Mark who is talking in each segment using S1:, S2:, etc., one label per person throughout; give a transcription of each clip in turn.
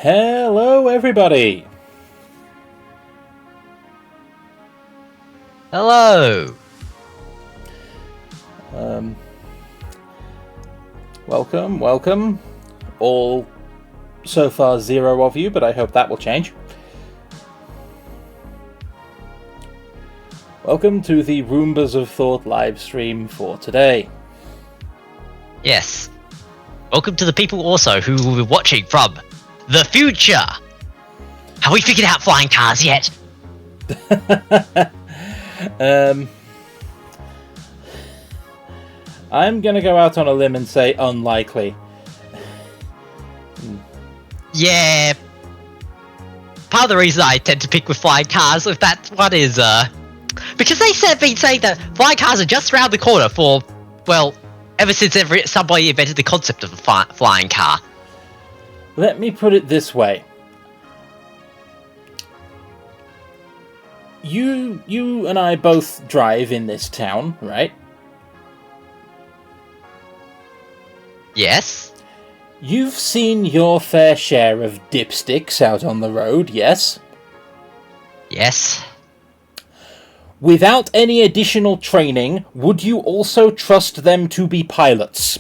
S1: Hello, everybody.
S2: Hello.
S1: Welcome. All so far 0 of you, but I hope that will change. Welcome to the Roombas of Thought live stream for today.
S2: Yes. Welcome to the people also who will be watching from the future. Have we figured out flying cars yet?
S1: I'm gonna go out on a limb and say unlikely.
S2: Yeah. Part of the reason I tend to pick with flying cars, if that one is, because they've been saying that flying cars are just around the corner for, well, ever since somebody invented the concept of a flying car.
S1: Let me put it this way. You and I both drive in this town, right?
S2: Yes.
S1: You've seen your fair share of dipsticks out on the road, yes?
S2: Yes.
S1: Without any additional training, would you also trust them to be pilots?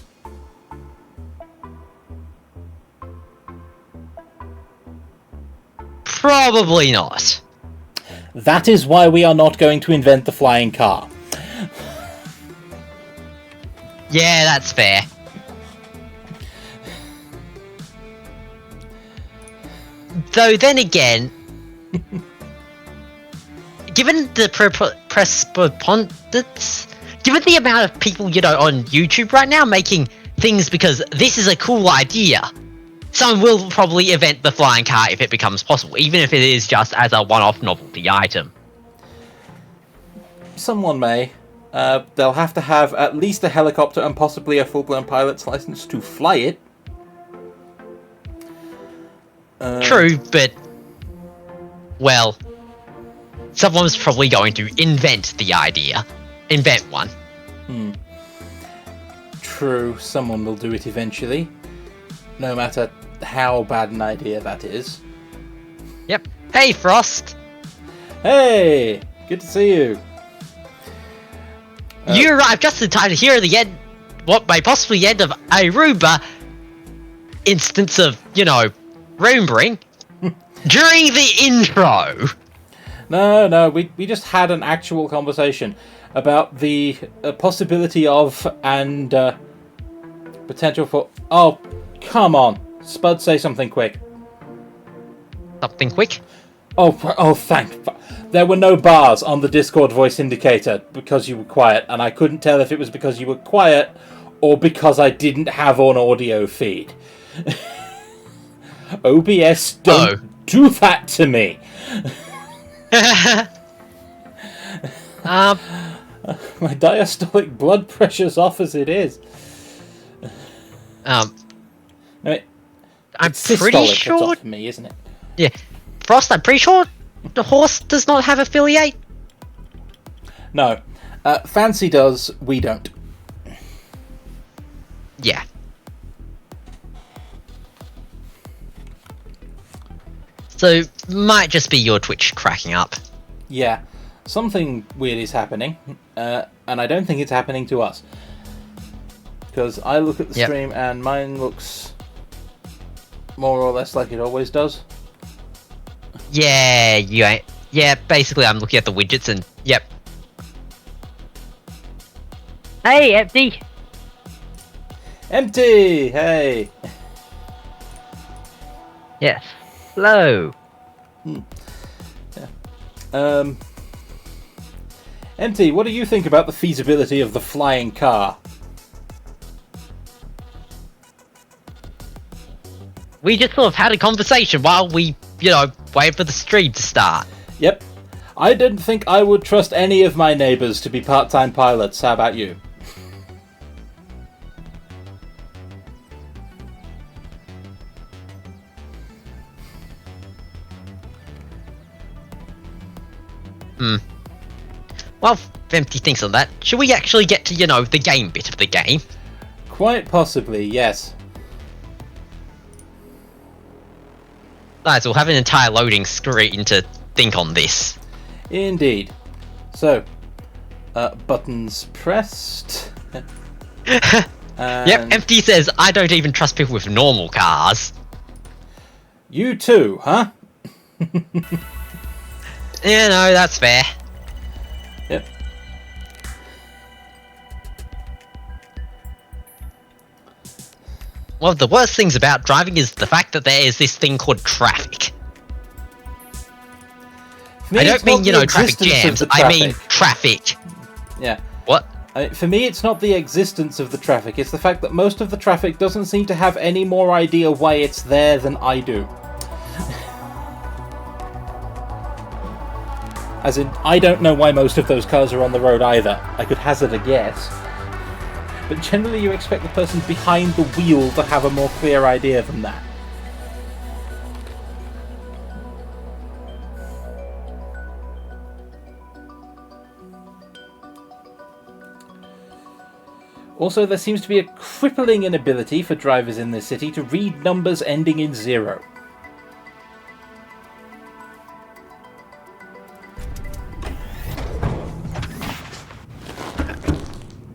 S2: Probably not.
S1: That is why we are not going to invent the flying car.
S2: Yeah, that's fair. Though then again, given the given the amount of people, on YouTube right now making things because this is a cool idea, someone will probably invent the flying car if it becomes possible, even if it is just as a one-off novelty item.
S1: Someone may. They'll have to have at least a helicopter and possibly a full-blown pilot's license to fly it.
S2: True, but, well, someone's probably going to invent the idea. Invent one.
S1: True, someone will do it eventually. No matter how bad an idea that is.
S2: Yep. Hey, Frost!
S1: Hey! Good to see you.
S2: You arrived just in time to hear the end, what may possibly end of a Roomba instance of, Roombering during the intro.
S1: No, we just had an actual conversation about the possibility of and potential for... Oh, come on. Spud, say something quick.
S2: Something quick?
S1: Oh, thank... There were no bars on the Discord voice indicator because you were quiet, and I couldn't tell if it was because you were quiet or because I didn't have an audio feed. OBS, don't do that to me. My diastolic blood pressure's off as it is.
S2: I'm pretty
S1: systolic
S2: sure.
S1: It's off for me, isn't it?
S2: Yeah, Frost. I'm pretty sure the horse does not have affiliate.
S1: No, Fancy does. We don't.
S2: Yeah. So, might just be your Twitch cracking up.
S1: Yeah, something weird is happening, and I don't think it's happening to us. Because I look at the stream and mine looks more or less like it always does.
S2: Yeah, yeah, basically I'm looking at the widgets and, yep. Hey, Empty!
S1: Empty! Hey!
S2: Yes. Hello.
S1: Yeah. Empty, what do you think about the feasibility of the flying car?
S2: We just sort of had a conversation while we, waited for the stream to start.
S1: Yep. I didn't think I would trust any of my neighbours to be part-time pilots. How about you?
S2: Well, if Empty thinks on that, should we actually get to, the game bit of the game?
S1: Quite possibly, yes.
S2: Nice, we'll have an entire loading screen to think on this.
S1: Indeed. So, buttons pressed.
S2: Yep, Empty says, I don't even trust people with normal cars.
S1: You too, huh?
S2: Yeah, no, that's fair.
S1: Yep.
S2: One of the worst things about driving is the fact that there is this thing called traffic. I don't mean, traffic jams, I mean traffic.
S1: Yeah.
S2: What?
S1: For me, it's not the existence of the traffic, it's the fact that most of the traffic doesn't seem to have any more idea why it's there than I do. As in, I don't know why most of those cars are on the road either. I could hazard a guess. But generally you expect the person behind the wheel to have a more clear idea than that. Also, there seems to be a crippling inability for drivers in this city to read numbers ending in 0.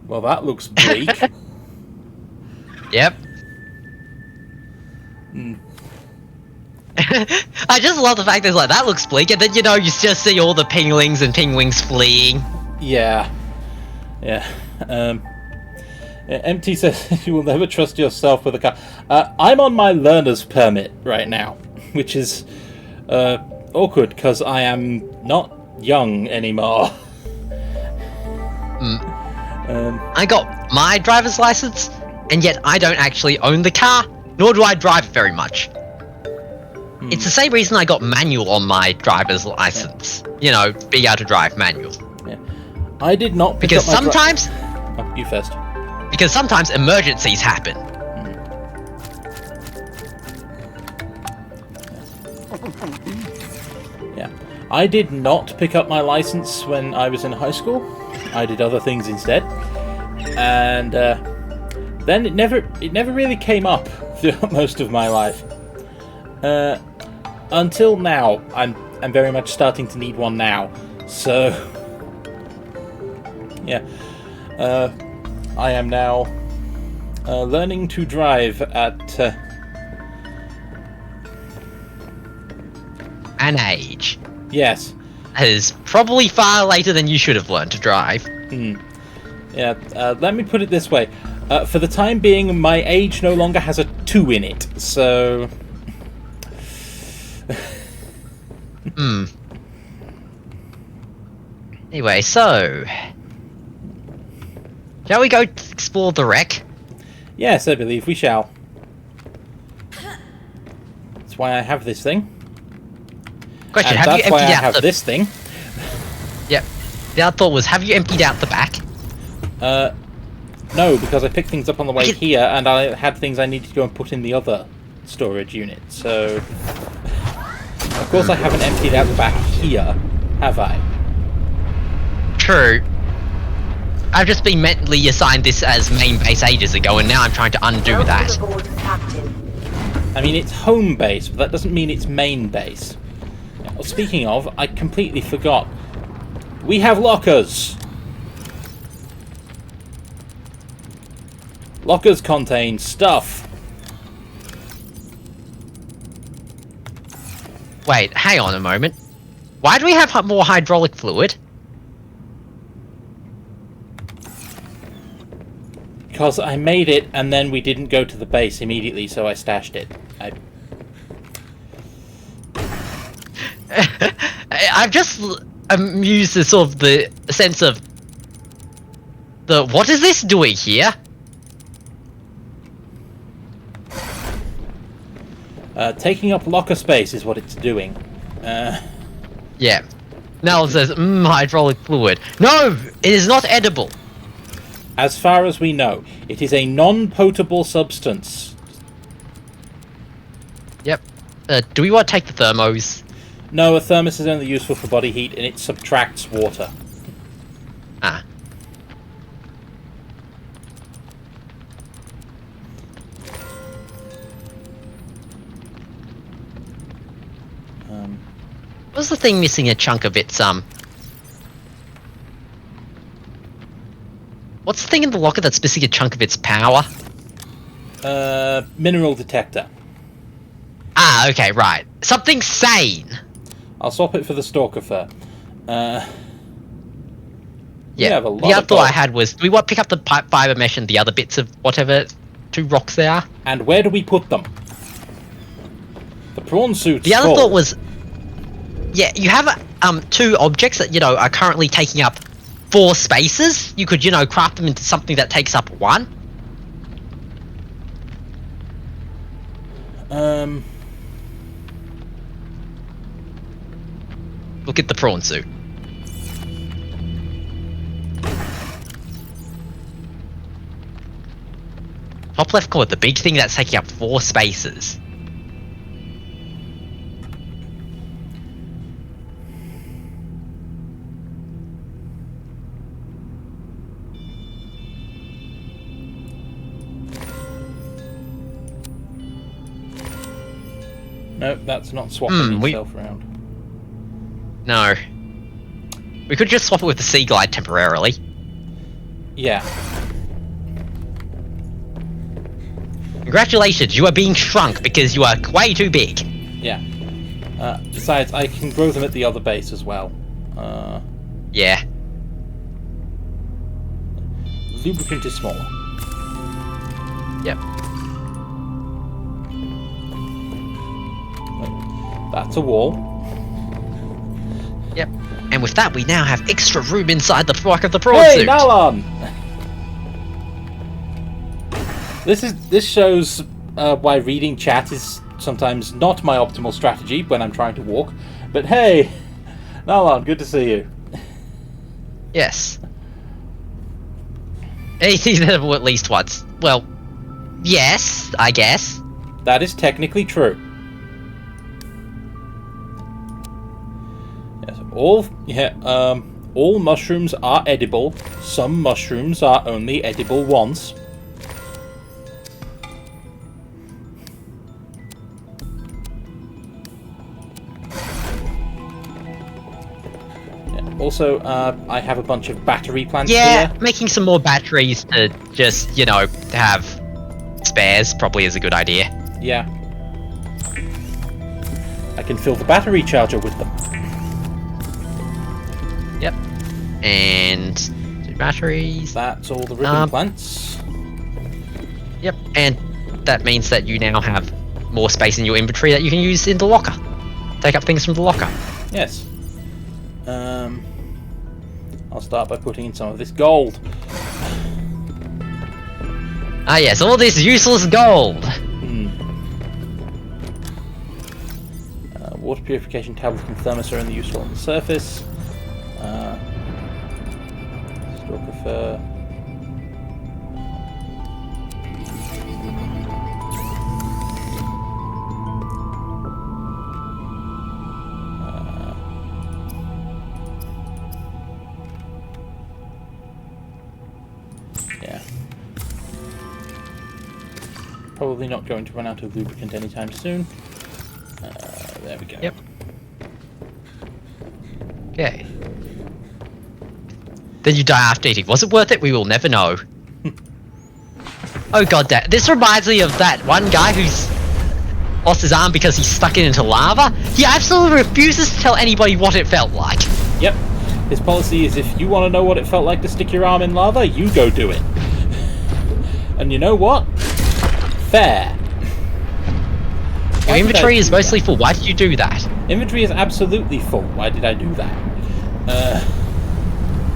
S1: Well, that looks bleak.
S2: Yep. I just love the fact that it's like, that looks bleak, and then, you just see all the pingwings and pingwings fleeing.
S1: Yeah. Yeah. Empty says you will never trust yourself with a car. I'm on my learner's permit right now, which is awkward because I am not young anymore.
S2: I got my driver's license, and yet I don't actually own the car, nor do I drive it very much. It's the same reason I got manual on my driver's license. Be able to drive manual.
S1: Yeah. I did not pick
S2: because
S1: up my
S2: sometimes.
S1: Oh, you first.
S2: Because sometimes emergencies happen.
S1: Yeah. I did not pick up my license when I was in high school. I did other things instead. And then it never really came up throughout most of my life. Until now. I'm very much starting to need one now. So yeah. I am now learning to drive at
S2: an age.
S1: Yes.
S2: That is probably far later than you should have learned to drive.
S1: Yeah, let me put it this way. For the time being, my age no longer has a 2 in it, so...
S2: Anyway, so... Shall we go explore the wreck?
S1: Yes, I believe we shall. That's why I have this thing.
S2: Question,
S1: and
S2: have you
S1: that's why I
S2: emptied out
S1: have this thing.
S2: Yep. The other thought was, have you emptied out the back?
S1: No, because I picked things up on the way here, and I had things I needed to go and put in the other storage unit, so... Of course I haven't emptied out the back here, have I?
S2: True. I've just been mentally assigned this as main base ages ago, and now I'm trying to undo that.
S1: I mean, it's home base, but that doesn't mean it's main base. Well, speaking of, I completely forgot. We have lockers! Lockers contain stuff.
S2: Wait, hang on a moment. Why do we have more hydraulic fluid?
S1: Because I made it, and then we didn't go to the base immediately, so I stashed it.
S2: I've just amused the sort of the sense of what is this doing here?
S1: Taking up locker space is what it's doing.
S2: Yeah. Now it says, hydraulic fluid. No! It is not edible!
S1: As far as we know, it is a non-potable substance.
S2: Yep. Do we want to take the thermos?
S1: No, a thermos is only useful for body heat, and it subtracts water.
S2: Ah. What's the thing missing a chunk of its, What's the thing in the locker that's missing a chunk of its power?
S1: Mineral detector.
S2: Ah, okay, right. Something sane!
S1: I'll swap it for the stalker fur.
S2: Yeah,
S1: have a lot
S2: the other
S1: of
S2: thought I
S1: gold.
S2: had was, do we want to pick up the fiber mesh and the other bits of whatever 2 rocks there are?
S1: And where do we put them? The prawn suit's
S2: The other
S1: full.
S2: thought was, yeah, you have 2 objects that, you know, are currently taking up 4 spaces. You could, you know, craft them into something that takes up 1. Look at the prawn suit. Top left corner, the big thing that's taking up 4 spaces.
S1: Nope, that's not swapping itself around.
S2: No. We could just swap it with the Sea Glide temporarily.
S1: Yeah.
S2: Congratulations, you are being shrunk because you are way too big.
S1: Yeah. Besides, I can grow them at the other base as well.
S2: Yeah.
S1: Lubricant is smaller.
S2: Yep.
S1: That's a wall.
S2: Yep. And with that, we now have extra room inside the back of the prawn
S1: Hey,
S2: suit.
S1: Nalon! This shows why reading chat is sometimes not my optimal strategy when I'm trying to walk. But hey, Nalon, good to see you.
S2: Yes. Anything that at least once. Well, yes, I guess.
S1: That is technically true. Yes, all mushrooms are edible. Some mushrooms are only edible once. Also, I have a bunch of battery plants
S2: Yeah,
S1: here.
S2: making some more batteries to just, you know, have spares probably is a good idea.
S1: Yeah. I can fill the battery charger with them.
S2: Yep. And 2 batteries.
S1: That's all the ribbon plants.
S2: Yep. And that means that you now have more space in your inventory that you can use in the locker. Take up things from the locker.
S1: Yes. I'll start by putting in some of this gold.
S2: Ah yes, all this useless gold!
S1: Water purification tablets and thermos are only useful on the surface. Stalker fur. Yeah. Probably not going to run out of lubricant anytime soon. There we go.
S2: Yep. Okay. Then you die after eating. Was it worth it? We will never know. Oh god, this reminds me of that one guy who's lost his arm because he stuck it into lava. He absolutely refuses to tell anybody what it felt like.
S1: Yep. His policy is if you want to know what it felt like to stick your arm in lava, you go do it. And you know what? Fair.
S2: Your inventory is mostly full. Why did you do that?
S1: Inventory is absolutely full. Why did I do that?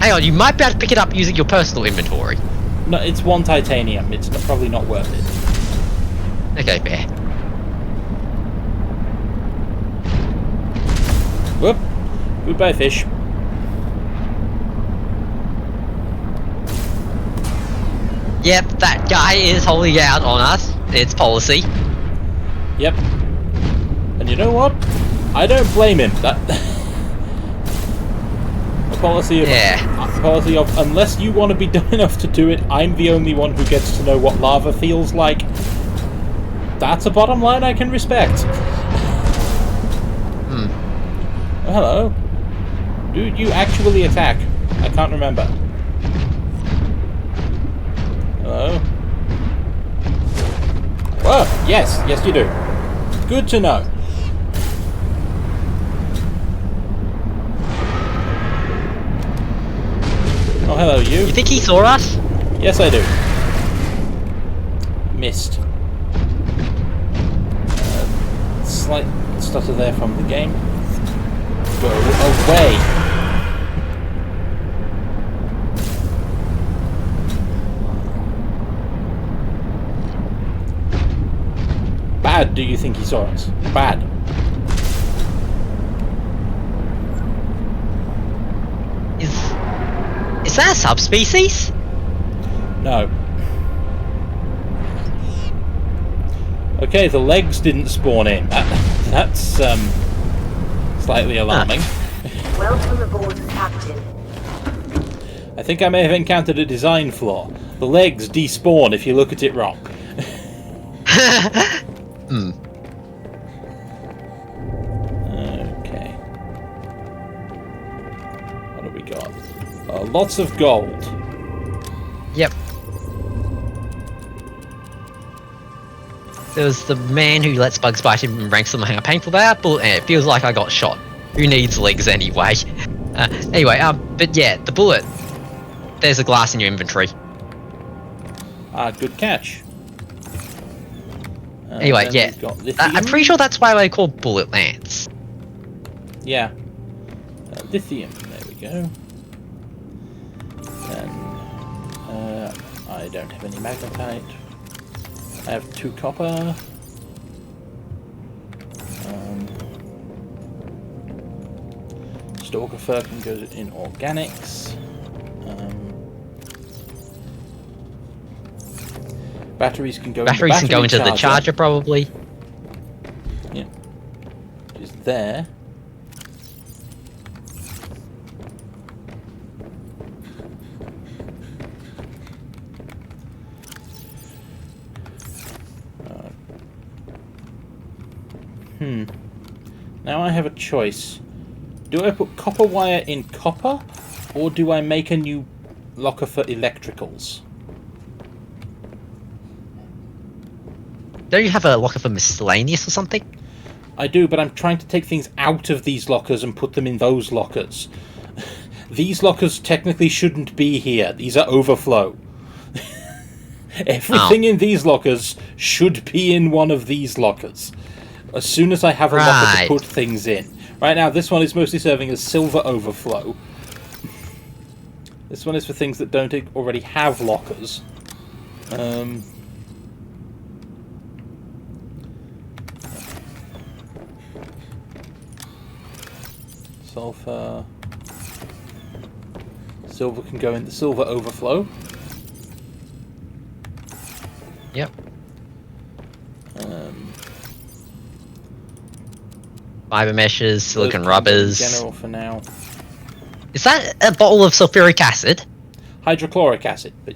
S2: Hang on, you might be able to pick it up using your personal inventory.
S1: No, it's 1 titanium. It's probably not worth it.
S2: Okay, fair.
S1: Whoop. Goodbye, fish.
S2: Yep, that guy is holding out on us. It's policy.
S1: Yep. And you know what? I don't blame him. That a policy of unless you want to be dumb enough to do it, I'm the only one who gets to know what lava feels like. That's a bottom line I can respect. Oh, hello. Do you actually attack? I can't remember. Hello? Oh, yes. Yes, you do. Good to know. Oh, hello, you.
S2: You think he saw us?
S1: Yes, I do. Missed. Slight stutter there from the game. Go away. Bad, do you think he saw us? Bad.
S2: Is that a subspecies?
S1: No. Okay, the legs didn't spawn in. That's slightly alarming.
S3: Welcome aboard, Captain.
S1: I think I may have encountered a design flaw. The legs despawn if you look at it wrong. Okay. What have we got? Lots of gold.
S2: Yep. There was the man who lets bugs bite him and ranks them how painful they are, but it feels like I got shot. Who needs legs anyway? Anyway, but yeah, the bullet. There's a glass in your inventory.
S1: Good catch.
S2: Anyway,
S1: then
S2: yeah.
S1: we've got lithium.
S2: I'm pretty sure that's why they're called bullet lance.
S1: Yeah. Lithium. There we go. And I don't have any magnetite. I have 2 copper. Stalker fur can go in organics. Batteries can go
S2: Batteries
S1: into
S2: can go into the charger, probably.
S1: Yeah. Which is there. Now I have a choice. Do I put copper wire in copper, or do I make a new locker for electricals?
S2: Don't you have a locker for miscellaneous or something?
S1: I do, but I'm trying to take things out of these lockers and put them in those lockers. These lockers technically shouldn't be here. These are overflow. Everything in these lockers should be in one of these lockers. As soon as I have a locker to put things in. Right now, this one is mostly serving as silver overflow. This one is for things that don't already have lockers. Sulfur. Silver can go in the silver overflow.
S2: Yep. Fiber meshes, silicon rubbers.
S1: General for now.
S2: Is that a bottle of sulfuric acid?
S1: Hydrochloric acid, but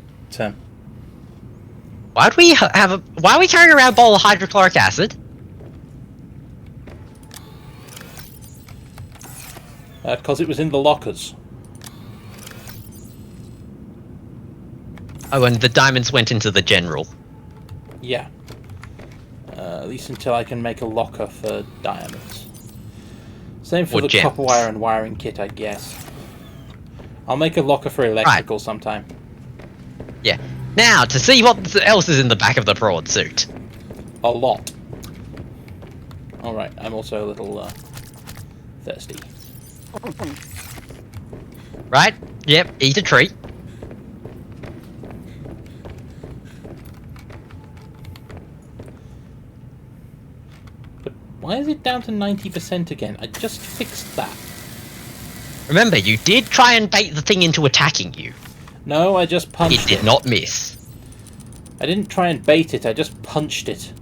S2: why are we carrying around a bottle of hydrochloric acid?
S1: because it was in the lockers.
S2: Oh, and the diamonds went into the general.
S1: Yeah. At least until I can make a locker for diamonds. Same for the copper wire and wiring kit, I guess. I'll make a locker for electrical sometime.
S2: Yeah. Now, to see what else is in the back of the prawn suit.
S1: A lot. Alright, I'm also a little thirsty.
S2: Right? Yep, eat a treat.
S1: But why is it down to 90% again? I just fixed that.
S2: Remember, you did try and bait the thing into attacking you.
S1: No, I just punched it.
S2: It did not miss.
S1: I didn't try and bait it, I just punched it.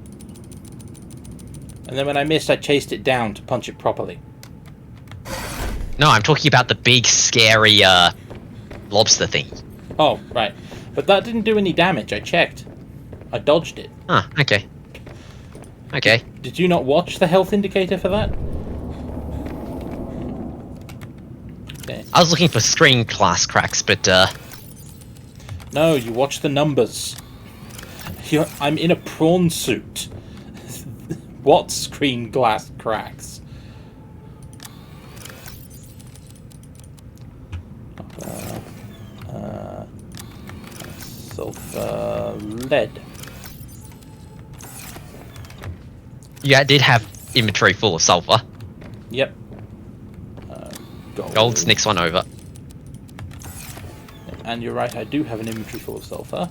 S1: And then when I missed, I chased it down to punch it properly.
S2: No, I'm talking about the big, scary, lobster thing.
S1: Oh, right. But that didn't do any damage, I checked. I dodged it.
S2: Ah, okay. Okay.
S1: Did you not watch the health indicator for that? Okay.
S2: I was looking for screen glass cracks, but
S1: No, you watch the numbers. I'm in a prawn suit. What screen glass cracks? Sulfur lead.
S2: yeah, I did have inventory full of sulfur.
S1: Yep.
S2: Gold's next one over.
S1: And you're right, I do have an inventory full of sulfur.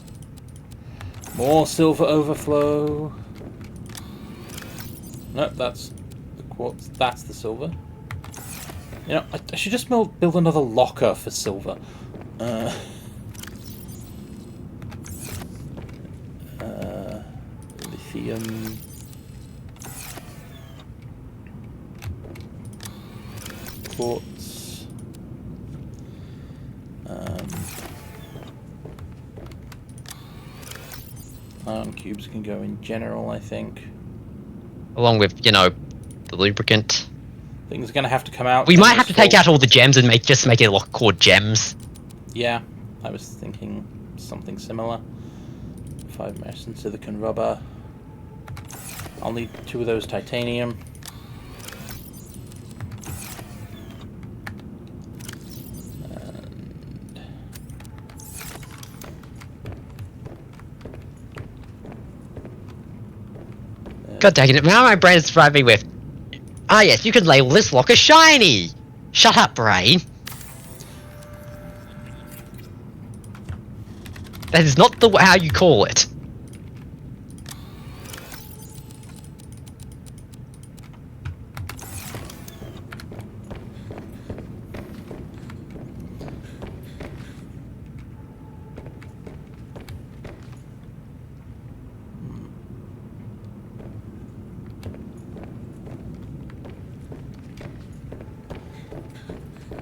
S1: More silver overflow. Nope, that's the quartz. That's the silver. You know, I should just build another locker for silver. Lithium. Quartz. Iron cubes can go in general, I think.
S2: Along with, you know, the lubricant.
S1: Things are going to have to come out.
S2: We might have to take out all the gems and make a lock called gems.
S1: Yeah, I was thinking something similar. 5 mesh and silicon rubber. I'll need 2 of those titanium.
S2: God dang it, now my brain is driving me with... Ah yes, you can label this locker shiny! Shut up, brain! That is not how you call it.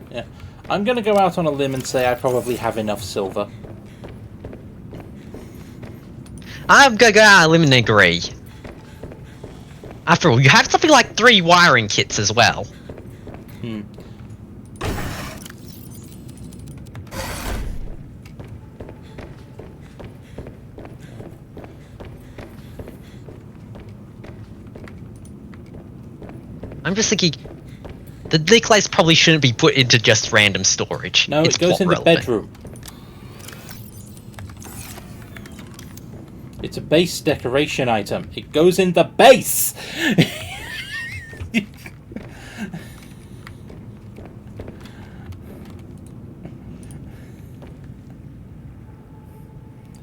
S1: Yeah, I'm gonna go out on a limb and say I probably have enough silver.
S2: I'm gonna go out on a limb and agree. After all, you have something like 3 wiring kits as well. I'm just thinking, the necklace probably shouldn't be put into just random storage.
S1: No,
S2: It's
S1: it goes
S2: plot
S1: in the
S2: relevant.
S1: bedroom. It's a base decoration item. It goes in the base!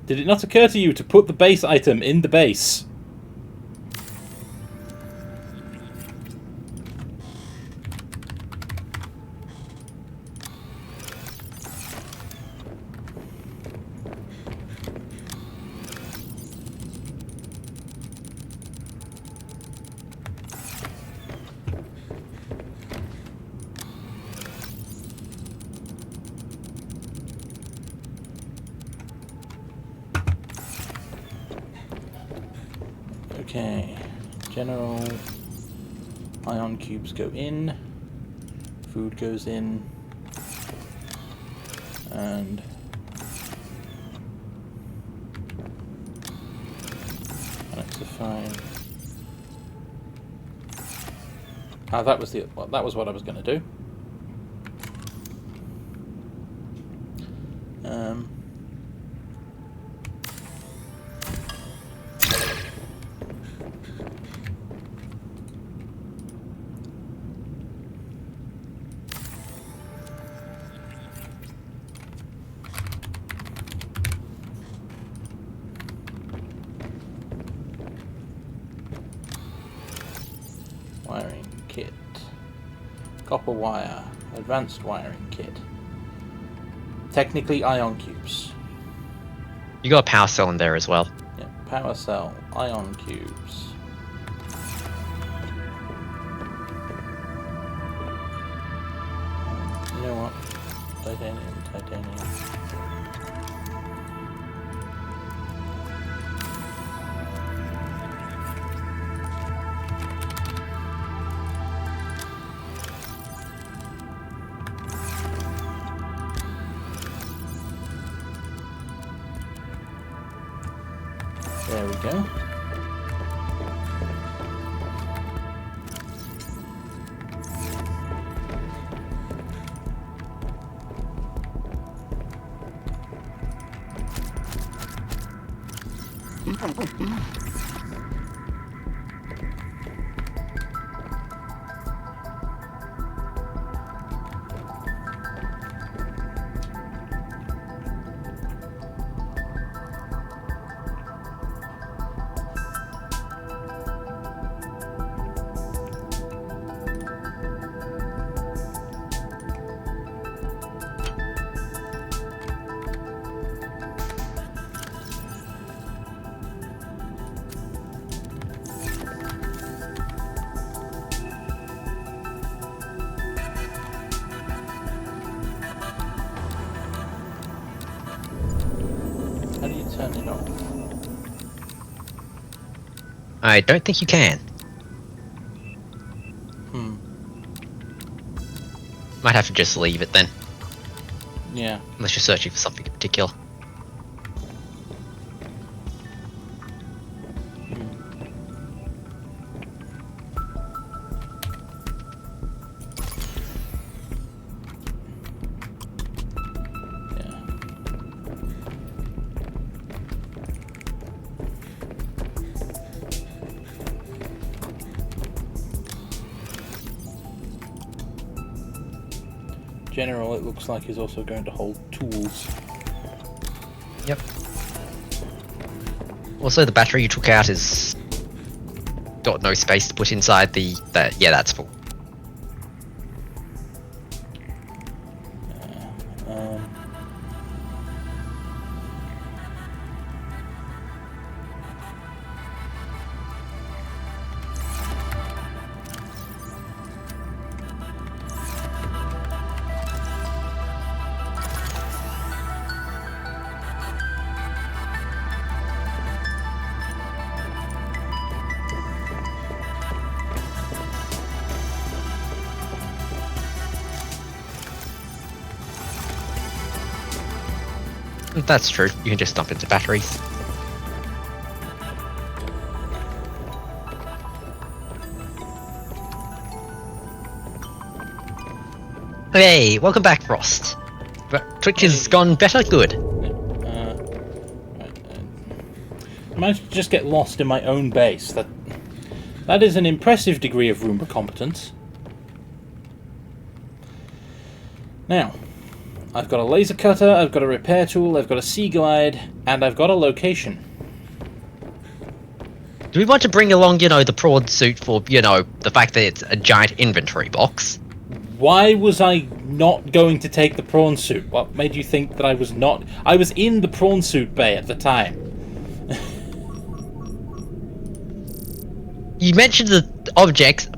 S1: Did it not occur to you to put the base item in the base? Okay, general ion cubes go in, food goes in, and fine. Ah, that was what I was going to do. Wiring kit. Copper wire. Advanced wiring kit. Technically ion cubes.
S2: You got a power cell in there as well.
S1: Yeah, power cell, ion cubes. You know what? Titanium. we go. How do you turn it off?
S2: I don't think you can. Might have to just leave it then,
S1: Yeah.
S2: unless you're searching for something in particular.
S1: Yeah. General, it looks like, is also going to hold tools.
S2: Yep. Also, the battery you took out is got no space to put inside the. Yeah, that's full.
S1: Um,
S2: That's true. You can just dump into batteries. Hey, welcome back, Frost. But Twitch has gone better. Good.
S1: I managed to just get lost in my own base. That is an impressive degree of Roomba competence. Now, I've got a laser cutter, I've got a repair tool, I've got a sea glide, and I've got a location.
S2: Do we want to bring along, the prawn suit for, the fact that it's a giant inventory box?
S1: Why was I not going to take the prawn suit? What made you think that I was not? I was in the prawn suit bay at the time.
S2: You mentioned the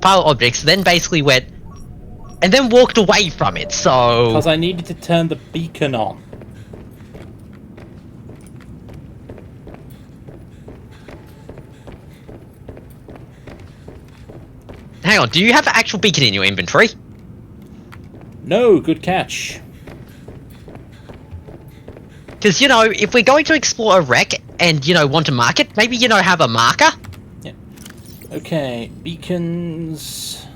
S2: pile of objects, then basically went, and then walked away from it, so...
S1: Because I needed to turn the beacon on.
S2: Hang on, do you have an actual beacon in your inventory?
S1: No, good catch.
S2: Because, if we're going to explore a wreck and, want to mark it, maybe, have a marker?
S1: Yep. Okay, beacons...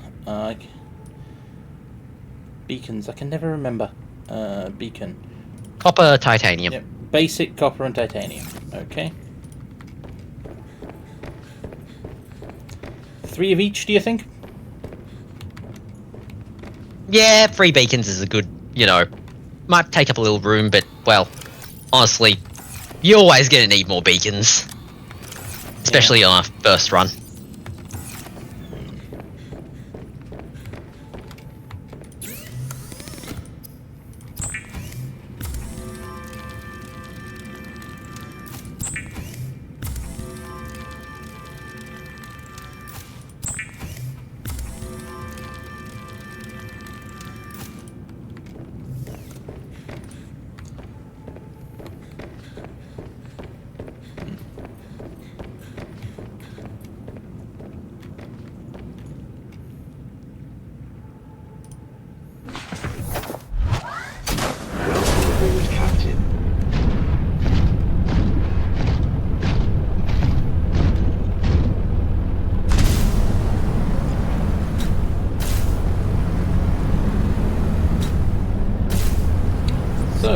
S1: beacons, I can never remember. Beacon.
S2: Copper, titanium.
S1: Yep, basic copper and titanium. Okay. 3 of each, do you think?
S2: Yeah, 3 beacons is a good, might take up a little room, but, well, honestly, you're always going to need more beacons. Especially on a first run.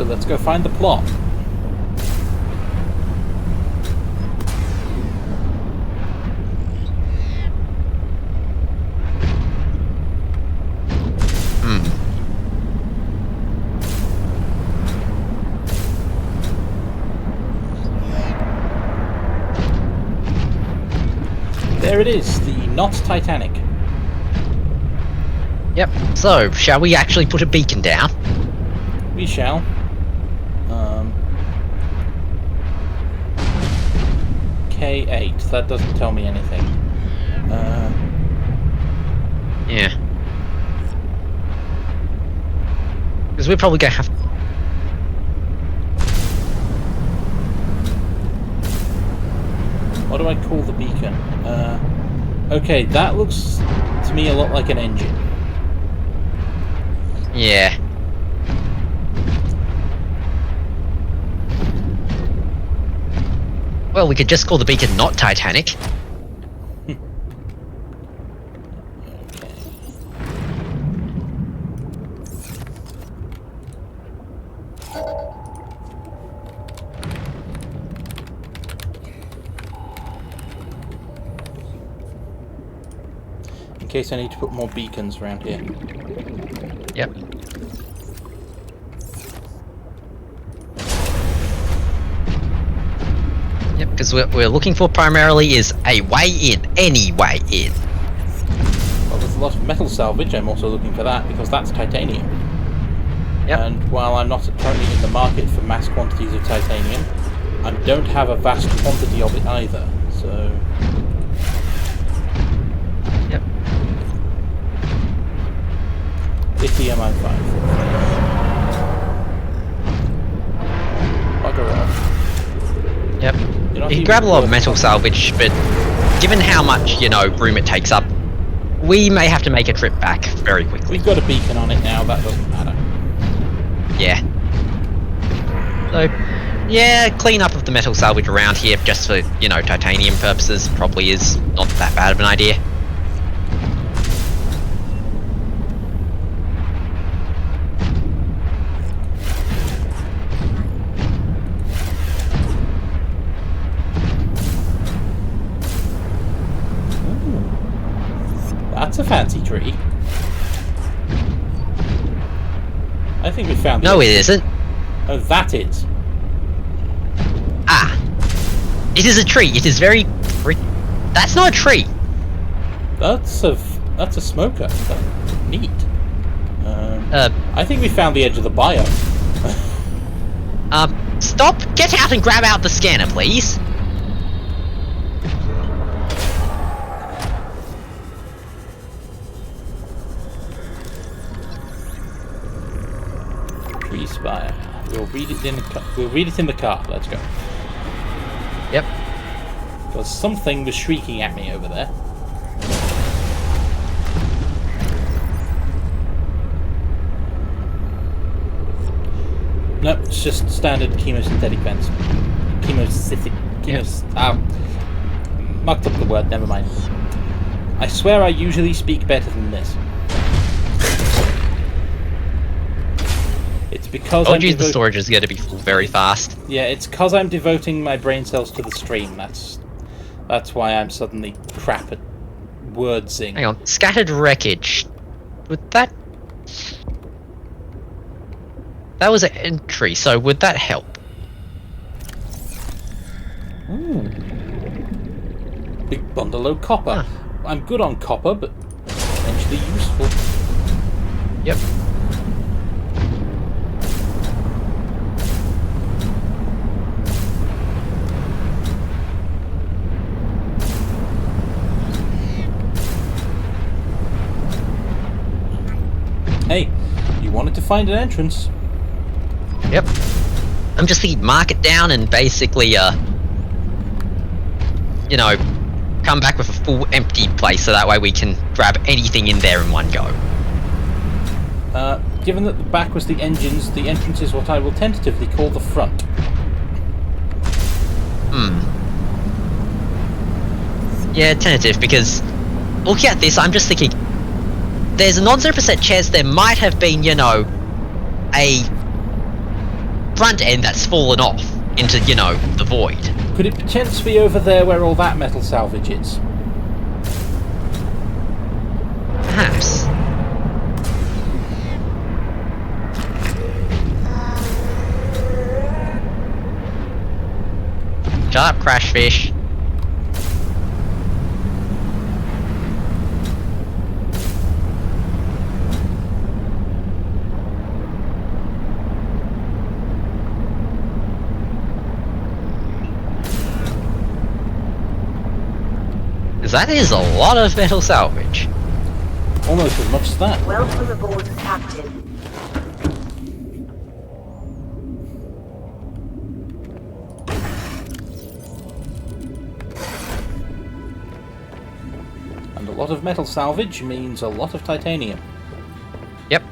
S1: let's go find the plot. There it is, the not Titanic.
S2: Yep. So, shall we actually put a beacon down?
S1: We shall. K8. That doesn't tell me anything.
S2: Yeah. Because we're probably going to have...
S1: What do I call the beacon? Okay, that looks to me a lot like an engine.
S2: Yeah. Well, we could just call the beacon not Titanic.
S1: In case I need to put more beacons around here.
S2: Yep. Yep, because what we're looking for primarily is a way in, any way in.
S1: Well, there's a lot of metal salvage. I'm also looking for that because that's titanium.
S2: Yep.
S1: And while I'm not currently in the market for mass quantities of titanium, I don't have a vast quantity of it either. So.
S2: Yep.
S1: Lithium I'm fine for. Bugger off.
S2: Yep.
S1: You're not
S2: You can
S1: even
S2: grab a lot of
S1: worth
S2: metal
S1: it.
S2: salvage, but given how much, room it takes up, we may have to make a trip back very quickly.
S1: We've got a beacon on it now, that doesn't matter.
S2: Yeah. So, yeah, clean up of the metal salvage around here just for, titanium purposes probably is not that bad of an idea.
S1: That's a fancy tree. I think we found
S2: No, it isn't.
S1: Oh, that is.
S2: Ah. It is a tree. It is very... That's not a tree.
S1: That's a smoker. Neat. I think we found the edge of the biome.
S2: Stop. Get out and grab out the scanner, please.
S1: Tree spire. We'll read it in the car. Let's go.
S2: Yep.
S1: Because something was shrieking at me over there. Nope, it's just standard chemosynthetic vents. Mucked up the word, never mind. I swear I usually speak better than this. It's because
S2: Oh, geez, the storage is going to be full very fast.
S1: Yeah, it's because I'm devoting my brain cells to the stream. That's why I'm suddenly crap at wordsing.
S2: Hang on. Scattered wreckage. Would that... That was an entry, so would that help?
S1: Ooh. Big bundle of copper.
S2: Huh.
S1: I'm good on copper, but potentially useful.
S2: Yep.
S1: Hey, you wanted to find an entrance.
S2: Yep. I'm just thinking mark it down and basically, come back with a full empty place so that way we can grab anything in there in one go.
S1: Given that the back was the engines, the entrance is what I will tentatively call the front.
S2: Yeah, tentative, because looking at this, I'm just thinking there's a non-0% chance there might have been, a front end that's fallen off into, you know, the void.
S1: Could it perchance be over there where all that metal salvage is?
S2: Perhaps. Shut up, crash fish. That is a lot of metal salvage.
S1: Almost as much as that.
S3: Welcome aboard, Captain.
S1: And a lot of metal salvage means a lot of titanium.
S2: Yep.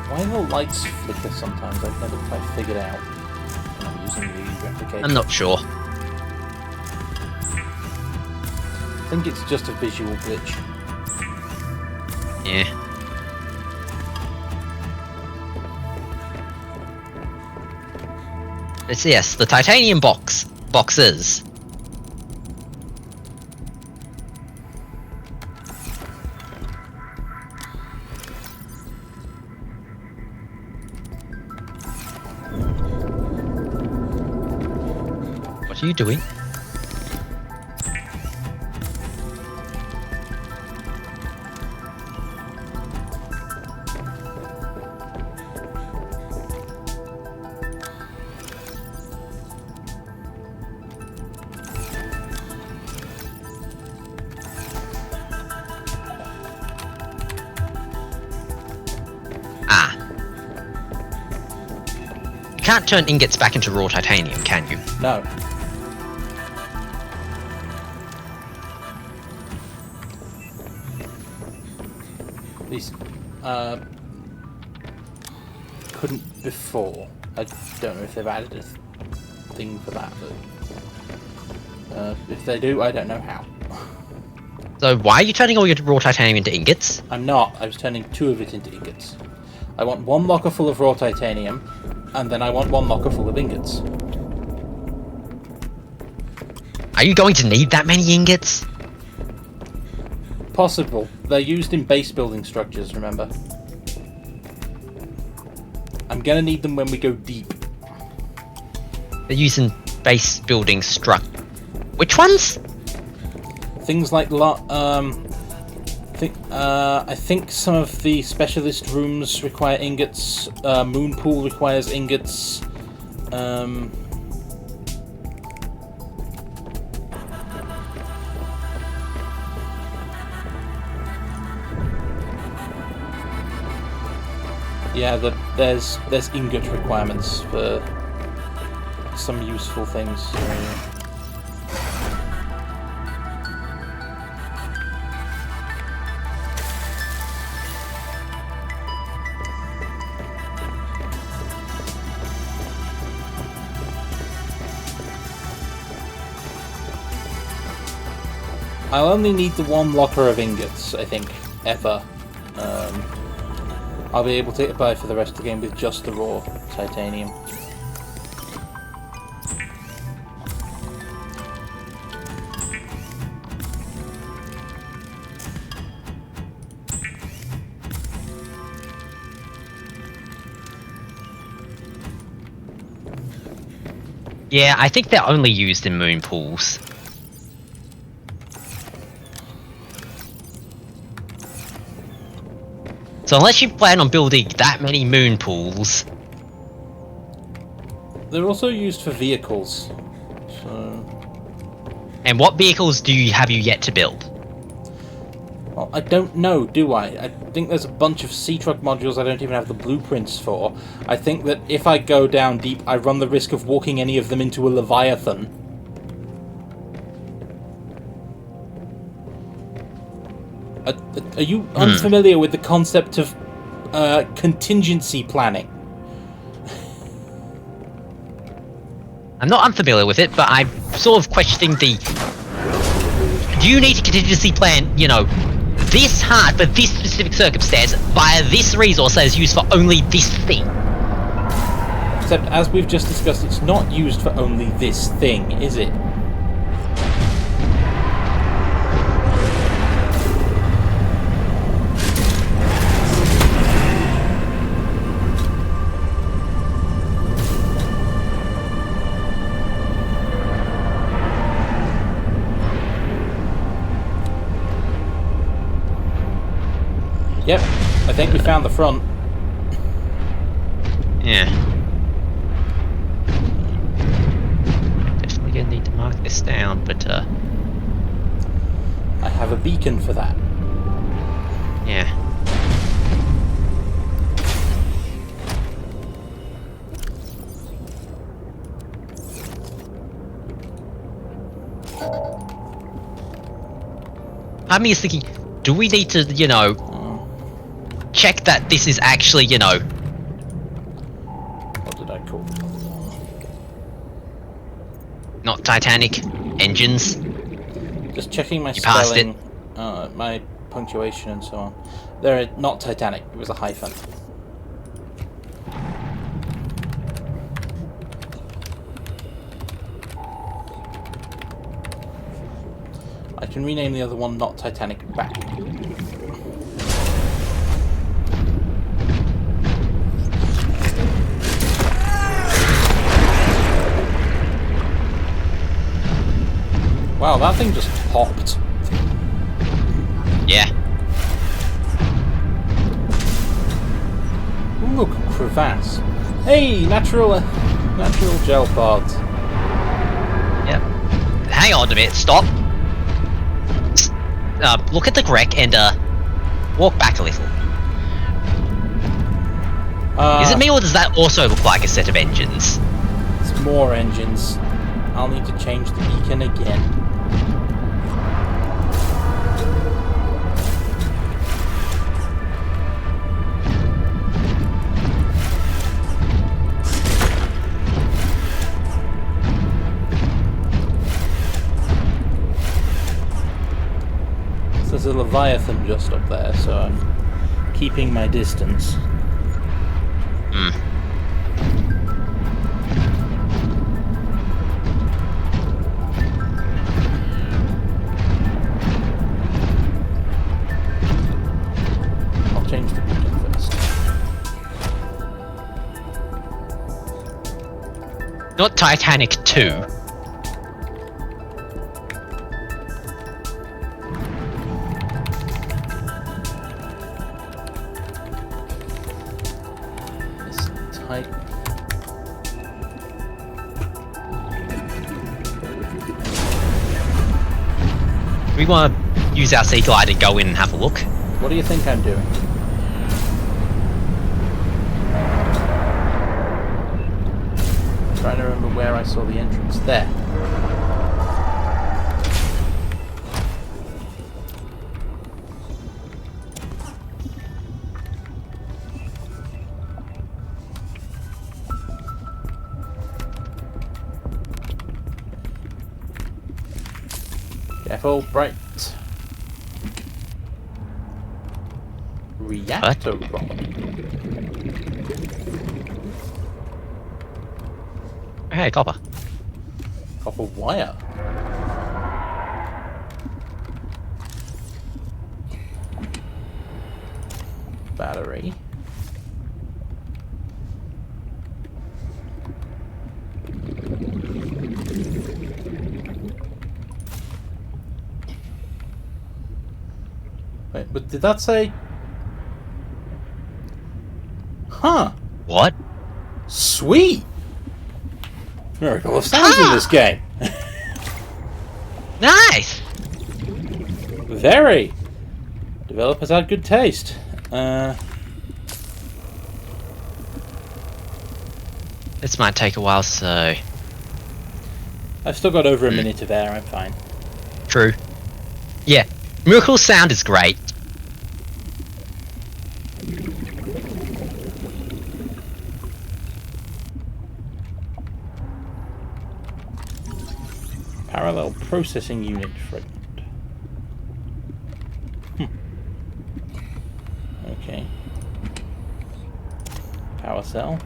S1: Why the lights flicker sometimes? I've never quite figured out when I'm using the replicator.
S2: I'm not sure.
S1: I think it's just a visual glitch.
S2: Yeah. It's, yes, the titanium boxes. What are you doing? Ah. You can't turn ingots back into raw titanium, can you?
S1: No. At least, couldn't before. I don't know if they've added a thing for that, but if they do, I don't know how.
S2: So why are you turning all your raw titanium into ingots?
S1: I'm not. I was turning 2 of it into ingots. I want 1 locker full of raw titanium, and then I want 1 locker full of ingots.
S2: Are you going to need that many ingots?
S1: Possible. They're used in base building structures, remember? I'm gonna need them when we go deep.
S2: They're using base building Which ones?
S1: Things like I think some of the specialist rooms require ingots. Moon pool requires ingots. Yeah, there's ingot requirements for some useful things. I'll only need the 1 locker of ingots, I think, ever. I'll be able to get by for the rest of the game with just the raw titanium.
S2: Yeah, I think they're only used in moon pools. So unless you plan on building that many moon pools...
S1: They're also used for vehicles. So...
S2: And what vehicles have you yet to build?
S1: Well, I don't know, do I? I think there's a bunch of sea truck modules I don't even have the blueprints for. I think that if I go down deep, I run the risk of walking any of them into a Leviathan. Are you unfamiliar with the concept of contingency planning.
S2: I'm not unfamiliar with it, but I'm sort of questioning the... Do you need to contingency plan, you know, this hard for this specific circumstance via this resource that is used for only this thing?
S1: Except, as we've just discussed, it's not used for only this thing, is it? Yep, I think we found the front.
S2: Yeah. Definitely gonna need to mark this down, but
S1: I have a beacon for that.
S2: yeah. Part of me is thinking, do we need to, you know, check that this is actually, you know...
S1: What did I call it?
S2: Not Titanic engines.
S1: Just checking my
S2: You passed
S1: spelling, my punctuation and so on. They're not Titanic, it was a hyphen. I can rename the other one not Titanic back. Wow, that thing just popped.
S2: Yeah.
S1: Ooh, look, crevasse. Hey, natural gel pods.
S2: Yep. Hang on a minute, stop. Look at the wreck and walk back a little. Is it me, or does that also look like a set of engines?
S1: It's more engines. I'll need to change the beacon again. There's a Leviathan just up there, so I'm keeping my distance.
S2: Hmm.
S1: I'll change the beacon first.
S2: Not Titanic 2. We want to use our sea glide and go in and have a look.
S1: What do you think I'm doing? Trying to remember where I saw the entrance. There. Careful, bright. Reactor rod.
S2: Hey, copper.
S1: Copper wire. Battery. Wait, but did that say... Huh.
S2: What?
S1: Sweet! Miracle of sounds in this game.
S2: Nice!
S1: Very. Developers had good taste.
S2: This might take a while, so...
S1: I've still got over a minute of air, I'm fine.
S2: True. Yeah. Miracle sound is great.
S1: Parallel processing unit fragment. Okay. Power cell.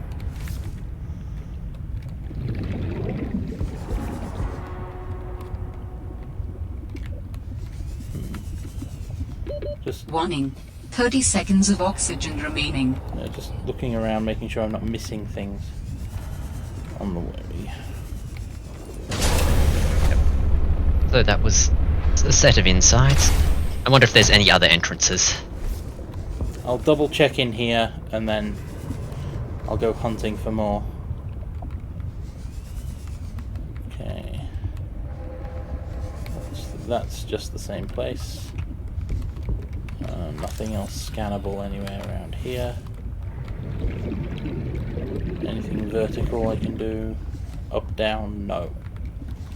S1: Just
S4: Warning. 30 seconds of oxygen remaining.
S1: just looking around, making sure I'm not missing things on the way.
S2: So that was a set of insides. I wonder if there's any other entrances.
S1: I'll double check in here and then I'll go hunting for more. Okay. That's just the same place. Nothing else scannable anywhere around here. Anything vertical I can do? Up, down? No.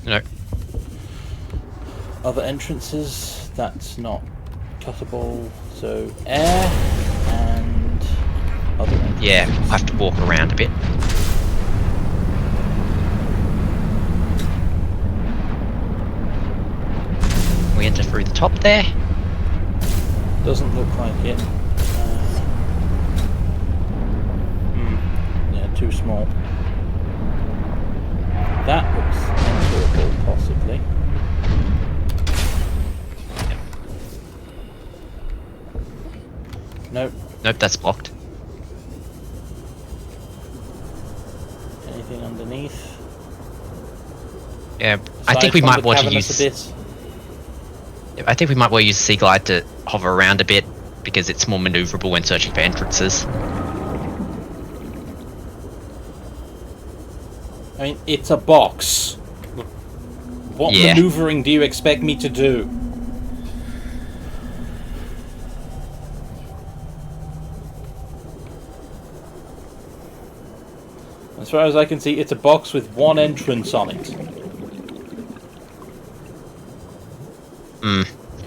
S2: No.
S1: Other entrances? That's not cuttable. So air and other entrances.
S2: Yeah, I have to walk around a bit. We enter through the top there.
S1: Doesn't look like it. Yeah, too small. That looks enterable, possibly. Nope.
S2: Nope, that's blocked.
S1: Anything underneath?
S2: Yeah, I think we
S1: Aside from
S2: might
S1: the
S2: want to
S1: cavernous
S2: use.
S1: abyss?
S2: I think we might want to use Sea Glide to hover around a bit because it's more maneuverable when searching for entrances.
S1: I mean, it's a box. What
S2: Yeah.
S1: maneuvering do you expect me to do? As far as I can see, it's a box with one entrance on it.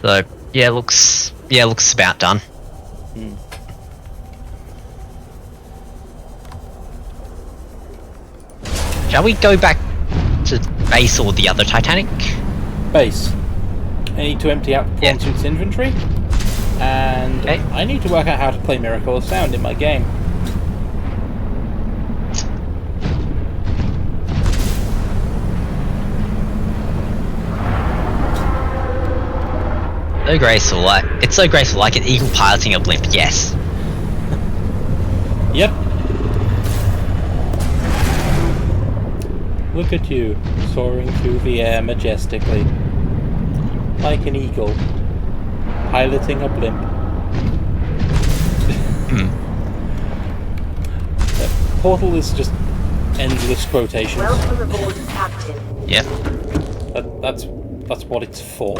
S2: So yeah, looks about done. Shall we go back to base or the other Titanic?
S1: Base. I need to empty out the prawn suit's inventory, and
S2: Okay.
S1: I need to work out how to play Miracle of Sound in my game.
S2: So graceful, it's so graceful, like an eagle piloting a blimp. Yes.
S1: Yep. Look at you, soaring through the air majestically. Like an eagle, piloting a blimp. Portal is just endless quotations.
S3: Welcome aboard, Captain.
S2: Yep.
S1: That's what it's for.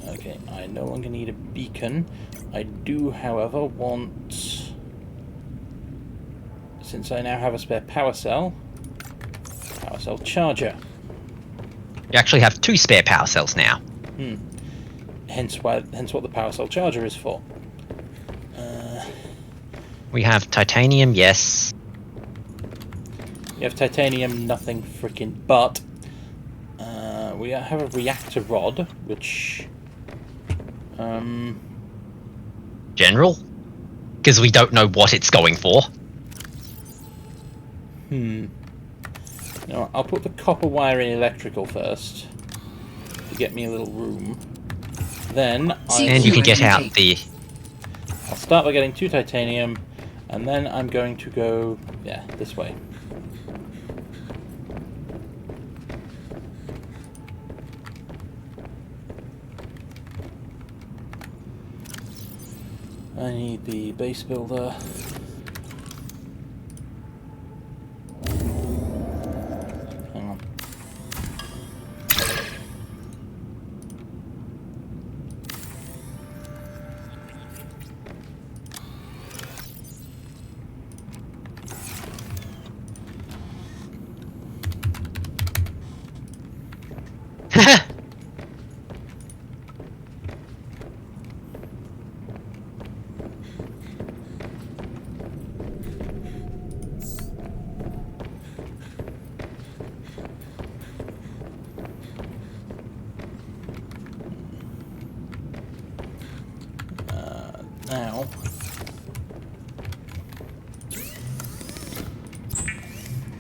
S1: Okay, I no longer need a beacon. I do, however, want... Since I now have a spare power cell charger.
S2: You actually have 2 spare power cells now.
S1: Hence what the power cell charger is for.
S2: We have titanium, yes.
S1: You have titanium, nothing freaking but. We have a reactor rod, which...
S2: General? Because we don't know what it's going for.
S1: No, I'll put the copper wire in electrical first to get me a little room. Then
S2: And you can get out the...
S1: I'll start by getting 2 titanium, and then I'm going to go, yeah, this way. I need the base builder. Hang on.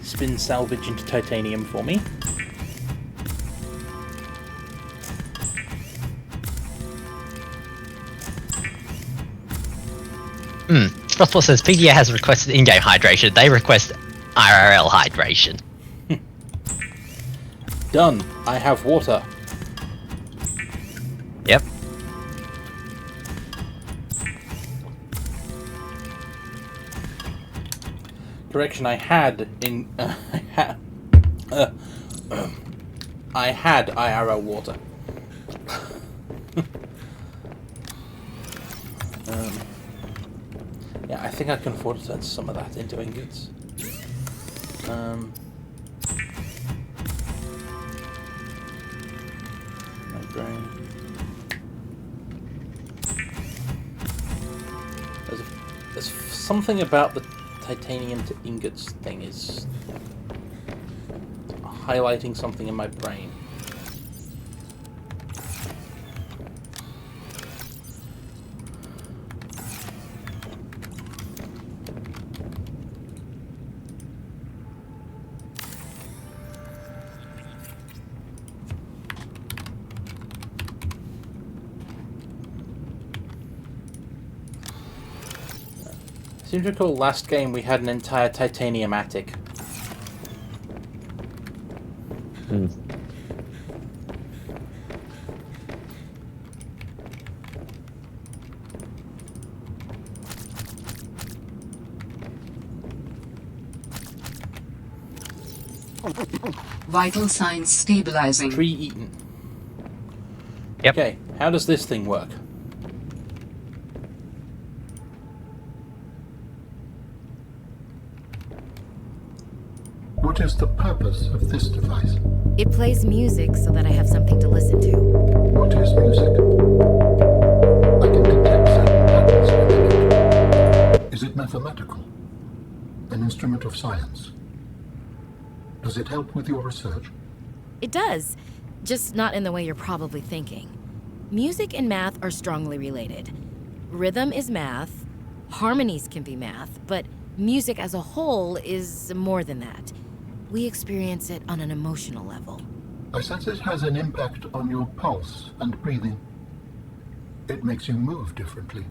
S1: spin salvage into titanium for me.
S2: Frostball says PDA has requested in-game hydration. They request IRL hydration.
S1: Done. I have water.
S2: Yep.
S1: Correction, I had in... I had IRL water. Yeah, I think I can afford to turn some of that into ingots. My brain. There's something about the titanium to ingots thing is highlighting something in my brain. I seem to recall last game we had an entire titanium attic.
S4: Vital signs stabilizing.
S1: Tree eaten.
S2: Yep.
S1: Okay, how does this thing work?
S5: What is the purpose of this device?
S6: It plays music so that I have something to listen to.
S5: What is music? I can detect certain patterns within it. Is it mathematical? An instrument of science? Does it help with your research?
S6: It does, just not in the way you're probably thinking. Music and math are strongly related. Rhythm is math, harmonies can be math, but music as a whole is more than that. We experience it on an emotional level.
S5: I sense it has an impact on your pulse and breathing. It makes you move differently.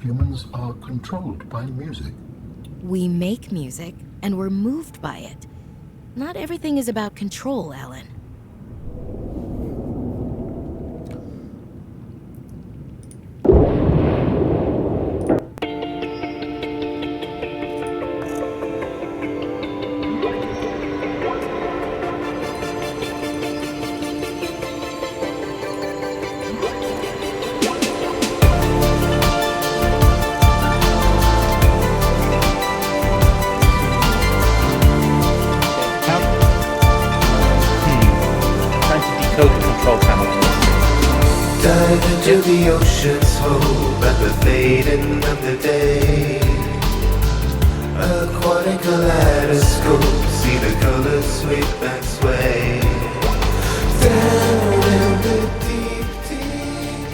S5: Humans are controlled by music.
S6: We make music, and we're moved by it. Not everything is about control, Alan.
S7: Into the ocean's hope at the fading of the day. Aquatic kaleidoscope, see the colors sweep and sway. Down in the deep, deep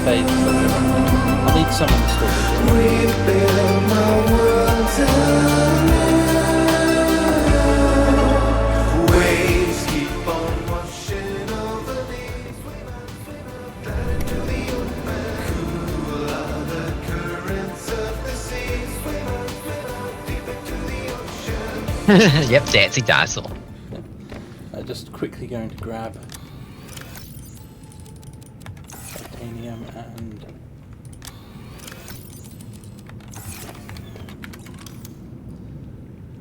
S1: Fade. I need some in the story.
S7: we build my world down. Waves keep on washing over me.
S2: Yep, dancing dinosaur.
S1: Just quickly going to grab titanium and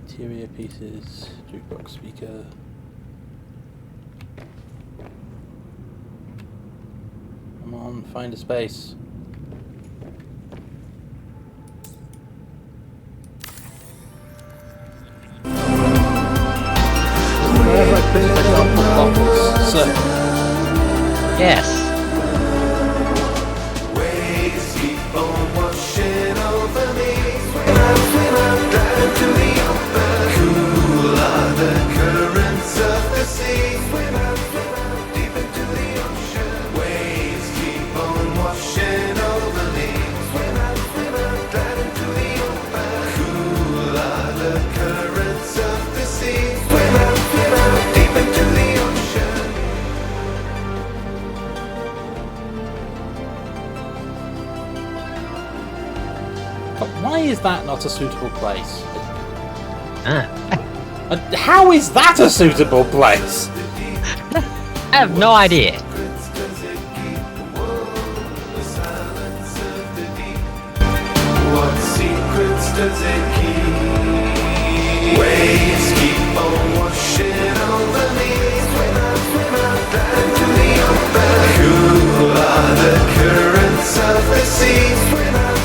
S1: interior pieces, jukebox speaker. Come on, find a space. Wherever I put it, I can't put bottles. So,
S2: Yes.
S7: Waves keep on washing over me. Swim out right into the open. Cool are the currents of the sea. Swim out deep into the ocean. Waves keep on washing over me. Swim out right into the open. Cool are the currents.
S1: Why is that not a suitable place?
S2: Ah.
S1: How is that a suitable place?
S2: I have no idea.
S7: What secrets does it keep? Waves keep on washing over me. Swim out down to the open. Cool are the currents of the sea. Swim out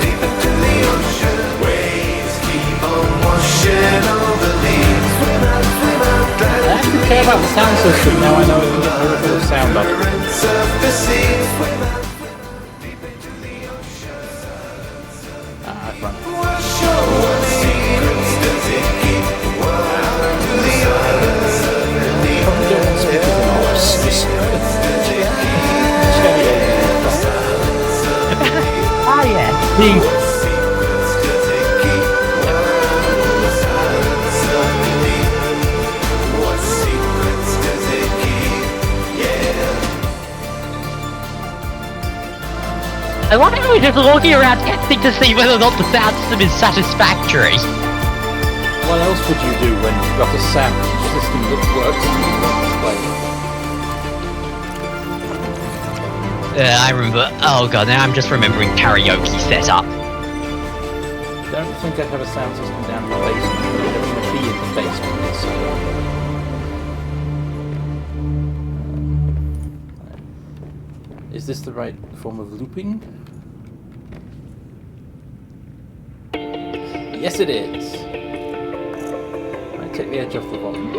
S7: deep into the ocean. Waves keep on washing over me. Swim out down
S1: I actually care about the sound system now. I know it can get a little bit of sound on it.
S7: currents of the sea. Swim out deep into the ocean.
S1: Ah, I've run.
S7: What secrets does it keep? To the others of the
S1: Probably don't want speakers in our offices.
S2: Oh yeah.
S7: secrets does it keep? Silence of the deep. What secrets does it keep? Yeah.
S2: I like how we're just walking around testing to see whether or not the sound system is satisfactory.
S1: What else would you do when you've got a sound system that works and you want to play?
S2: I remember. Oh god, now I'm just remembering karaoke setup.
S1: Don't think I have a sound system down in the basement, but I don't want to be in the basement. So. Is this the right form of looping? Yes, it is. Right, take the edge off the volume.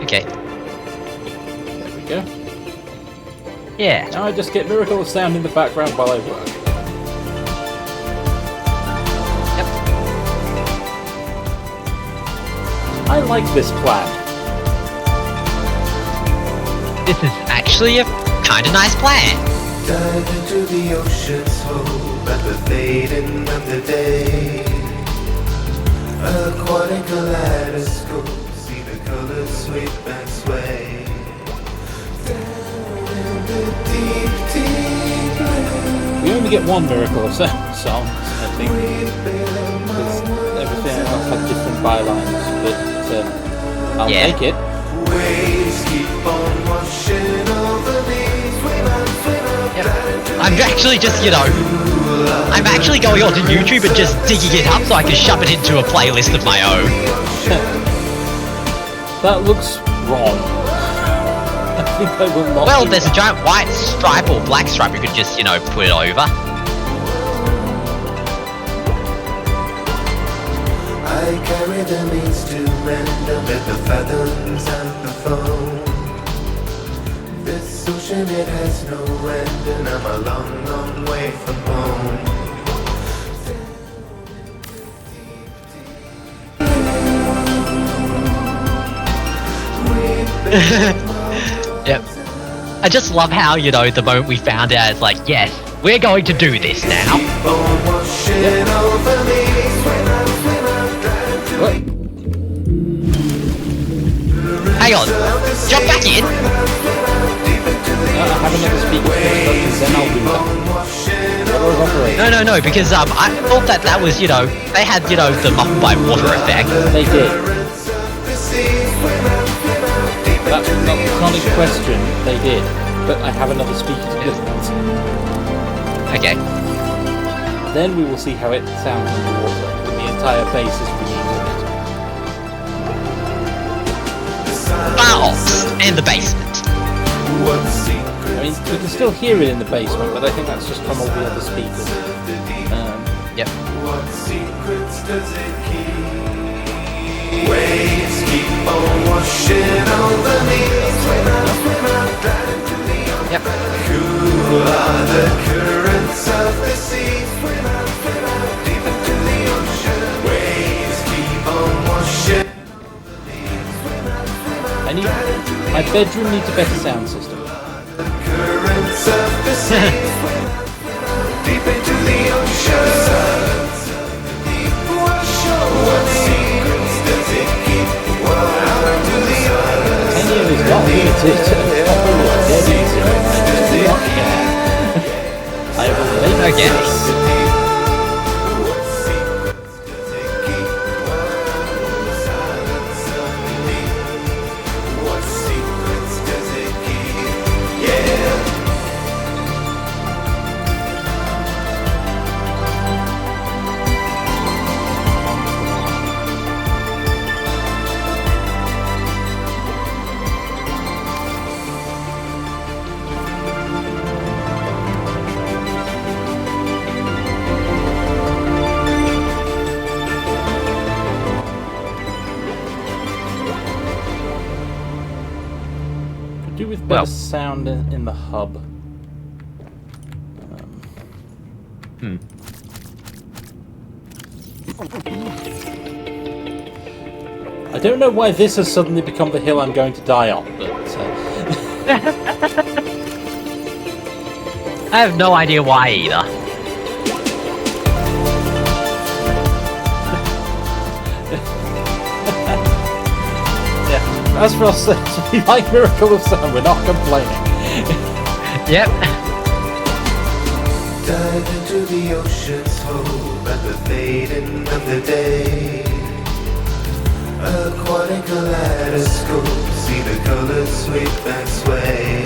S2: Okay.
S1: There we go.
S2: Yeah.
S1: Now I just get miracle of sound in the background while I work.
S2: Yep.
S1: I like this plan.
S2: This is actually a kind of nice plan.
S7: Dive into the ocean's hope at the fading of the day. Aquatic kaleidoscope, see the colors sweep and sway. Down in the deep, deep blue.
S1: We only get one miracle of sound song, I think. Because everything else had different bylines, but I'll
S2: Yeah.
S1: take it.
S7: Waves keep on washing over me. Swim out
S2: Yep. I'm actually just, I'm actually going onto YouTube and just digging it up so I can shove it into a playlist of my own.
S1: That looks wrong. I think I will not.
S2: Well,
S1: do
S2: there's a
S1: that.
S2: giant white stripe or black stripe you could just, put it over.
S7: I carry the means to mend amid the fathoms and the foam. This ocean, it has no end, and I'm a long, long way from home.
S2: Yep. I just love how, the moment we found out, it's like, yes, we're going to do this now.
S7: Keep on washing over me. Swim out, down to
S1: What?
S2: Hang on. Jump back in.
S1: I have another speaker first, then I'll do that. Order of operation.
S2: No, because I thought that was, they had, the muffled by water effect.
S1: They did. That's not a question. They did. But I have another speaker to do that.
S2: Okay.
S1: Then we will see how it sounds underwater when the entire base is ringing with it.
S2: Box in the basement.
S7: What secret
S1: I mean, we can still hear it in the basement, but I think that's just from all the other speakers.
S2: Yep.
S7: What secrets does it keep? Waves keep on washing over me. Swim out, down to the ocean.
S2: Yep.
S7: Cool are the currents of the sea. Swim out, deep into the ocean. Waves keep on washing.
S1: My bedroom needs a better sound system.
S7: Currents of the sea. Swim out, deep into the ocean. What secrets does it keep? To the others.
S1: 10 years is not limited. I will make
S2: Okay.
S1: this. sound in the hub. I don't know why this has suddenly become the hill I'm going to die on, but...
S2: I have no idea why either.
S1: yeah, as for us, we like Miracle of Sound, we're not complaining.
S2: Yep.
S7: Dive into the ocean's hope at the fading of the day. Aquatic kaleidoscope, see the colors sweep and sway.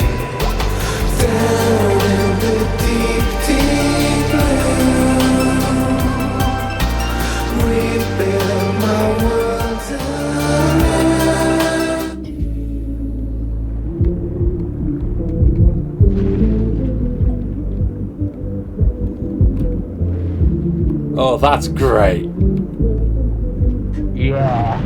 S7: Down in the deep, deep blue, we build my world
S1: Oh, that's great.
S2: Yeah.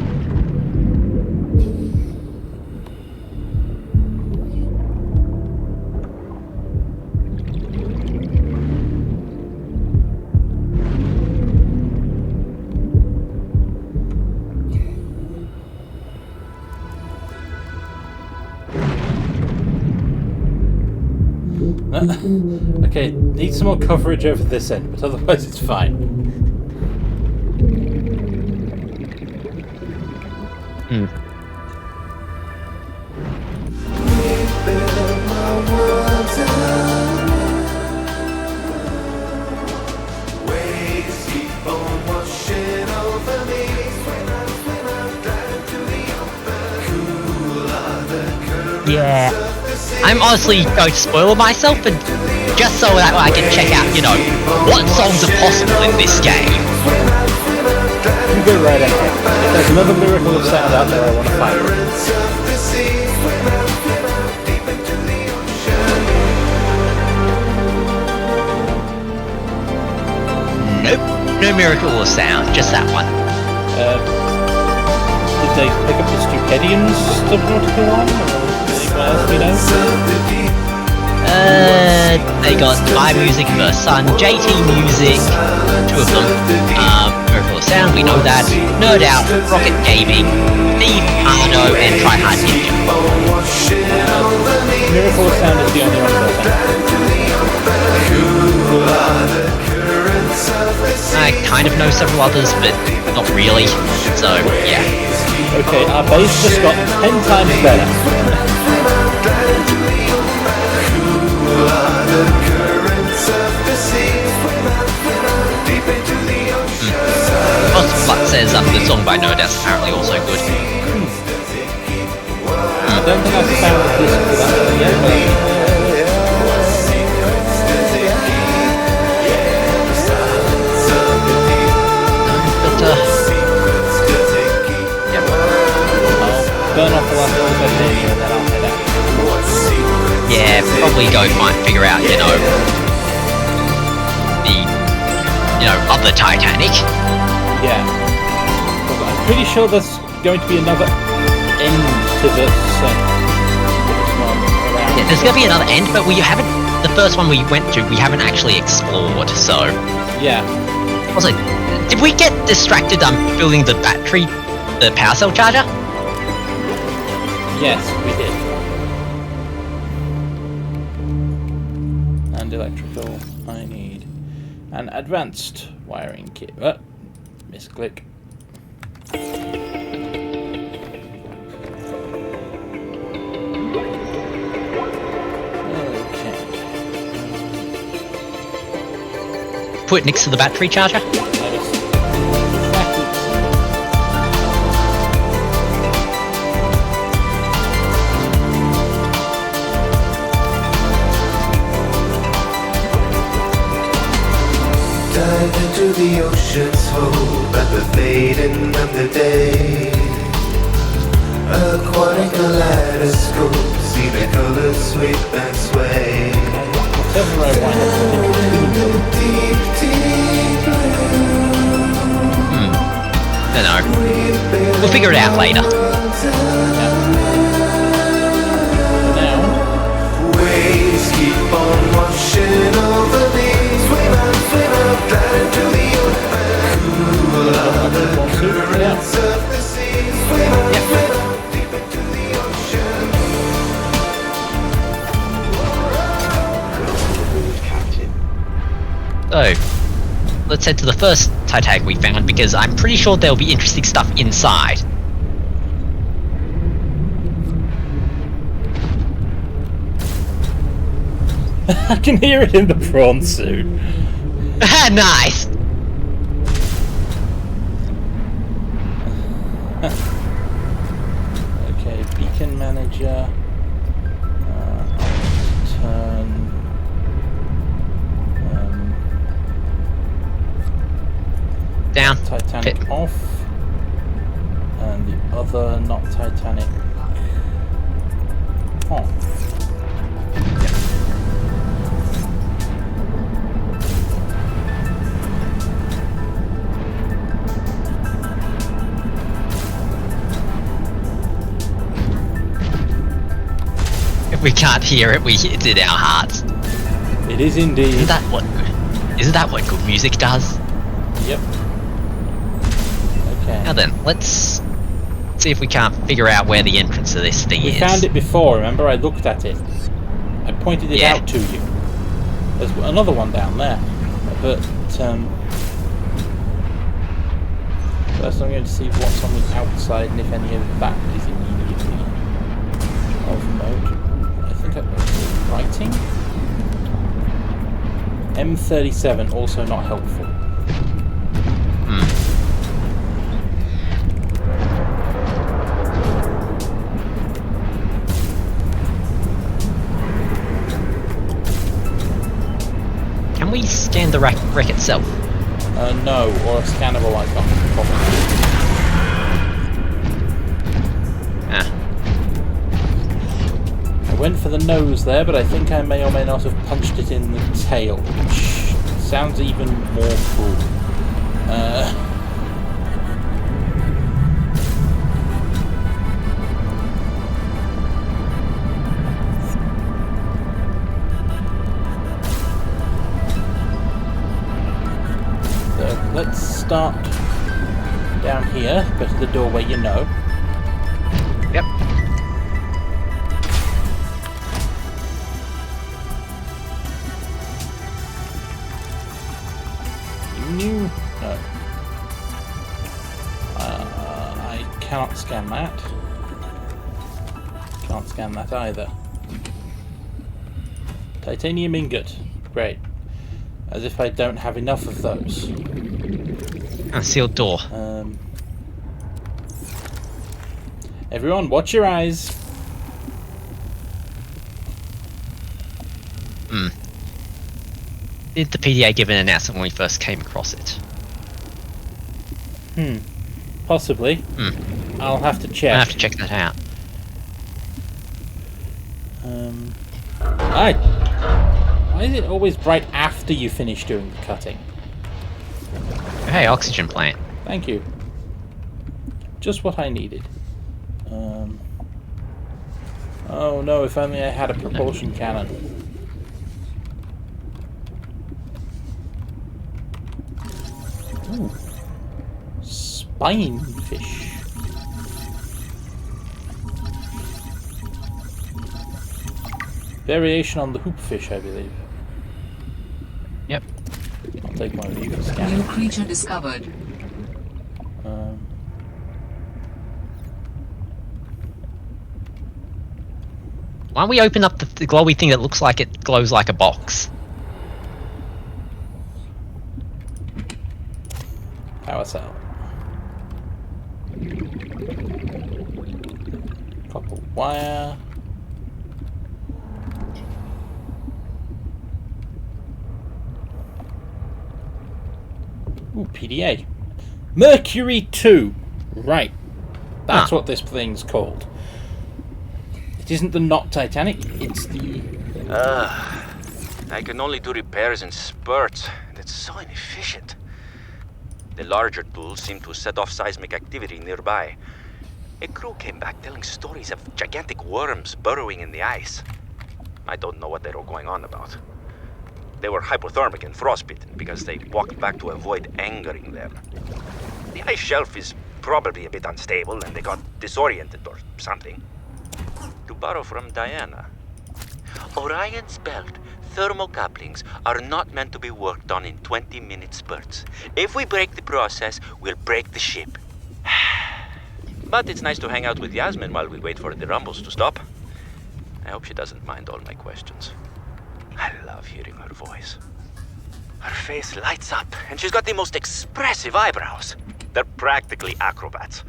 S1: Okay, need some more coverage over this end, but otherwise it's fine.
S7: waves keep on washing over me. Swim out, dive into the open. Cool are the currents
S2: Yeah.
S7: of the sea.
S2: I'm honestly going to spoil myself, and just so that I can check out, you know, what songs are possible in this game.
S1: You go right ahead. If there's another Miracle of Sound out there, I want to find it.
S7: Currents of the sea. Swim out, deep into the ocean.
S2: Nope, no Miracle or Sound, just that one.
S1: Did they pick up the Stupedium's Subnautica one? Or anyone else we know?
S7: Of the deep.
S2: They got My Music vs Sun, JT Music, two of them. Miracle of Sound, we know that. Nerd Out, Rocket Gaming, Thief, Arno, and Try Hard Ninja.
S1: Miracle of Sound is the only one that
S2: I kind of know several others, but not really. So, yeah.
S1: Okay, our base just got 10 times better.
S2: Like says the song by Nerd Out's apparently also good.
S1: I don't think I've found the list for that one yet,
S2: But, yep.
S1: I'll burn off the last little bit here and then I'll head out.
S2: Yeah, probably go figure out, you know, the, you know, other Titanic.
S1: Yeah. I'm pretty sure there's going to be another end to this one around.
S2: Yeah, there's gonna be another end, but we haven't, the first one we went to, we haven't actually explored, so.
S1: Yeah.
S2: Also, did we get distracted building the battery, the power cell charger?
S1: Yes, we did. And electrical, I need an advanced wiring kit. Misclick. Okay.
S2: Put it next to the battery charger?
S1: I just
S7: Dive into the ocean's hope at the fading of the day. Aquatic kaleidoscope, see the colors sweep and sway.
S1: whatever I want.
S7: Deep, deep blue.
S2: No. We'll figure it out later.
S1: For now,
S2: let's head to the first Titanic we found, because I'm pretty sure there'll be interesting stuff inside.
S1: I can hear it in the prawn suit.
S2: Nice!
S1: Okay, beacon manager. Turn.
S2: Down.
S1: Titanic
S2: Hit.
S1: off. And the other not Titanic on.
S2: If we can't hear it, it's in our hearts.
S1: It is indeed.
S2: Isn't that what good music does?
S1: Yep. Okay.
S2: Now then, let's see if we can't figure out where the entrance to this thing
S1: We
S2: is.
S1: found it before, remember? I looked at it. I pointed it
S2: Yeah.
S1: out to you. There's another one down there. But, first I'm going to see what's on the outside and if any of that is immediately of note. I think I writing? M37, also not helpful.
S2: Can we scan the wreck itself?
S1: No, or a scannable icon. Probably.
S2: Ah.
S1: I went for the nose there, but I think I may or may not have punched it in the tail, which sounds even more cruel. So let's start down here, go to the doorway you know.
S2: Yep.
S1: New? No. I cannot scan that. Can't scan that either. Titanium ingot. Great. As if I don't have enough of those.
S2: A sealed door.
S1: Everyone, watch your eyes.
S2: Did the PDA give an announcement when we first came across it?
S1: Possibly. I'll have to check.
S2: I'll have to check that out.
S1: Why is it always right after you finish doing the cutting?
S2: Hey, oxygen plant.
S1: Thank you. Just what I needed. Oh no, if only I had a propulsion cannon. Ooh. Spinefish. Variation on the hoopfish, I believe.
S2: Yep.
S1: I'll take one of you for
S4: New
S1: scanning.
S4: creature discovered.
S2: Why don't we open up the glowy thing that looks like it glows like a box?
S1: Power cell. Copper wire. Ooh, PDA. Mercury 2. Right. That's what this thing's called. It isn't the not Titanic, it's the...
S8: I can only do repairs in spurts, and it's so inefficient. The larger tools seem to set off seismic activity nearby. A crew came back telling stories of gigantic worms burrowing in the ice. I don't know what they were going on about. They were hypothermic and frostbitten because they walked back to avoid angering them. The ice shelf is probably a bit unstable and they got disoriented or something. To borrow from Diana, Orion's belt Thermocouplings are not meant to be worked on in 20-minute spurts. If we break the process, we'll break the ship. But it's nice to hang out with Yasmin while we wait for the rumbles to stop. I hope she doesn't mind all my questions. I love hearing her voice. Her face lights up, and she's got the most expressive eyebrows. They're practically acrobats.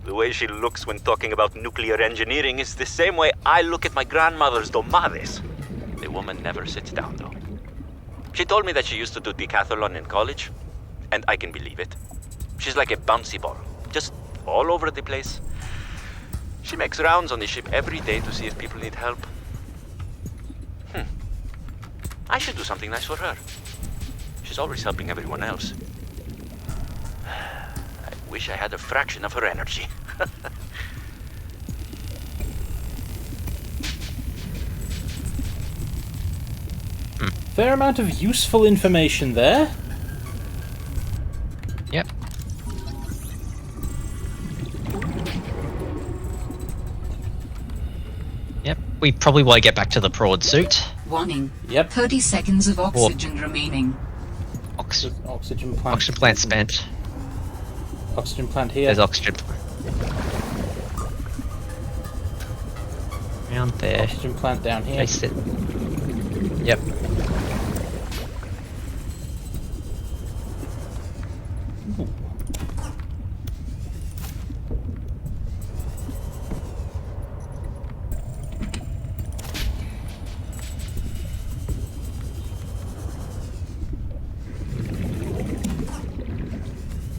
S8: The way she looks when talking about nuclear engineering is the same way I look at my grandmother's domades. The woman never sits down, though. She told me that she used to do decathlon in college, and I can believe it. She's like a bouncy ball, just all over the place. She makes rounds on the ship every day to see if people need help. I should do something nice for her. She's always helping everyone else. I wish I had a fraction of her energy.
S1: Fair amount of useful information there.
S2: Yep. Yep. We probably want to get back to the prod suit.
S4: Warning.
S1: Yep.
S4: 30 seconds of oxygen remaining.
S1: Oxygen plant.
S2: Oxygen plant spent.
S1: Oxygen plant here.
S2: There's oxygen. Around there.
S1: Oxygen plant down here.
S2: Place it. Yep.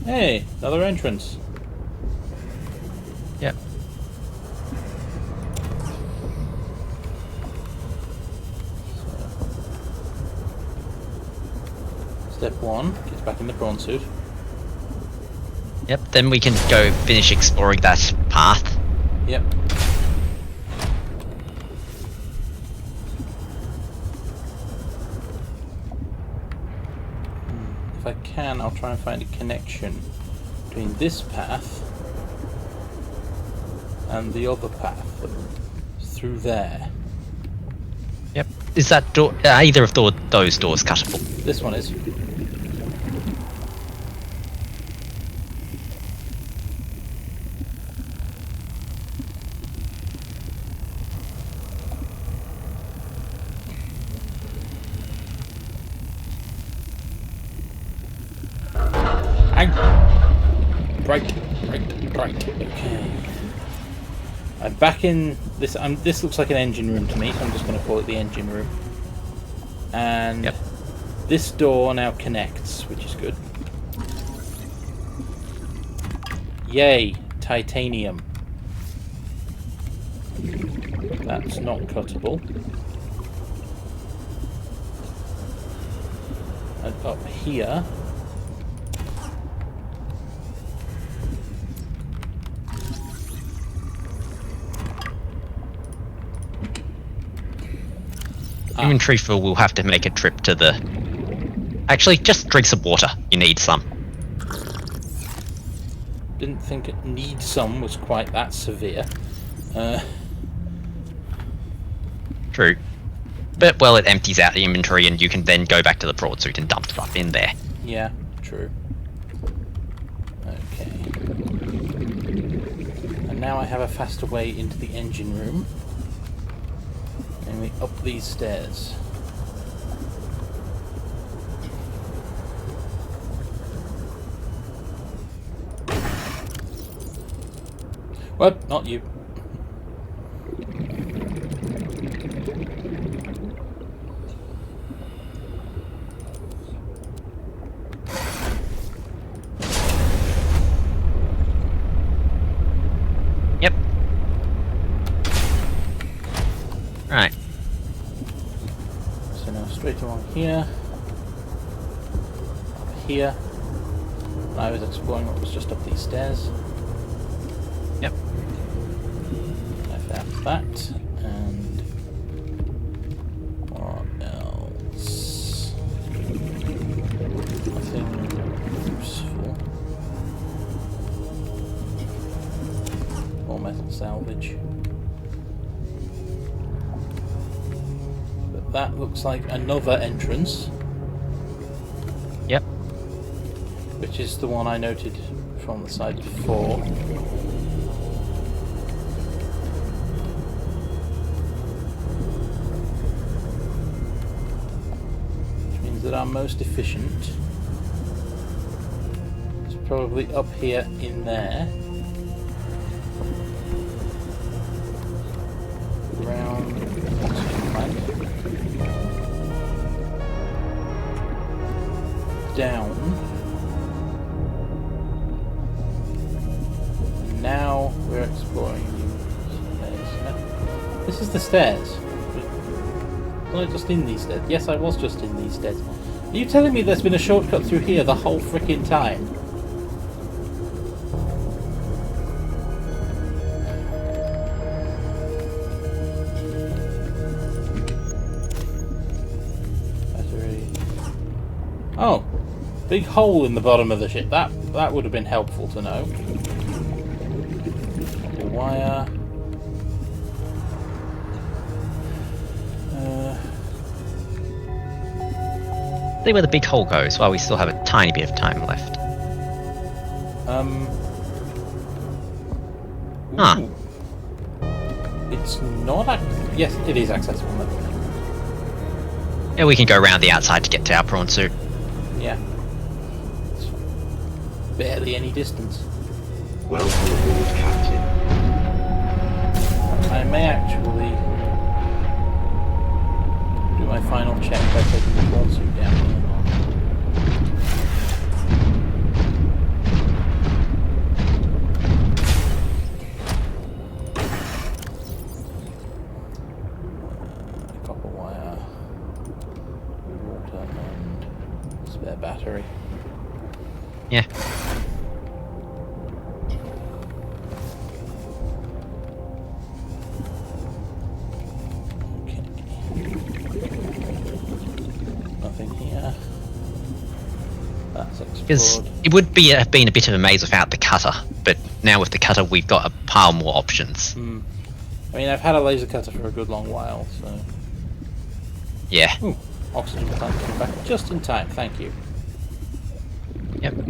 S1: Hey, another entrance.
S2: Yep.
S1: Step 1, gets back in the prawn suit.
S2: Yep. Then we can go finish exploring that path.
S1: Yep. If I can, I'll try and find a connection between this path and the other path through there.
S2: Yep. Is that door? Either of those doors cuttable?
S1: This one is. Right. Okay. I'm back in this. This looks like an engine room to me, so I'm just going to call it the engine room. And
S2: yep.
S1: This door now connects, which is good. Yay, titanium. That's not cuttable. And up here.
S2: Inventory full, we'll have to make a trip to the... Actually, just drink some water. You need some.
S1: Didn't think it need some was quite that severe.
S2: True. But, well, it empties out the inventory and you can then go back to the prod suit and dump stuff in there.
S1: Yeah, true. Okay. And now I have a faster way into the engine room. And we up these stairs. What? Not you.
S2: Yep. Right.
S1: So now straight along here. Up here. I was exploring what was just up these stairs.
S2: Yep.
S1: I found that. And what else? Nothing useful. More metal salvage. But that looks like another entrance,
S2: Yep.
S1: which is the one I noted from the side before. Which means that our most efficient is probably up here in there. Around down. And now we're exploring new stairs. This is the stairs. Was I just in these stairs? Yes, I was just in these stairs. Are you telling me there's been a shortcut through here the whole frickin' time? Oh, big hole in the bottom of the ship. That would have been helpful to know. Wire.
S2: See where the big hole goes while we still have a tiny bit of time left. Huh.
S1: Ooh. It's not. Yes, it is accessible. No.
S2: Yeah, we can go around the outside to get to our prawn suit.
S1: Yeah. It's barely any distance.
S7: Welcome aboard, Captain.
S1: I may actually do my final check by taking the prawn suit down here. Copper wire, water, and spare battery.
S2: Yeah. Nothing here. That's Because
S1: explored.
S2: it would be have been a bit of a maze without the cutter, but now with the cutter we've got a pile more options.
S1: I mean, I've had a laser cutter for a good long while, so...
S2: Yeah.
S1: Ooh, oxygen plant coming back just in time, thank you.
S2: Yep.
S1: Okay,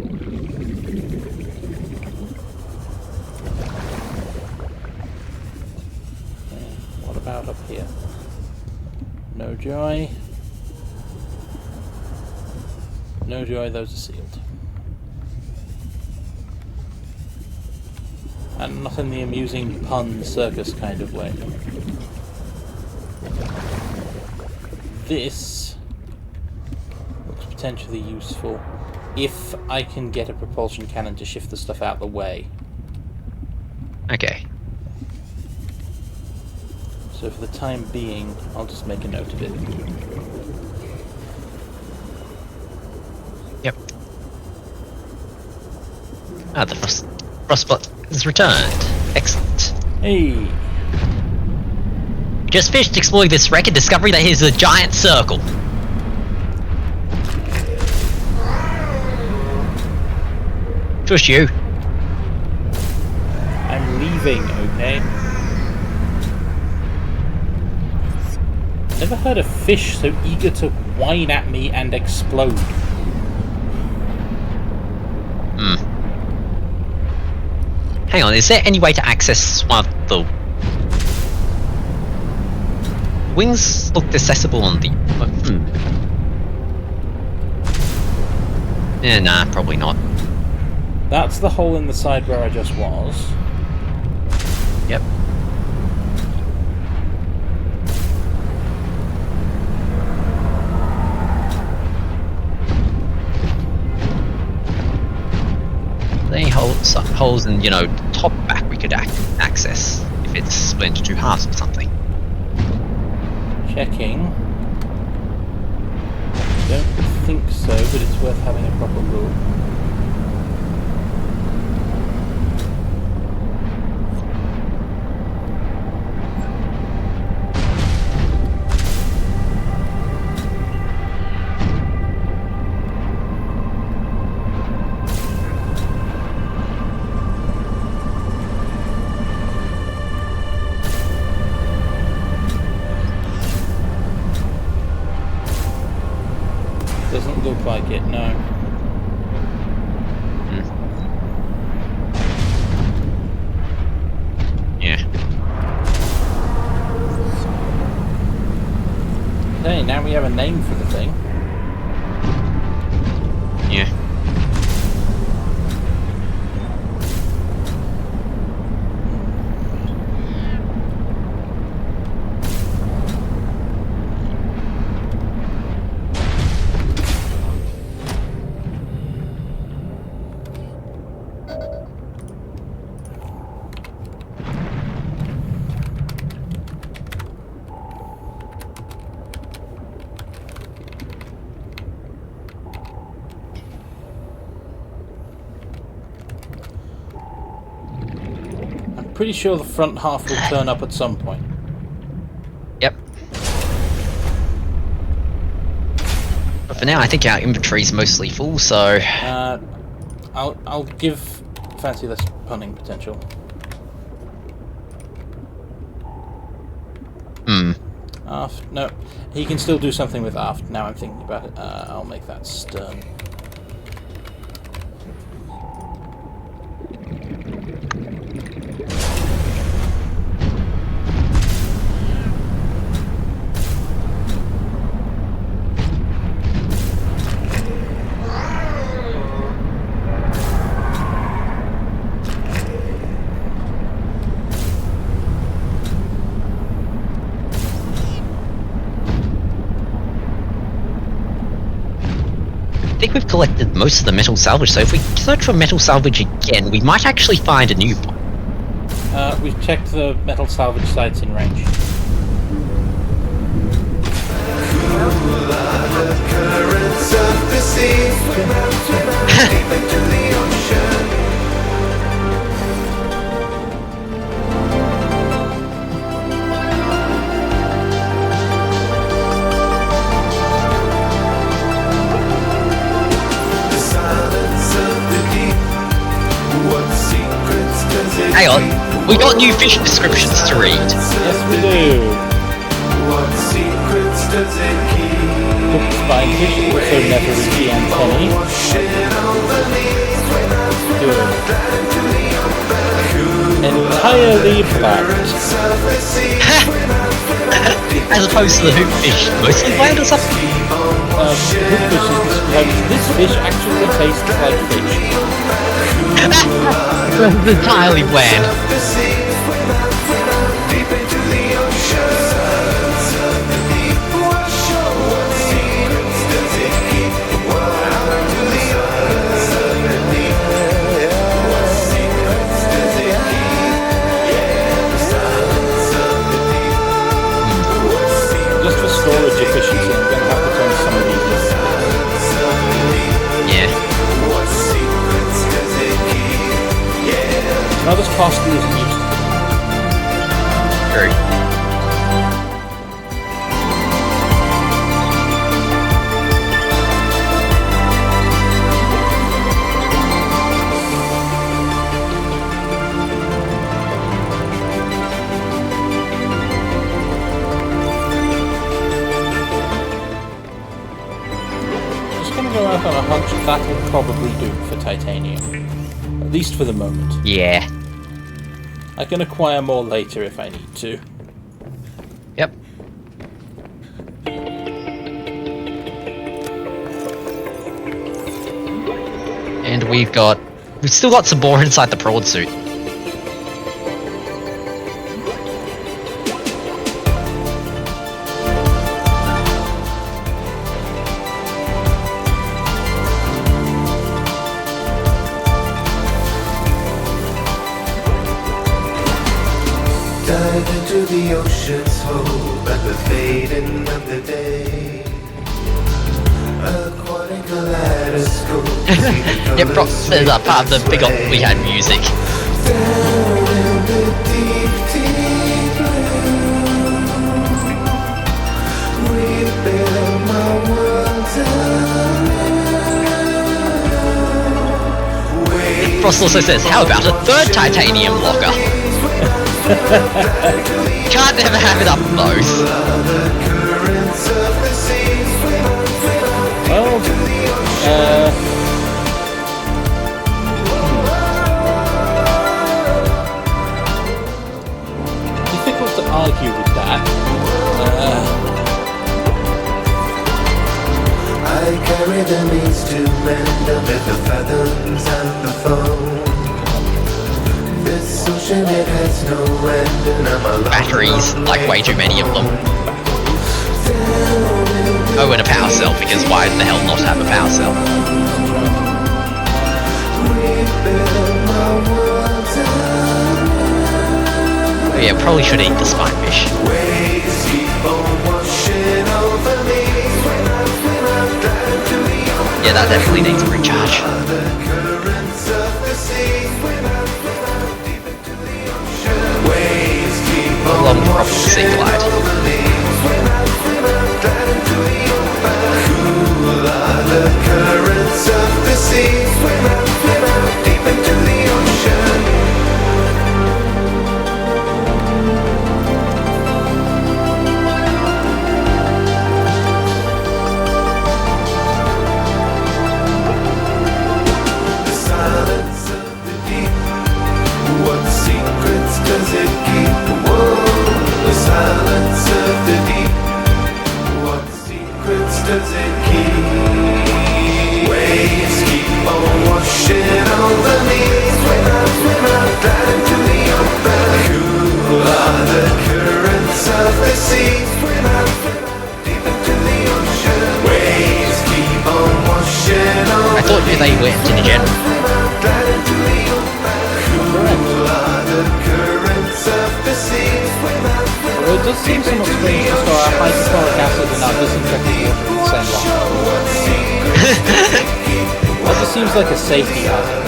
S1: what about up here? No joy. No joy, those are sealed. And not in the amusing pun circus kind of way. This looks potentially useful if I can get a propulsion cannon to shift the stuff out the way.
S2: Okay.
S1: So for the time being, I'll just make a note of it.
S2: Yep. Ah, the frostbot is returned. Excellent.
S1: Hey!
S2: Just finished exploring this wreck and discovering that here's a giant circle. Just you.
S1: I'm leaving, okay? Never heard a fish so eager to whine at me and explode.
S2: Hang on, is there any way to access one of the... Wings looked accessible on the... Yeah, nah, probably not.
S1: That's the hole in the side where I just was.
S2: Yep. Any holes in, top back we could access if it's split into two halves or something.
S1: Checking. Don't think so, but it's worth having a proper look. Okay, now we have a name for the thing.
S2: Yeah.
S1: Pretty sure the front half will turn up at some point.
S2: Yep. But for now, I think our inventory's mostly full, so...
S1: I'll give Fancy less punning potential. Aft, no. He can still do something with aft, now I'm thinking about it. I'll make that stern.
S2: I think we've collected most of the metal salvage, so if we search for metal salvage again, we might actually find a new one.
S1: We've checked the metal salvage sites in range.
S7: Currents of the sea, swim out deep into the ocean. The silence of the deep. What secrets does it
S2: Hang on,
S7: keep?
S2: we got new fish descriptions to read.
S1: Yes, we do.
S7: What secrets does it keep?
S1: Hooked spinefish, also never reach the antennae. Good. Entirely black.
S2: As opposed to the hoopfish, mostly bland or something?
S1: Hookfish is described. This fish actually tastes like fish.
S2: It's entirely bland.
S1: Just for storage efficiency, I'm going to have to turn some of these in.
S2: Yeah.
S1: Not as costly as it used to be.
S2: True.
S1: Just going to go out on a hunch that will probably do for titanium. At least for the moment.
S2: Yeah.
S1: I can acquire more later if I need to.
S2: Yep. And we've still got some more inside the prawn suit.
S7: Dive into the ocean's hold at the fading of the day. Aquatic kaleidoscope.
S2: Yeah, there's that part of the big we had music.
S7: Down in the deep, deep blue. Rebuild my world down.
S2: Frost also says, how about a third titanium locker? Can't never have enough of those.
S1: Well, difficult to argue with that.
S7: fathoms and the foam. This ocean, it has no end, and I'm alone.
S2: Batteries, like way too many of them. Oh, and a power cell, because why the hell not have a power cell? Oh yeah, probably should eat the spine fish.
S7: Waves keep on washing over me.
S2: Yeah, that definitely needs a recharge.
S7: The currents of the sea. Waves keep on
S2: Long probably sea glide.
S7: cool are the currents of the sea. Deep into the ocean. The silence of the deep. What secrets does it keep? Whoa, the silence of the deep. What secrets does it keep? Waves keep on washing over me. Swim out, glide into the open. Cool are the currents of the sea. Swim out, deep into the ocean. Waves keep on washing over me.
S2: I thought they went to the general.
S7: Glide into the open. Cool are the currents of the sea. Swim out,
S1: Although it does seem somewhat strange to store our hydrochloric acid and our disinfectant water in the same locker. That just seems like a safety hazard.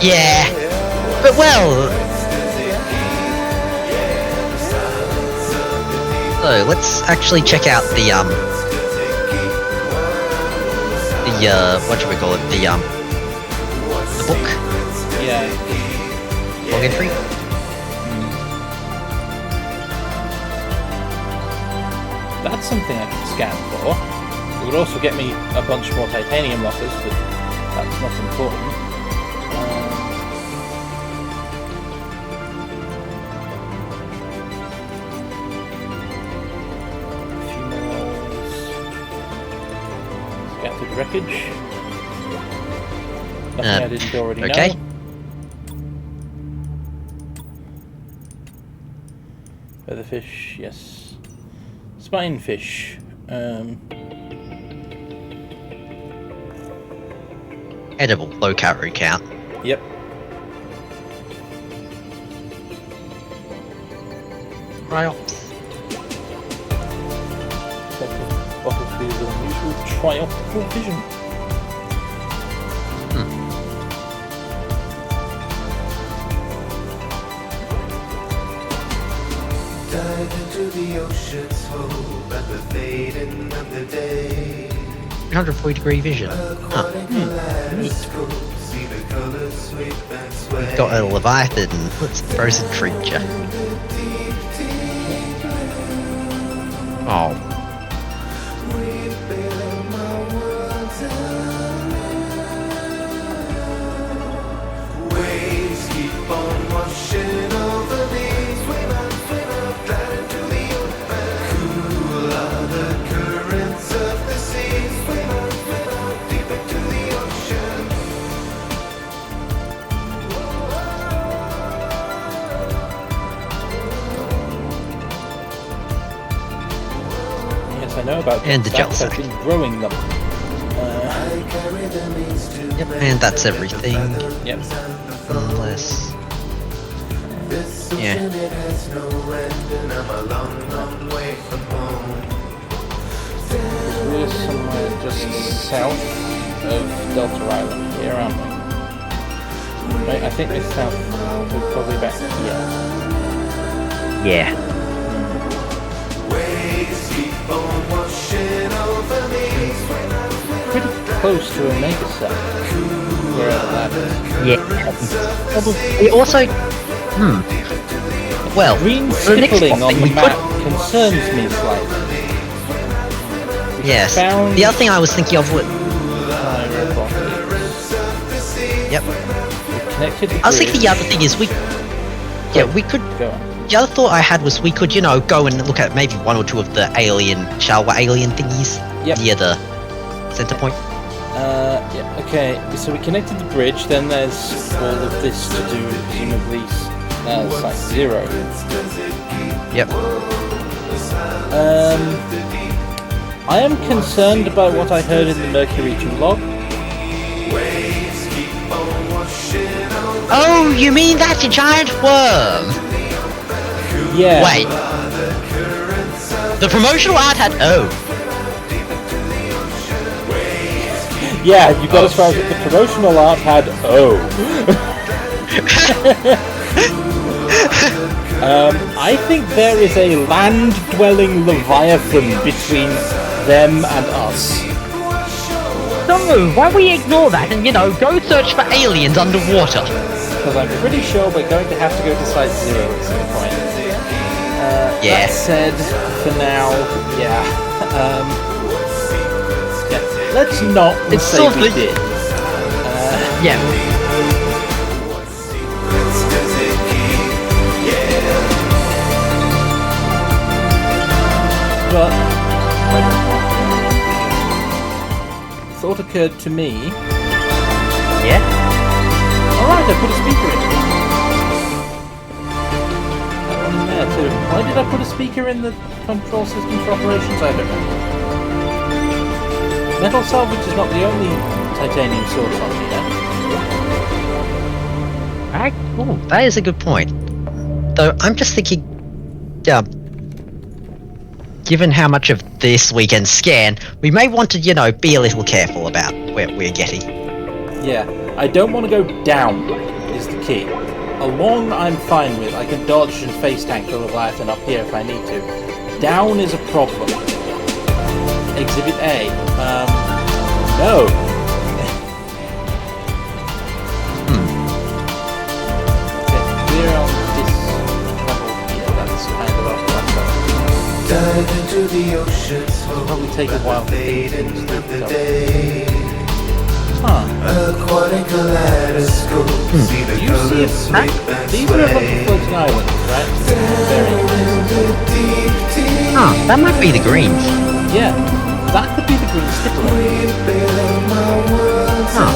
S2: Yeah, but well. So let's actually check out the what should we call it? The book
S1: Yeah.
S2: log entry.
S1: That's something I can scan for. It would also get me a bunch more titanium lockers, but that's not important. A few more. Scattered wreckage. Nothing I didn't already
S2: okay.
S1: know. Featherfish, yes. Spinefish.
S2: Edible, low calorie count.
S1: Yep.
S2: Triumphs.
S1: Battlefield unusual triumphal vision.
S7: dive into the ocean's hold at the fading of the day.
S2: 140-degree vision. Huh.
S7: See the colors sweep and sway.
S2: Got a leviathan. What's a frozen creature? Oh.
S7: Waves keep on washing over me. Swim out, glide into the open. Cool are the currents of the sea. Swim out, deep into the ocean.
S1: Yes, I know about
S2: And the gel
S1: I've
S2: sack.
S1: been growing them.
S7: I carry the means to
S2: Yep, and that's everything.
S1: Yep.
S2: Unless...
S7: this
S2: Yeah.
S7: ocean, it has no end, and I'm a long, long way from home.
S1: We're somewhere just south of Delta Island here, aren't we? Right, I think we're south to probably about here.
S2: Yeah.
S7: Waves keep on washing over me.
S1: Pretty close to a mega cell. Wherever that is.
S2: Yeah. Probably. Also... Well,
S1: Green
S2: for the next
S1: stippling on
S2: thing
S1: the
S2: we
S1: map
S2: could...
S1: concerns me slightly.
S2: Yes.
S1: found-
S2: The other thing I was thinking of was... Yep.
S1: Connected to
S2: I was thinking
S1: grid.
S2: the other thing is we... Yeah, we could...
S1: Go on.
S2: The other thought I had was we could, you know, go and look at maybe one or two of the alien, Shalwa alien thingies
S1: Yep.
S2: near the center point.
S1: Yeah, okay, so we connected the bridge, then there's all of this to do, presumably, Site 0.
S2: Yep.
S1: I am concerned about what I heard in the Mercury 2 log.
S2: Oh, you mean that giant worm?
S1: Yeah.
S2: Wait. The promotional art had
S1: Yeah, you got as far as the promotional art had I think there is a land-dwelling leviathan between them and us.
S2: No, why don't we ignore that and, go search for aliens underwater?
S1: Because I'm pretty sure we're going to have to go to Site 0 at some point.
S2: Yeah.
S1: That said, for now, yeah. Let's not
S2: It's
S1: say
S2: sort
S1: we
S2: of-
S1: did.
S2: Yeah.
S1: But thought occurred to me.
S2: Yeah?
S1: Alright, I put a speaker in. That one in there too. Why did I put a speaker in the control system for operations? I don't know. Metal salvage is not the only titanium source on here.
S2: Oh, that is a good point. Though, I'm just thinking, given how much of this we can scan, we may want to, be a little careful about where we're getting.
S1: Yeah, I don't want to go down, is the key. Along I'm fine with. I can dodge and face tank the Leviathan up here if I need to. Down is a problem. Exhibit A. No. Okay, we're on this level here. That's kind of up like that.
S7: Dive into the ocean's
S1: It'll probably take a while for things to
S7: fading of the
S1: develop.
S7: day.
S1: Huh.
S7: Aquatic kaleidoscope. See the
S1: Do you see
S7: colors
S1: it?
S7: sweep and
S1: These are a bunch of
S7: sway.
S1: floating islands, right? Very
S7: Deep, deep,
S2: Huh, that might be the greens.
S1: Yeah, that could be the green stippling.
S7: build my world.
S2: Huh.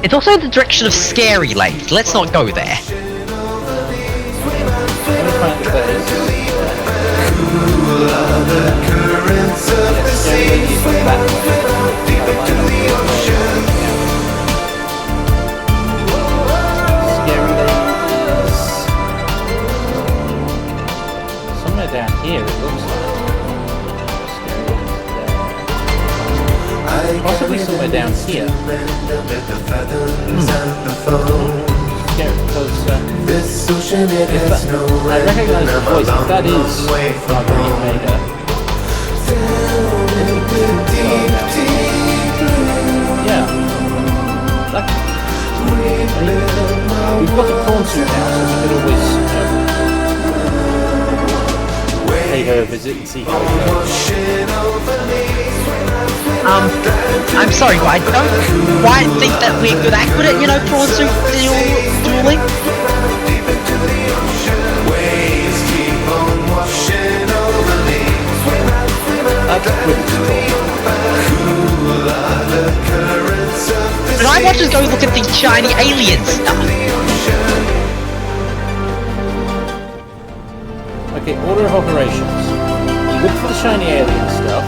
S2: It's also the direction of Scary Lake. Let's not go there.
S1: I'm gonna find the base.
S7: Currents of the sea. Deep into the ocean.
S1: Scary Lake is somewhere down here, it looks like. Scary Lake is there. Possibly somewhere down here.
S7: Amid the fathoms and the foam.
S1: Scary, because
S7: This ocean, it has no
S1: I
S7: end.
S1: recognize the
S7: And I'm a
S1: voice. If that
S7: long,
S1: is
S7: long way from
S1: Marguerite
S7: home.
S1: Mega. Yeah. That, we've got the prawn suit now, so we can always pay her a visit and see how it goes.
S2: I'm sorry, but I don't quite think that we're good at prawn suit dueling.
S7: Waves keep on washing over me.
S1: That's a quick
S2: But I want to go look at the shiny alien stuff.
S1: Okay, order of operations. You look for the shiny alien stuff.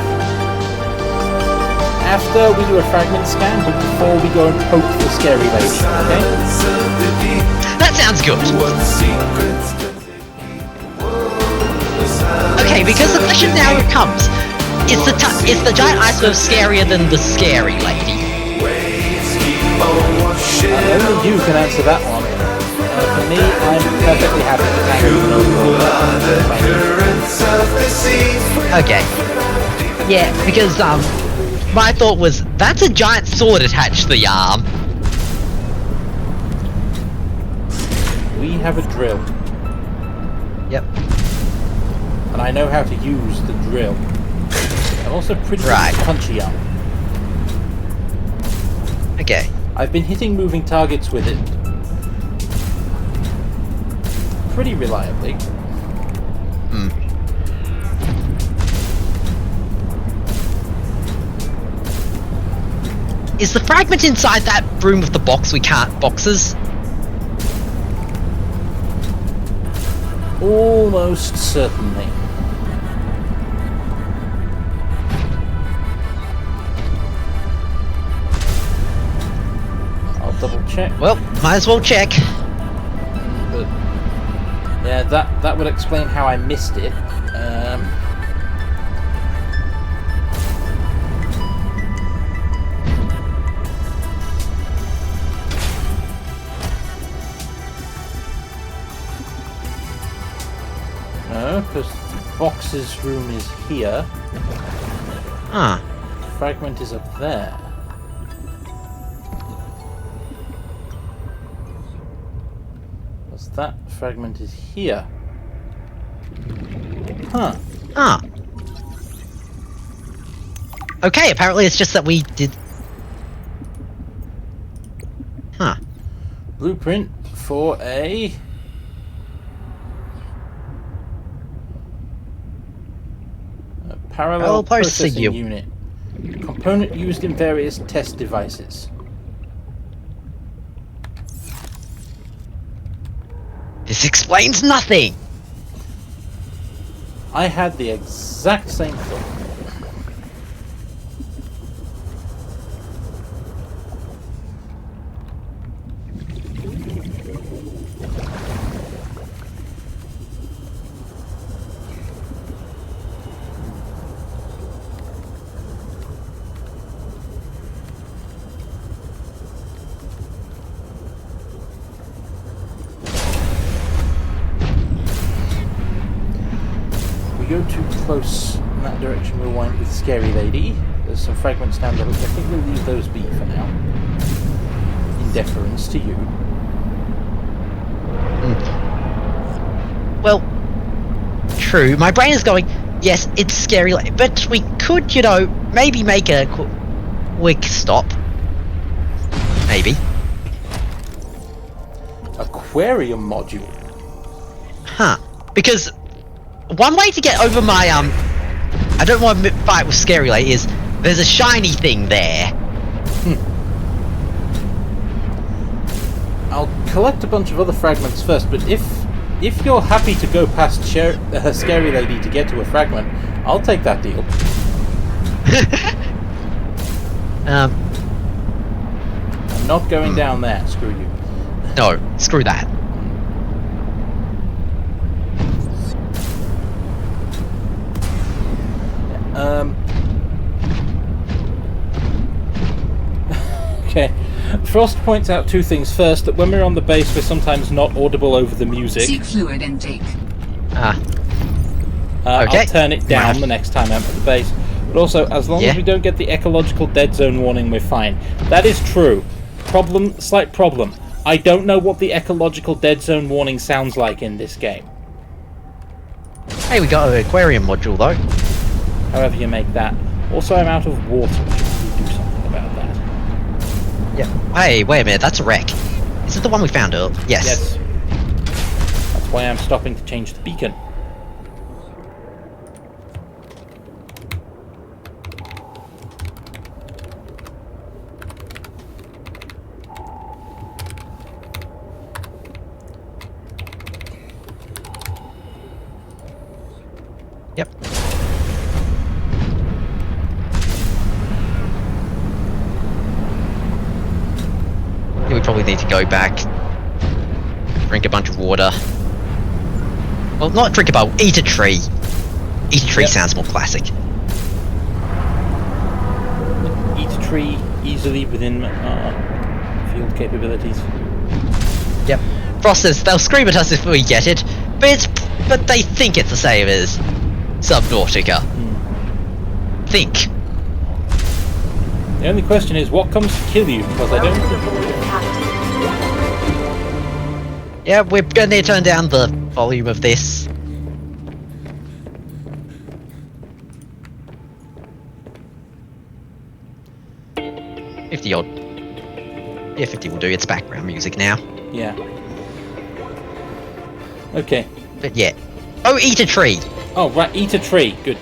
S1: After we do a fragment scan, but before we go and poke the scary lady, okay?
S2: That sounds good. Okay, because the question now comes: is the giant iceberg scarier than the scary lady?
S1: Only you can answer that one. For me, I'm perfectly happy to hang
S2: Okay. Yeah, because my thought was that's a giant sword attached to the arm.
S1: We have a drill,
S2: Yep.
S1: and I know how to use the drill. I'm also pretty
S2: Right.
S1: punchy up.
S2: Okay.
S1: I've been hitting moving targets with it pretty reliably.
S2: Is the fragment inside that room with the boxes?
S1: Almost certainly. I'll double check.
S2: Well, might as well check.
S1: But yeah, that would explain how I missed it. No, because Box's room is here.
S2: Ah.
S1: Fragment is up there. Because that fragment is here. Huh.
S2: Ah. Okay, apparently it's just that we did... Huh.
S1: Blueprint for a... Parallel processing unit. Component used in various test devices.
S2: This explains nothing!
S1: I had the exact same thought. Go too close in that direction, we'll wind with Scary Lady. There's some fragments down there, but I think we'll leave those be for now. In deference to you.
S2: Well, true. My brain is going, yes, it's scary, but we could, you know, maybe make a quick stop. Maybe.
S1: Aquarium module.
S2: Huh. Because one way to get over my, I don't want to fight with Scary Lady is, there's a shiny thing there.
S1: I'll collect a bunch of other fragments first, but if you're happy to go past Scary Lady to get to a fragment, I'll take that deal. I'm not going down there, screw you.
S2: No, screw that.
S1: Okay. Frost points out two things. First, that when we're on the base, we're sometimes not audible over the music.
S4: Seek fluid intake.
S2: Okay.
S1: I'll turn it down the next time I'm at the base. But also, as long as we don't get the ecological dead zone warning, we're fine. That is true. Slight problem. I don't know what the ecological dead zone warning sounds like in this game.
S2: Hey, we got an aquarium module though.
S1: However you make that. Also, I'm out of water. We should do something about that.
S2: Yeah. Hey, wait a minute. That's a wreck. Is it the one we found up? Yes.
S1: Yes. That's why I'm stopping to change the beacon.
S2: Yep. Yeah, we probably need to go back, drink a bunch of water. Well, not drink a bowl, eat a tree. Eat a tree sounds more classic.
S1: Eat a tree easily within field capabilities.
S2: Yep. Frost says they'll scream at us if we get it, but they think it's the same as Subnautica. Think.
S1: The only question is, what comes to kill you? Because I don't.
S2: Yeah, we're going to turn down the volume of this. $50 odd. Yeah, 50 will do. It's background music now.
S1: Yeah. Okay.
S2: But yeah. Oh, eat a tree.
S1: Oh, right. Eat a tree. Good.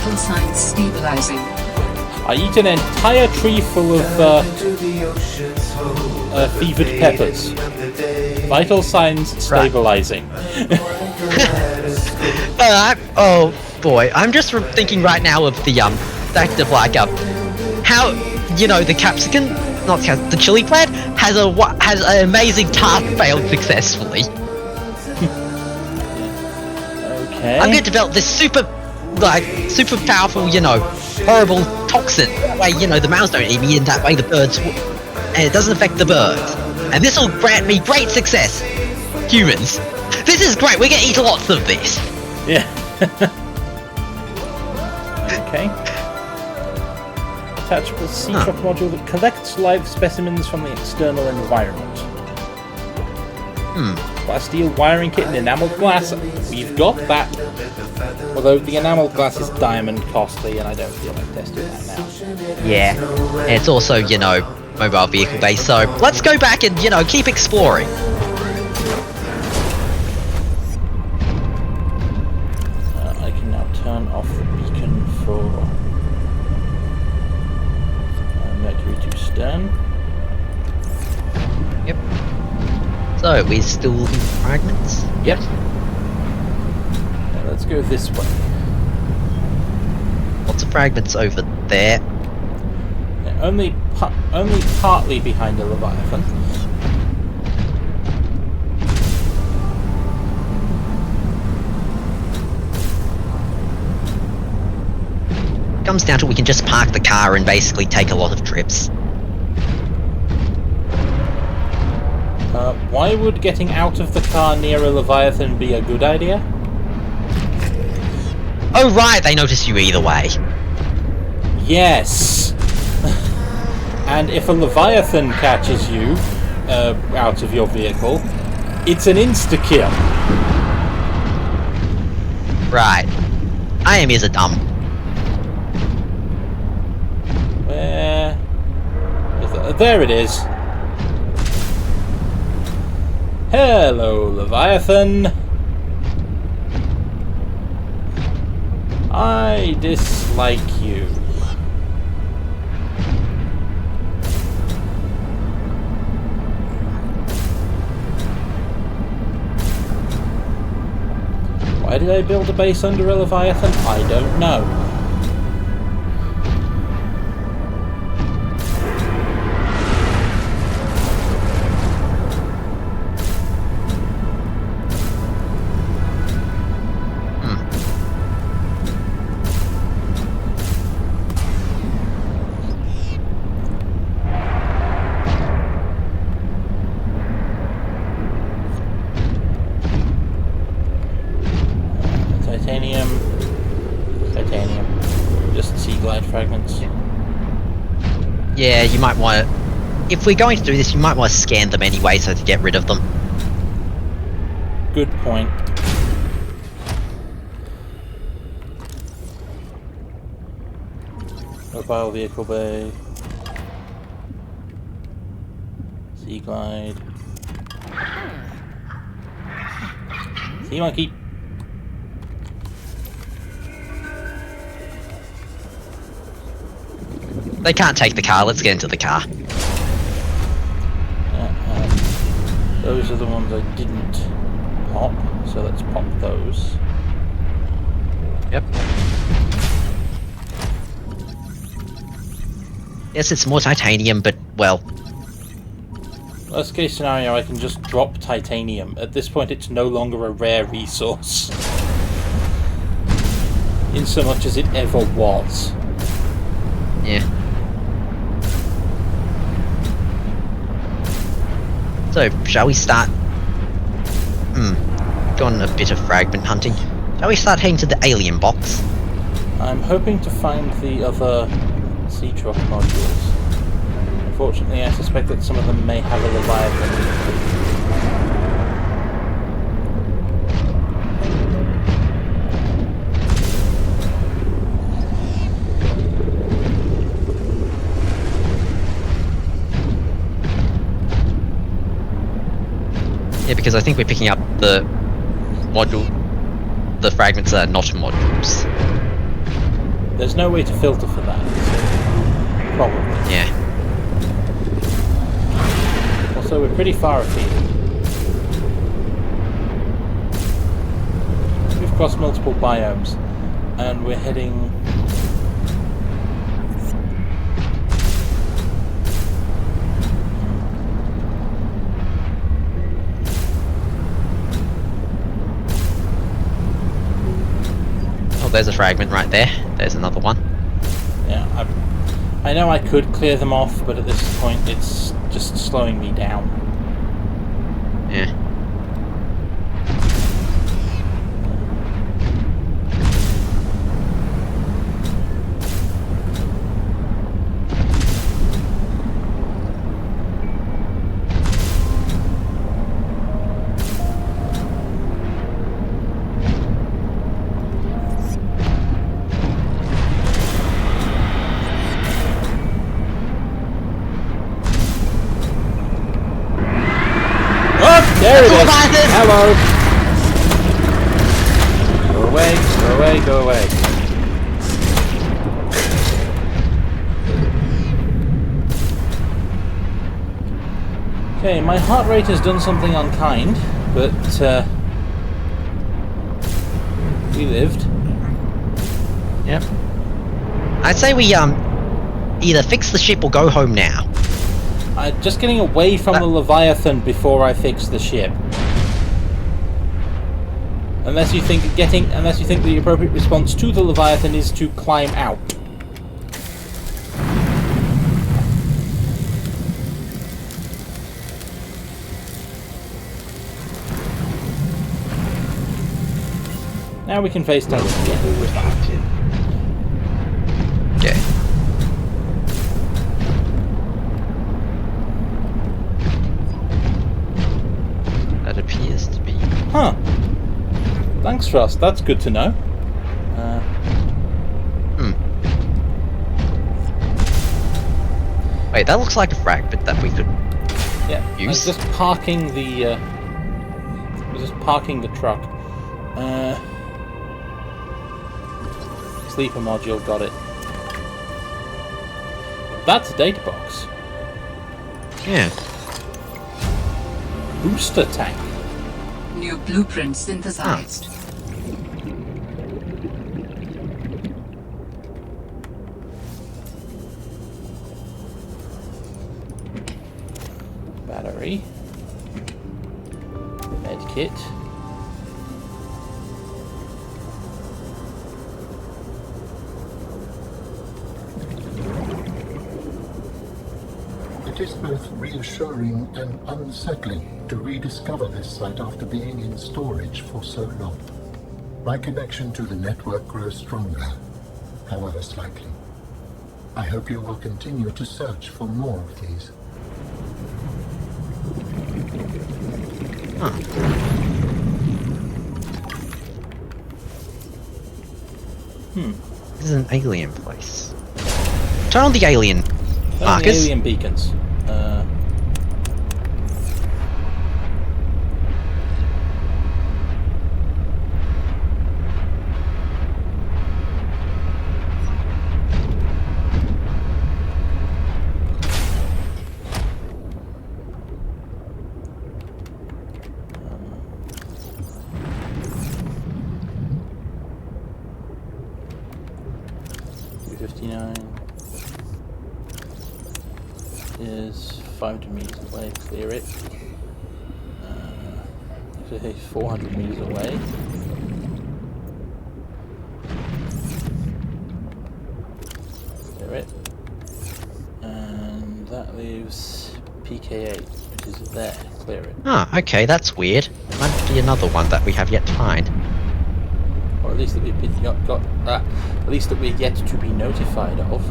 S4: Vital signs stabilizing.
S1: I eat an entire tree full of fevered peppers. Vital signs stabilizing.
S2: Oh boy, I'm just thinking right now of the fact of like how the capsicum, the chili plant has an amazing task failed successfully.
S1: Okay.
S2: I'm going to develop this super powerful, horrible toxin. That way, the mouths don't eat me, and that way the birds, and it doesn't affect the birds. And this will grant me great success. Humans, this is great. We're going to eat lots of this.
S1: Yeah. Okay. Attachable sea truck module that collects live specimens from the external environment. Plasteel wiring kit and enameled glass. We've got that. Although the enameled glass is diamond costly, and I don't feel like testing that now.
S2: Yeah. And it's also, mobile vehicle based. So let's go back and, keep exploring.
S1: I can now turn off the beacon for Mercury to stern.
S2: Yep. So we're still looking for fragments.
S1: Yep. Now let's go this way.
S2: Lots of fragments over there.
S1: Yeah, only partly behind a Leviathan.
S2: Comes down to we can just park the car and basically take a lot of trips.
S1: Why would getting out of the car near a Leviathan be a good idea?
S2: Oh right, they notice you either way.
S1: Yes! And if a Leviathan catches you out of your vehicle, it's an insta-kill.
S2: Right. I am is a dumb.
S1: Where... There it is. Hello, Leviathan. I dislike you. Why did I build a base under a Leviathan? I don't know. Titanium. Just sea glide fragments.
S2: Yeah, you might want to... If we're going to do this, you might want to scan them anyway, so to get rid of them.
S1: Good point. Mobile vehicle bay. Sea glide. Sea monkey.
S2: They can't take the car, let's get into the car.
S1: Those are the ones I didn't pop, so let's pop those.
S2: Yep. Yes, it's more titanium, but, well...
S1: Worst case scenario, I can just drop titanium. At this point, it's no longer a rare resource. In so much as it ever was.
S2: Yeah. So, shall we start... Gone a bit of fragment hunting. Shall we start heading to the alien box?
S1: I'm hoping to find the other sea truck modules. Unfortunately, I suspect that some of them may have a Leviathan.
S2: Yeah, because I think we're picking up the fragments that are not modules.
S1: There's no way to filter for that. So probably.
S2: Yeah.
S1: Also, we're pretty far afield. We've crossed multiple biomes, and we're heading.
S2: Oh, there's a fragment right there. There's another one.
S1: Yeah, I know I could clear them off, but at this point it's just slowing me down.
S2: Yeah.
S1: There it is!
S2: Leviathan!
S1: Hello! Go away, go away, go away. Okay, my heart rate has done something unkind, but we lived.
S2: Yep. I'd say we either fix the ship or go home now.
S1: Just getting away from the Leviathan before I fix the ship. Unless you think the appropriate response to the Leviathan is to climb out. Now we can FaceTime again.
S2: Yeah. That appears to be.
S1: Huh. Thanks, Trust. That's good to know.
S2: Wait, that looks like a fragment that we could.
S1: Yeah. I was
S2: Use?
S1: just parking the. Truck. Sleeper module, got it. That's a data box.
S2: Yeah.
S1: Booster tank.
S4: New blueprint synthesized.
S1: Battery. Medkit.
S5: It is both reassuring and unsettling to rediscover this site after being in storage for so long. My connection to the network grows stronger, however slightly. I hope you will continue to search for more of these.
S2: This is an alien place. Turn on the alien markers.
S1: Alien beacons. Is 500 meters away, clear it. 400 meters away. Clear it. And that leaves PK8, which is there, clear it.
S2: Ah, okay, that's weird. Might be another one that we have yet to find.
S1: Or at least that we've been at least that we're yet to be notified of.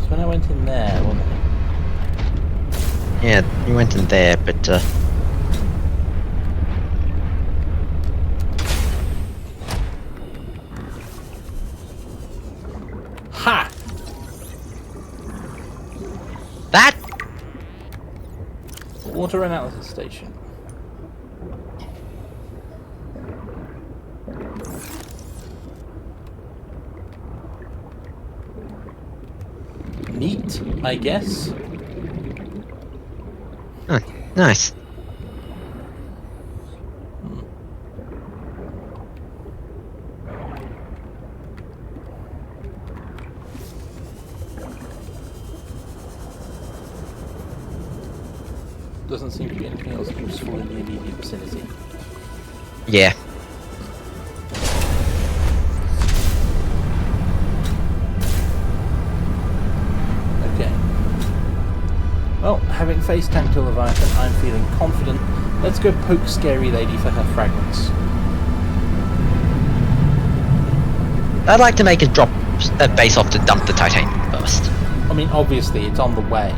S1: When I went in there, wasn't it?
S2: Yeah, you went in there, but
S1: Ha!
S2: that
S1: Water analysis station. Neat, I guess.
S2: oh, nice.
S1: Doesn't seem to be anything else useful in the immediate vicinity.
S2: Yeah.
S1: Okay. Well, having face tanked a Leviathan, I'm feeling confident. Let's go poke Scary Lady for her fragments.
S2: I'd like to make a drop a base off to dump the titanium first.
S1: I mean, obviously, it's on the way.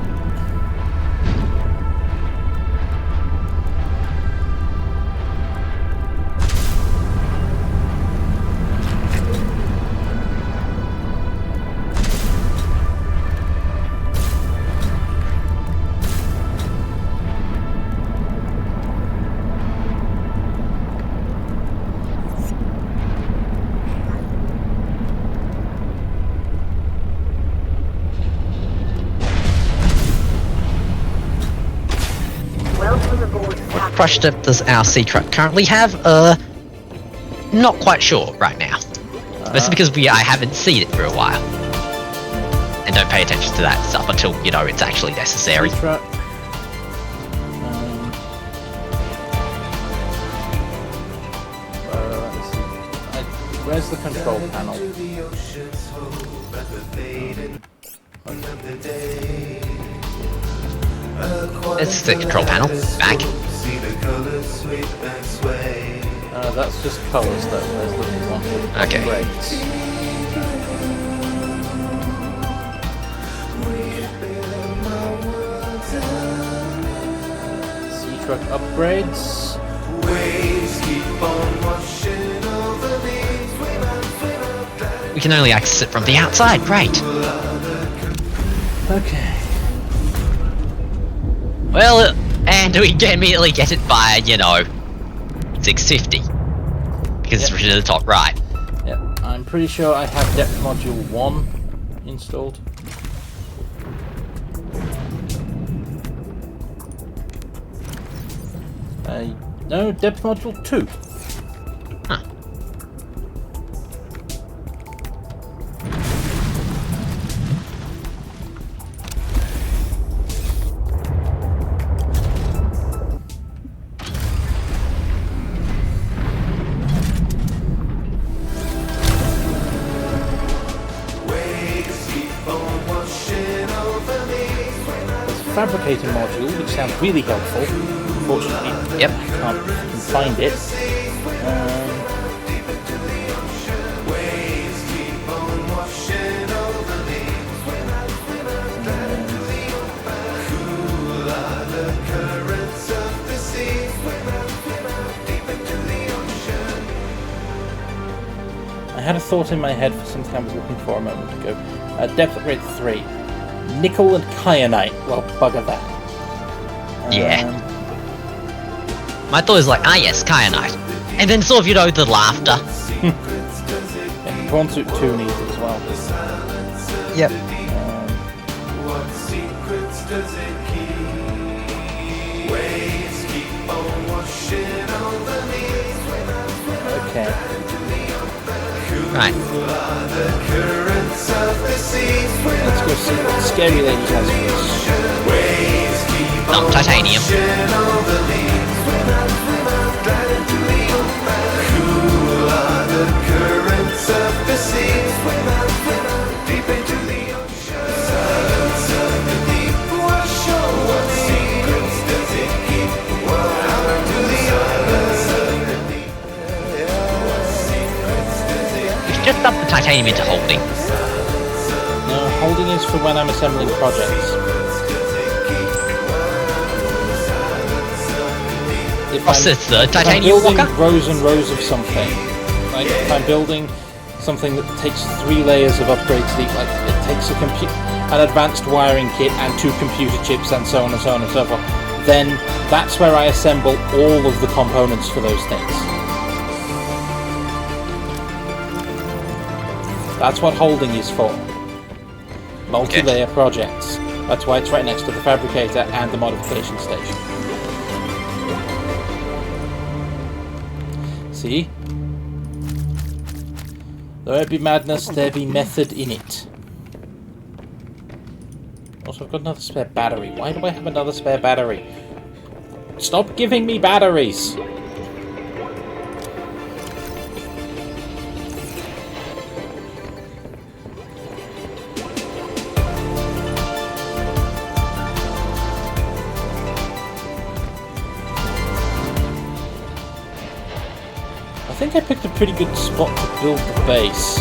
S3: Welcome aboard,
S2: What
S3: Captain.
S2: crush depth does our sea truck currently have? Not quite sure right now. This is because I haven't seen it for a while. And don't pay attention to that stuff until, you know, it's actually necessary.
S1: Truck. Let's see. Where's the control panel?
S2: It's the control panel. Back.
S1: That's just colours though. There's the one with
S2: Okay.
S1: upgrades. Sea truck upgrades.
S7: Waves keep on washing over me.
S2: We can only access it from the outside. Great.
S1: Okay.
S2: Well, and we immediately get it by, you know, 650. Because it's written at the top right.
S1: Yeah, I'm pretty sure I have depth module 1 installed. No, depth module 2.
S2: Huh.
S7: Waves keep on washing over me.
S1: There's a fabricator module, which sounds really helpful. Unfortunately,
S2: Yep.
S1: I can't find it.
S7: Waves keep on washing over me. Cool are the currents of the sea. Deep into the ocean.
S1: I had a thought in my head for something I was looking for a moment ago. Depth upgrade 3. Nickel and kyanite. Well, bugger that.
S2: Yeah. My thought is like, ah yes, kyanite. And then sort of, you know, the laughter.
S1: And Prawn Suit 2 needs it as well.
S2: Yep.
S7: What secrets does it keep? Waves keep on washing over me.
S1: Okay.
S2: Right.
S7: The currents of the sea.
S1: Let's go see what Scary Lady has for us.
S7: Waves keep
S2: Dump titanium.
S7: washing over me. Cool are the currents of the sea. Deep into the ocean. Silence of the deep. Wash over what secrets does it keep? What happened to the silence of the deep? What secrets does it keep?
S2: It's just dump the titanium into holding.
S1: No, holding is for when I'm assembling projects.
S2: What's this, the
S1: if I'm
S2: titanium
S1: building
S2: blocker?
S1: rows and rows of something, like if I'm building something that takes 3 layers of upgrades deep, like it takes an advanced wiring kit and 2 computer chips and so on and so on and so forth, then that's where I assemble all of the components for those things. That's what holding is for. Multi-layer projects. That's why it's right next to the fabricator and the modification station. See? There be madness, there be method in it. Also, I've got another spare battery. Why do I have another spare battery? Stop giving me batteries! I think I picked a pretty good spot to build the base.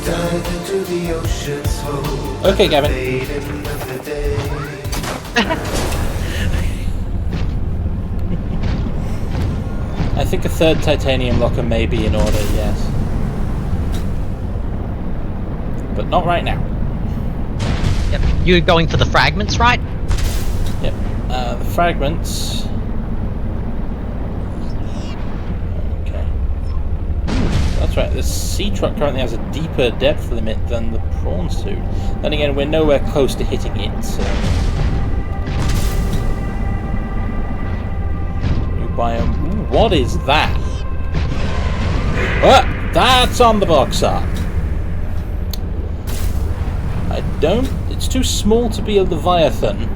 S7: Dive into the ocean's hold.
S1: Okay, Gavin.
S7: Fading of the day.
S1: I think a 3rd titanium locker may be in order, yes. But not right now.
S2: Yep. You're going for the fragments, right?
S1: Yep. The fragments... Okay. That's right, the sea truck currently has a deeper depth limit than the prawn suit. Then again, we're nowhere close to hitting it, so... New biome. Ooh, what is that? Oh, that's on the box art. I don't... It's too small to be a Leviathan.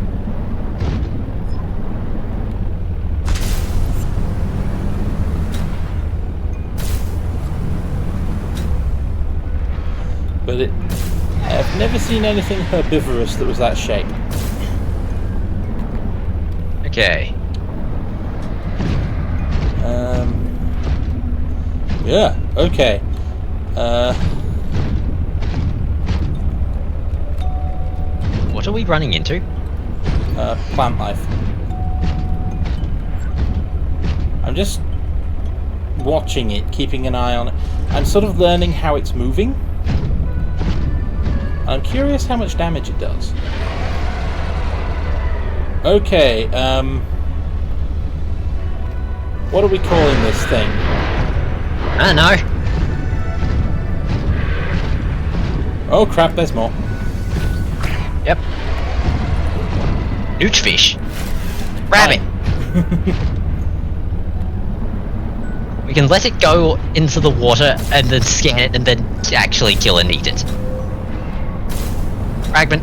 S1: But I've never seen anything herbivorous that was that shape.
S2: Okay.
S1: Yeah, okay.
S2: What are we running into?
S1: Plant life. I'm just watching it, keeping an eye on it. I'm sort of learning how it's moving. I'm curious how much damage it does. Okay, what are we calling this thing?
S2: I don't know.
S1: Oh crap, there's more.
S2: Yep. Nooch fish. Rabbit. We can let it go into the water and then scan it and then actually kill and eat it. Fragment.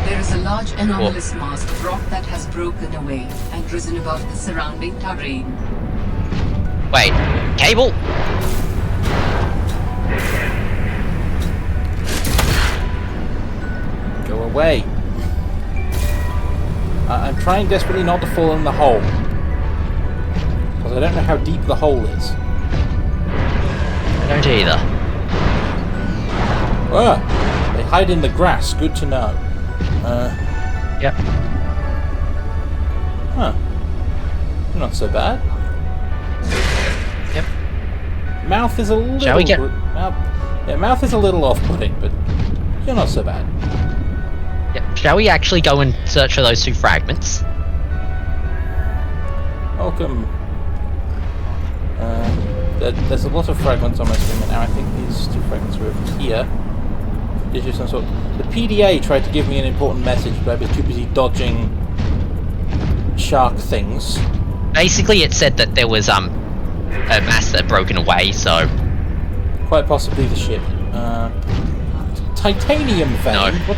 S4: There is a large anomalous mass of rock that has broken away and risen above the surrounding terrain.
S2: Wait. Cable?
S1: Go away. I'm trying desperately not to fall in the hole. Because I don't know how deep the hole is.
S2: I don't either.
S1: Ah, they hide in the grass. Good to know.
S2: Yep.
S1: Huh. Not so bad.
S2: Yep.
S1: Mouth is a little...
S2: Shall we get...
S1: mouth is a little off-putting, but you're not so bad.
S2: Yep. Shall we actually go and search for those 2 fragments?
S1: Welcome. There's a lot of fragments on my screen right now. I think these 2 fragments are over here. Gives you some sort... The PDA tried to give me an important message, but I was too busy dodging shark things.
S2: Basically, it said that there was a mass that had broken away, so...
S1: Quite possibly the ship. Titanium vein?
S2: No.
S1: What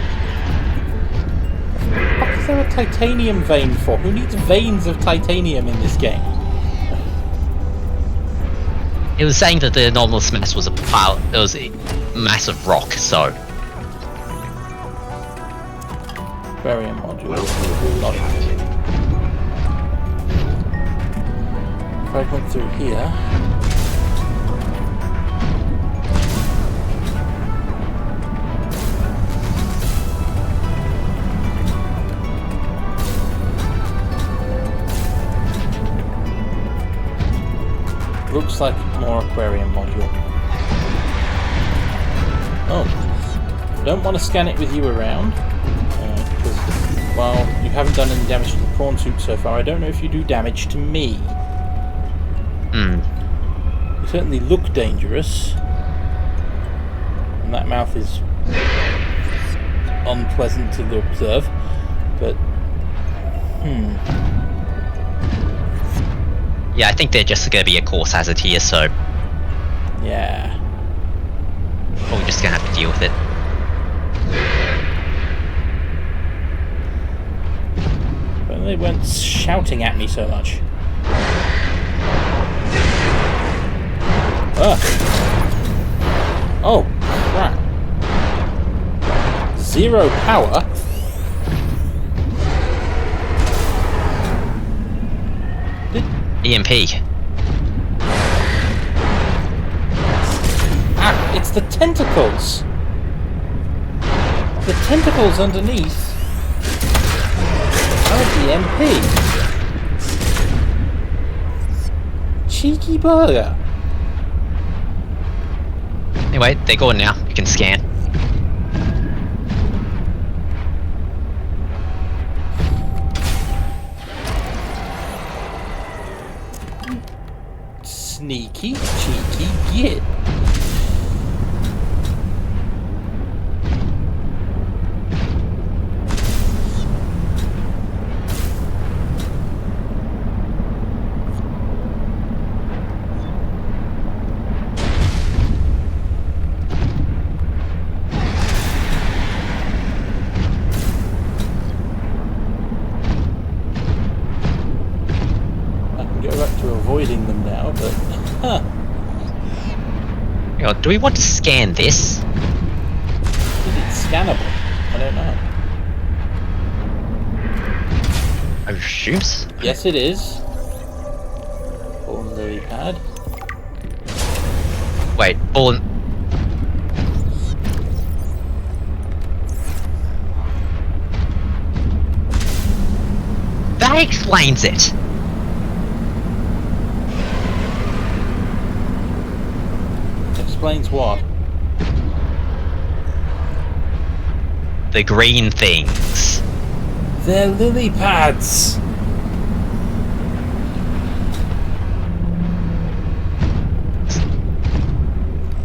S1: the fuck is there a titanium vein for? Who needs veins of titanium in this game?
S2: It was saying that the anomalous mass was a pile... It was a massive rock, so...
S1: Barrier module. Not fragment through here. aquarium module. Oh. Don't want to scan it with you around. Because, while you haven't done any damage to the prawn suit so far, I don't know if you do damage to me.
S2: Hmm.
S1: You certainly look dangerous. And that mouth is unpleasant to observe. But,
S2: Yeah, I think they're just going to be a course hazard here, so
S1: yeah.
S2: we're just going to have to deal with it.
S1: But they weren't shouting at me so much. Oh, crap. 0 power?
S2: EMP.
S1: Ah, it's the tentacles! The tentacles underneath are the MP. Cheeky burger.
S2: Anyway, they're gone now. You can scan.
S1: Sneaky, cheeky git. Avoiding them now, but
S2: Hang on, do we want to scan this?
S1: Is it scannable? I don't know.
S2: I assume so.
S1: Yes, it is. On the pad.
S2: Wait, ball. That explains it.
S1: Explains what?
S2: The green things.
S1: They're lily pads!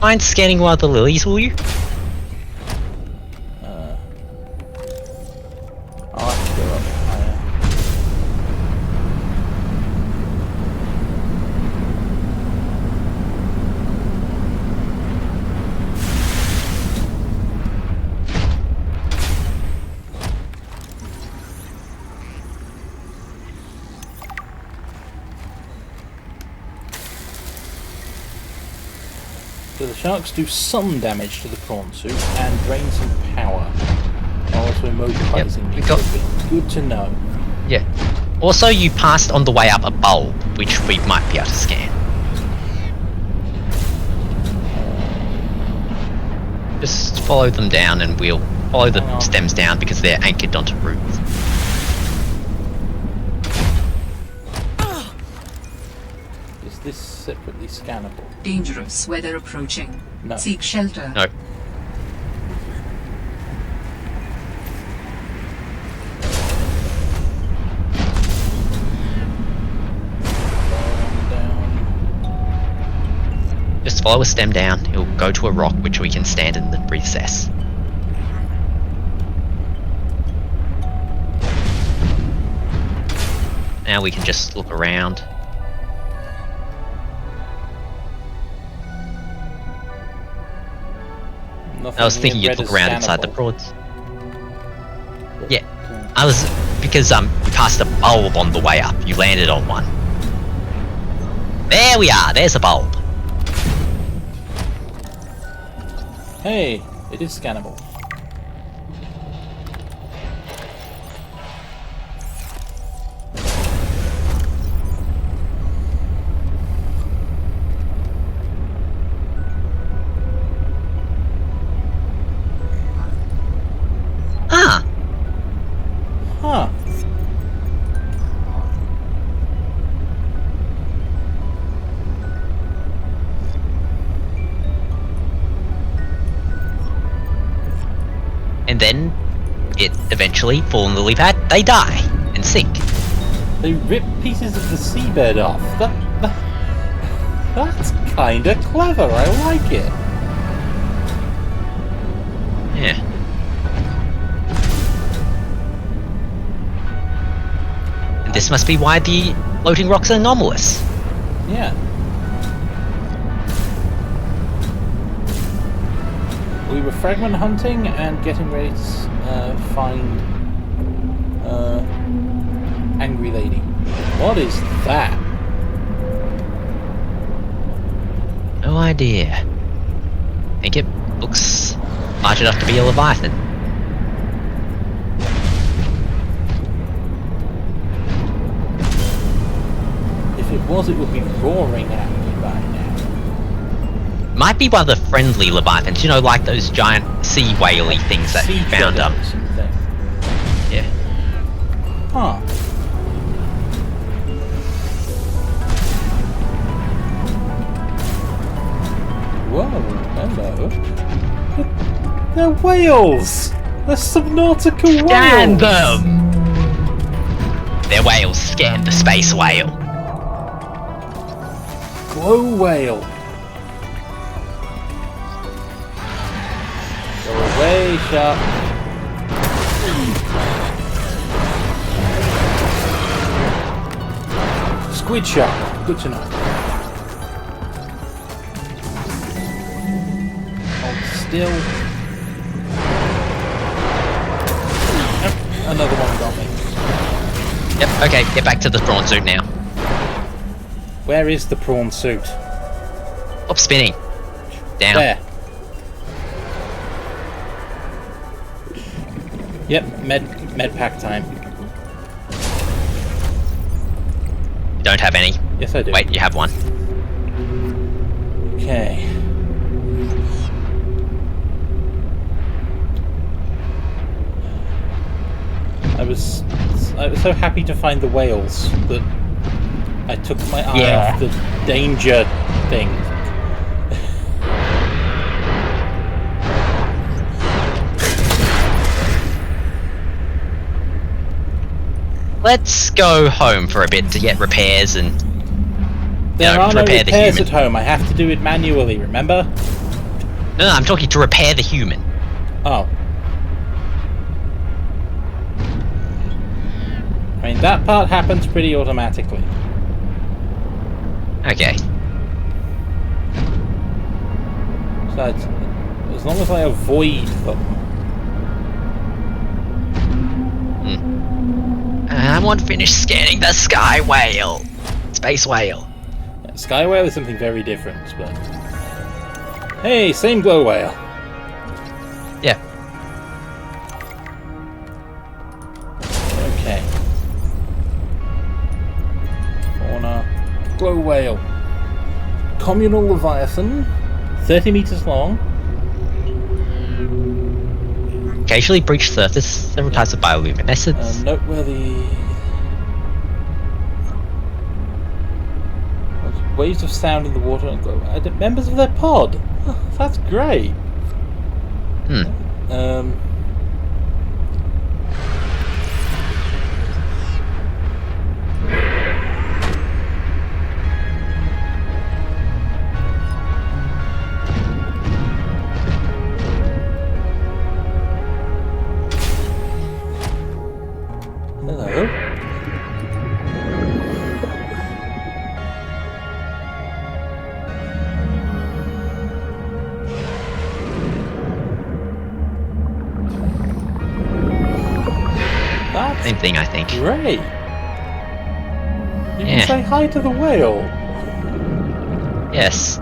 S2: Mind scanning one of the lilies, will you?
S1: I'll have to go up higher. So the sharks do some damage to the prawn suit and drain some power, while also immobilizing me.
S2: we got-
S1: Good to know.
S2: Yeah. Also, you passed on the way up a bulb, which we might be able to scan. Just follow them down and we'll follow the
S1: Hang on.
S2: stems down because they're anchored onto roots.
S1: Is this separately scannable?
S4: Dangerous weather approaching.
S1: No.
S4: Seek shelter.
S2: No.
S1: Down.
S2: Just follow a stem down, it'll go to a rock which we can stand in the recess. Now we can just look around.
S1: Nothing
S2: I was thinking
S1: here
S2: you'd
S1: red
S2: look
S1: is
S2: around inside the
S1: scannable.
S2: prawns.
S1: But,
S2: Yeah. I was because you passed a bulb on the way up. You landed on one. There we are. There's a bulb.
S1: Hey, it is scannable.
S2: Ah,
S1: Huh.
S2: and then it eventually fall in the lily pad. They die and sink.
S1: They rip pieces of the seabed off. That's kinda clever. I like it.
S2: Yeah. And this must be why the floating rocks are anomalous.
S1: Yeah. We were fragment hunting and getting ready to find Angry Lady. What is that?
S2: No idea. I think it looks large enough to be a leviathan.
S1: If it was, it would be roaring at me by now.
S2: Might be one of the friendly leviathans, you know, like those giant sea whaley things that you found up. Yeah.
S1: Huh. Whoa, hello. They're whales! They're Subnautica whales!
S2: Scan them! They're whales, scan the space whale.
S1: Glow whale. Go away, shark. Squid shark. Good to know. Hold still. Oh, another one got me.
S2: Yep, okay, get back to the prawn suit now.
S1: Where is the prawn suit?
S2: Stop spinning. Down.
S1: There. Yep, med pack time.
S2: You don't have any.
S1: Yes, I do.
S2: Wait, you have one.
S1: Okay. I was so happy to find the whales that I took my eye off the danger thing.
S2: Let's go home for a bit to get repairs and
S1: There are no
S2: repair the
S1: repairs
S2: human.
S1: at home. I have to do it manually, remember?
S2: No, I'm talking to repair the human.
S1: Oh. I mean, that part happens pretty automatically.
S2: Okay.
S1: So as long as I avoid them.
S2: I want to finish scanning the sky whale. Space whale.
S1: Yeah, sky whale is something very different, but... Hey, same glow whale.
S2: Yeah.
S1: Okay. Fauna. Glow whale. Communal leviathan. 30 meters long.
S2: Occasionally breach surface, several types of bioluminescence.
S1: Noteworthy... Waves of sound in the water and glow. Members of their pod. Oh, that's great. Hello. That's
S2: Same thing, I think.
S1: great. You
S2: Yeah.
S1: can say hi to the whale.
S2: Yes.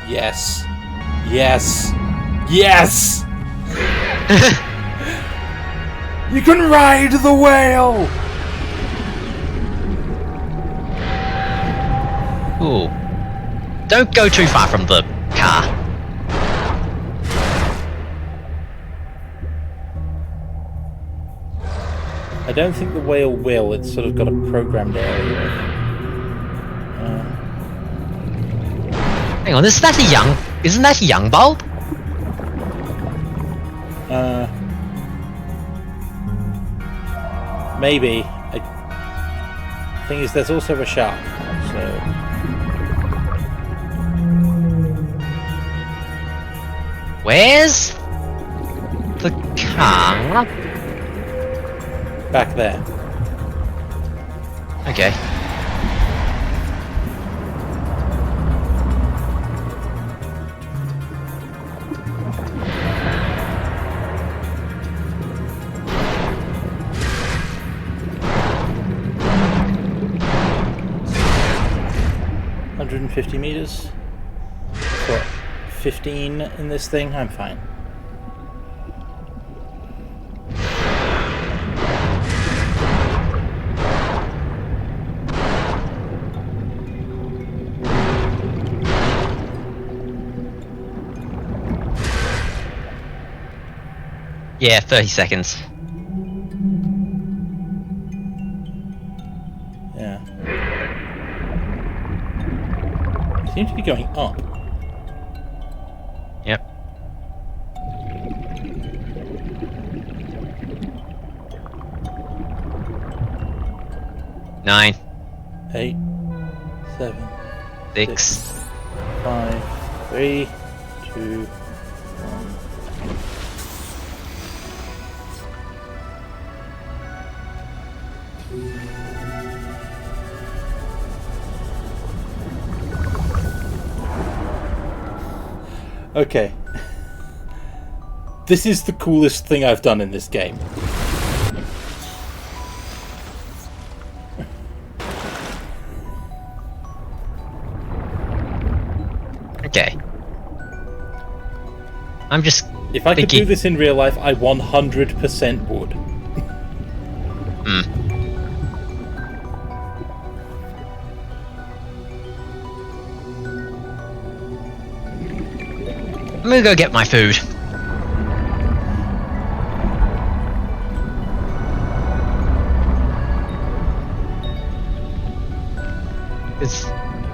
S1: Yes. Yes. Yes! You can ride the whale!
S2: Ooh. Don't go too far from the car.
S1: I don't think the whale will. It's sort of got a programmed area.
S2: Hang on, isn't that a young bulb?
S1: Maybe. Thing is, there's also a shark, so...
S2: Where's the car?
S1: Back there.
S2: Okay.
S1: $150 for 15 in this thing. I'm fine.
S2: Yeah, 30 seconds.
S1: Yeah. Seems to be going up.
S2: Yep. Nine.
S1: 8, 7,
S2: 6.
S1: 5, 3, 2, 1. Okay. This is the coolest thing I've done in this game.
S2: Okay. I'm just
S1: If I could
S2: thinking...
S1: do this in real life, I 100% would.
S2: I'm gonna go get my food.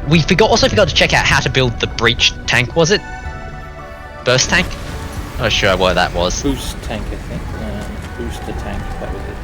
S2: We also forgot to check out how to build the breach tank, was it? Burst tank? Not sure what that was.
S1: Boost tank, I think. Booster tank, that was it.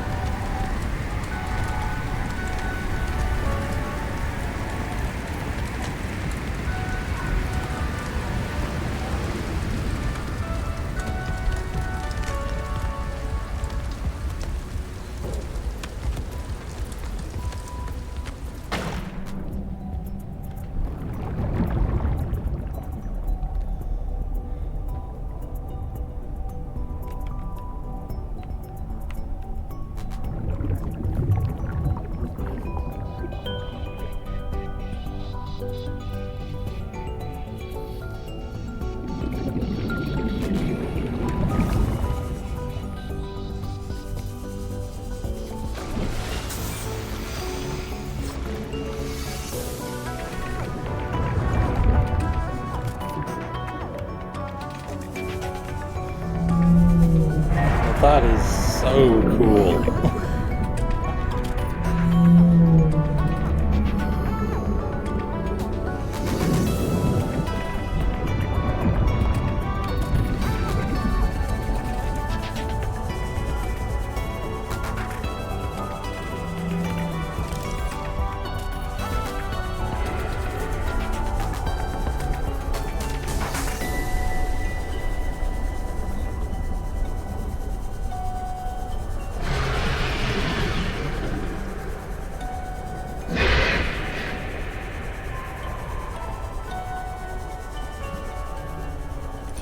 S1: That is so cool.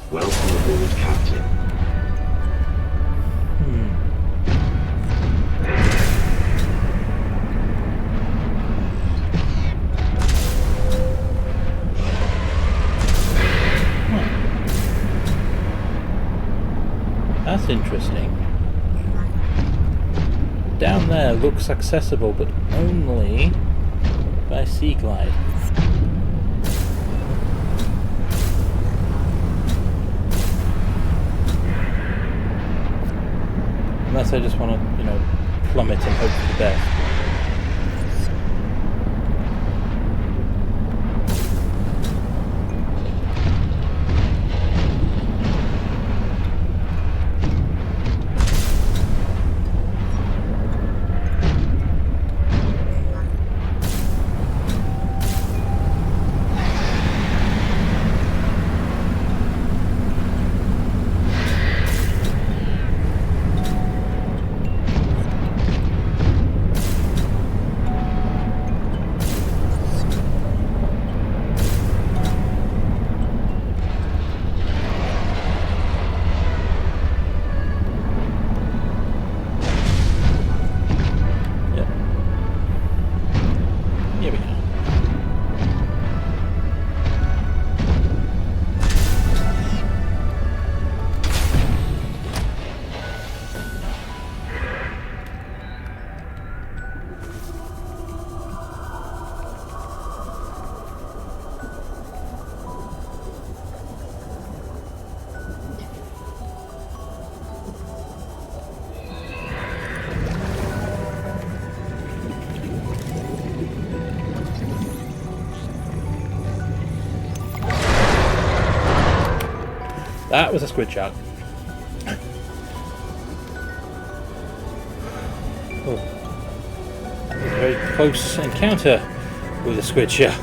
S9: Welcome aboard, Captain.
S1: That's interesting. Down there looks accessible, but only by sea glide. Unless I just want to, plummet and hope for the best. That was a squid shark. Oh. That was a very close encounter with a squid shark.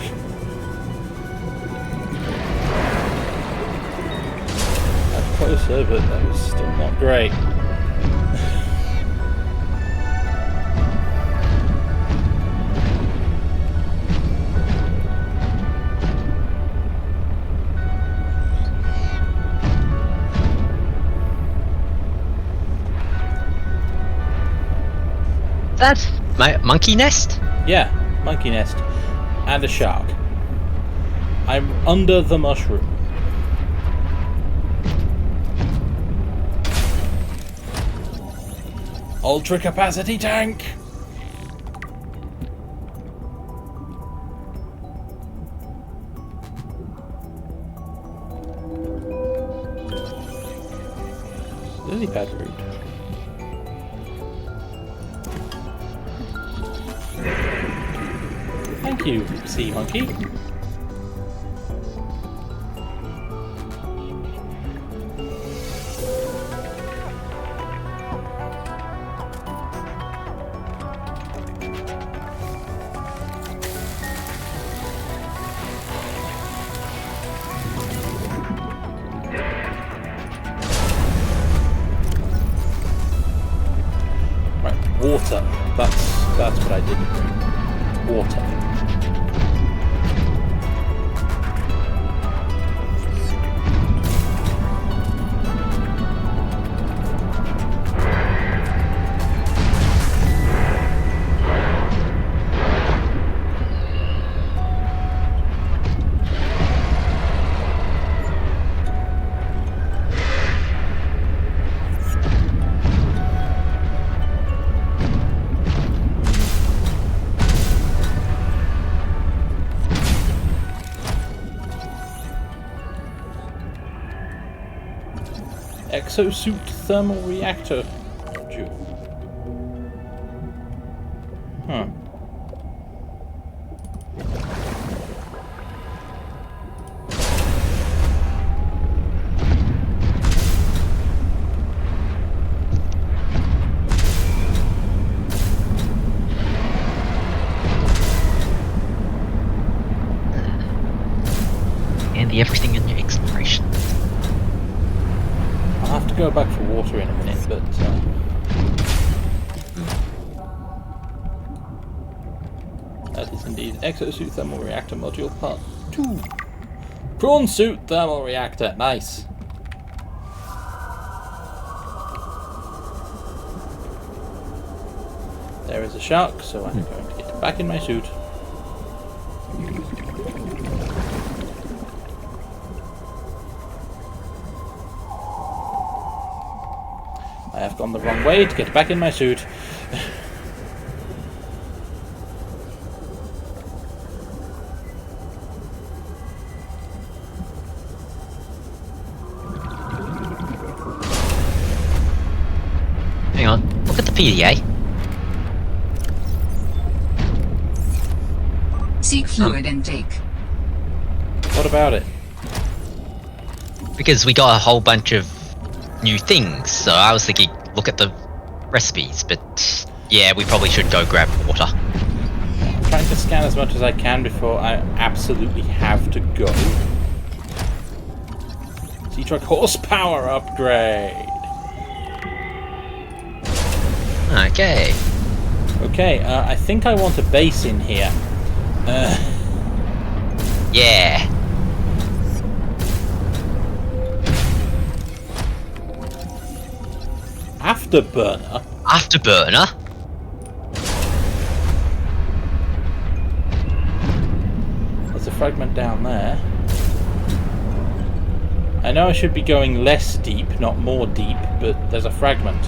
S1: That's closer, but that was still not great.
S2: That's my monkey nest?
S1: Yeah, monkey nest. And a shark. I'm under the mushroom. Ultra capacity tank! Lily pad route. Thank you, sea monkey. Right, water. That's what I didn't bring. Water. Exosuit thermal reactor module. Huh.
S2: Handy everything in your exploration.
S1: I'll have to go back for water in a minute, but that is indeed Exosuit Thermal Reactor Module Part 2. Prawn Suit Thermal Reactor, nice. There is a shark, so I'm going to get back in my suit. I have gone the wrong way to get back in my suit.
S2: Hang on, look at the PDA.
S4: Seek fluid intake.
S1: What about it?
S2: Because we got a whole bunch of new things, so I was thinking look at the recipes, but yeah, we probably should go grab water.
S1: I'm trying to scan as much as I can before I absolutely have to go. Sea truck horsepower upgrade.
S2: Okay.
S1: Okay, I think I want a base in here.
S2: Yeah.
S1: Afterburner?
S2: Afterburner?
S1: There's a fragment down there. I know I should be going less deep, not more deep, but there's a fragment.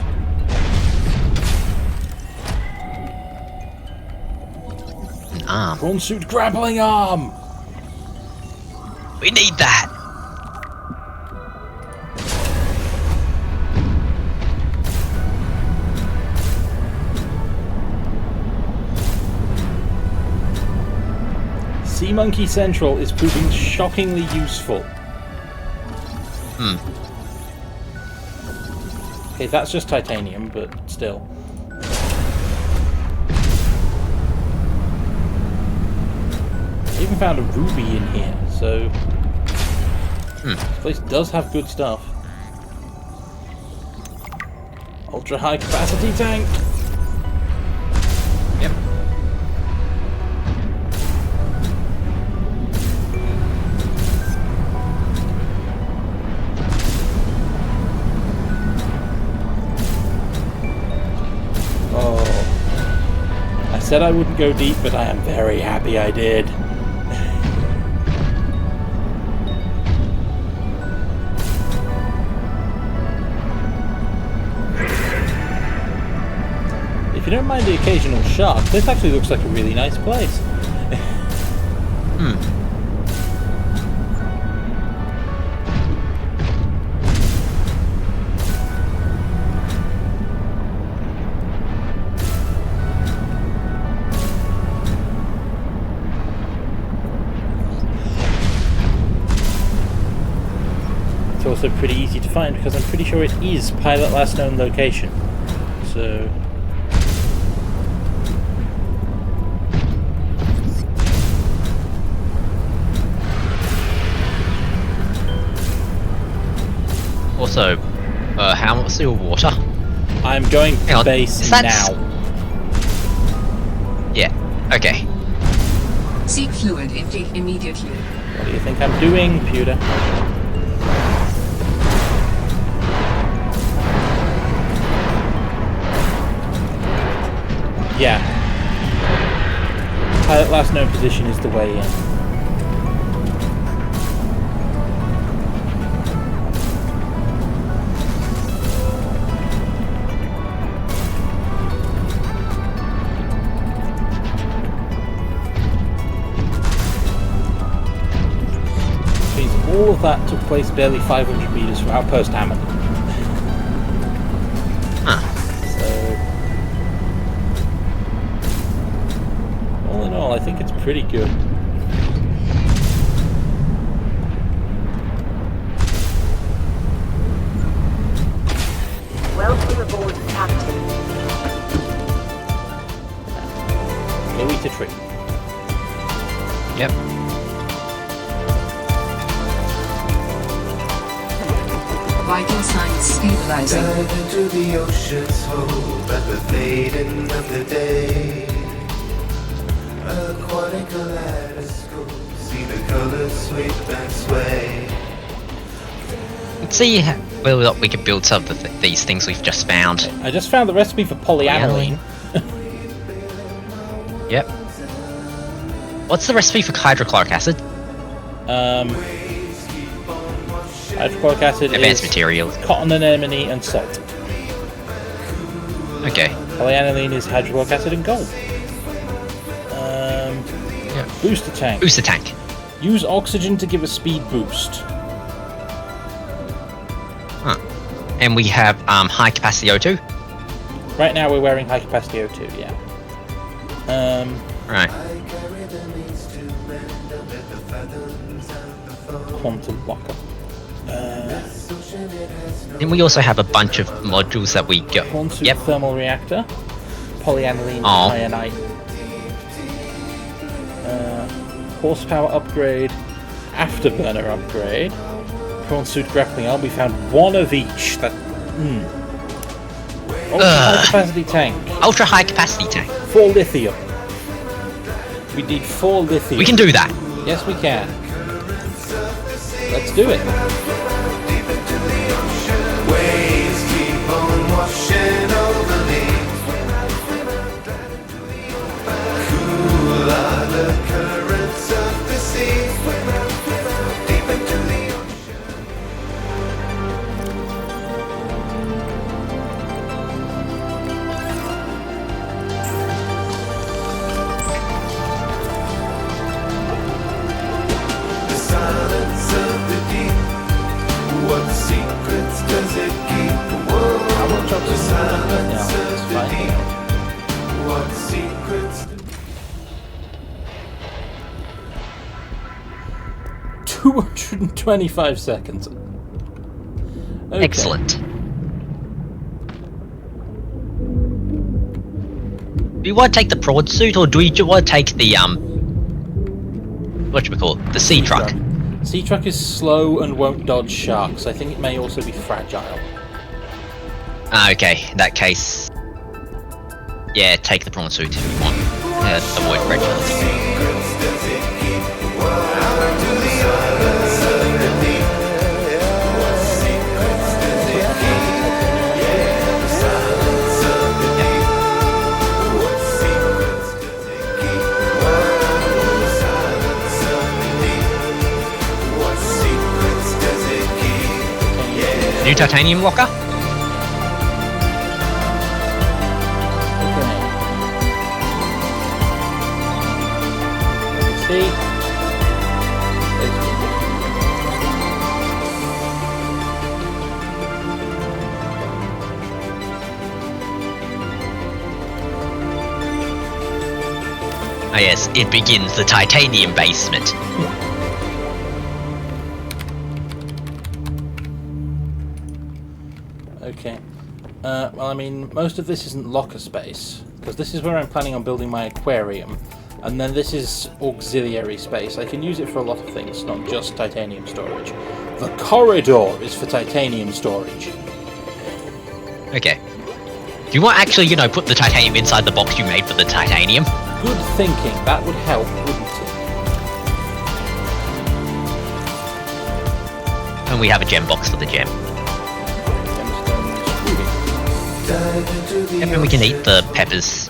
S2: An arm.
S1: Prawn suit grappling arm!
S2: We need that!
S1: Sea Monkey Central is proving shockingly useful. Okay, that's just titanium, but still. I even found a ruby in here, so this place does have good stuff. Ultra high capacity tank.
S2: Yep.
S1: Oh, I said I wouldn't go deep, but I am very happy I did. If you don't mind the occasional shark, this actually looks like a really nice place. It's also pretty easy to find because I'm pretty sure it is pilot last known location. So
S2: Also, how much your water?
S1: I'm going
S2: Hang
S1: to
S2: on,
S1: base
S2: is that
S1: now.
S2: Yeah. Okay.
S4: Seek fluid intake immediately.
S1: What do you think I'm doing, Pewter? Yeah. Pilot last known position is the way in. All of that took place barely 500 meters from Outpost Hammond. So, all in all, I think it's pretty good.
S3: Welcome aboard, Captain.
S1: Go eat a tree.
S2: Yep.
S4: Vital signs stabilizing.
S7: Dive into the ocean's hope at the fading of the day. Aquatic kaleidoscope, see the colors sweep and sway.
S2: Let's see whether or not we can build some of these things we've just found.
S1: I just found the recipe for polyaniline.
S2: Yep. What's the recipe for hydrochloric acid?
S1: Hydrochloric acid
S2: Advanced
S1: is
S2: materials.
S1: cotton anemone and salt.
S2: Okay.
S1: Polyaniline is hydrochloric acid and gold. Booster tank.
S2: Booster tank.
S1: Use oxygen to give a speed boost.
S2: Huh. And we have high capacity O2.
S1: Right now we're wearing high capacity O2, yeah.
S2: Right.
S1: Quantum locker.
S2: Then we also have a bunch of modules that we go.
S1: Quantum
S2: Yep.
S1: thermal reactor. Polyaniline
S2: Aw.
S1: cyanide. Horsepower upgrade. Afterburner upgrade. Prawn suit grappling arm. We found one of each. That. Ultra high capacity tank.
S2: Ultra high capacity tank.
S1: 4 lithium. We need 4 lithium.
S2: We can do that.
S1: Yes, we can. Let's do it.
S7: Waves keep on washing over me. Cool are the currents of the sea. Deep into the ocean. The silence of the deep. What secrets does it keep? Whoa, the silence of the deep. What secrets?
S1: 225 seconds. Okay.
S2: Excellent. Do you want to take the prawn suit, or do you want to take the whatchamacallit, the sea truck?
S1: Sea truck is slow and won't dodge sharks. I think it may also be fragile.
S2: Ah, okay. In that case, yeah, take the prawn suit if you want. Avoid fragility. New titanium locker?
S1: Okay. See?
S2: Ah yes, it begins the titanium basement.
S1: Okay. Well, I mean, most of this isn't locker space, because this is where I'm planning on building my aquarium, and then this is auxiliary space. I can use it for a lot of things, not just titanium storage. The corridor is for titanium storage.
S2: Okay. Do you want to actually, put the titanium inside the box you made for the titanium?
S1: Good thinking. That would help, wouldn't it?
S2: And we have a gem box for the gem. Yep, and we can eat the peppers.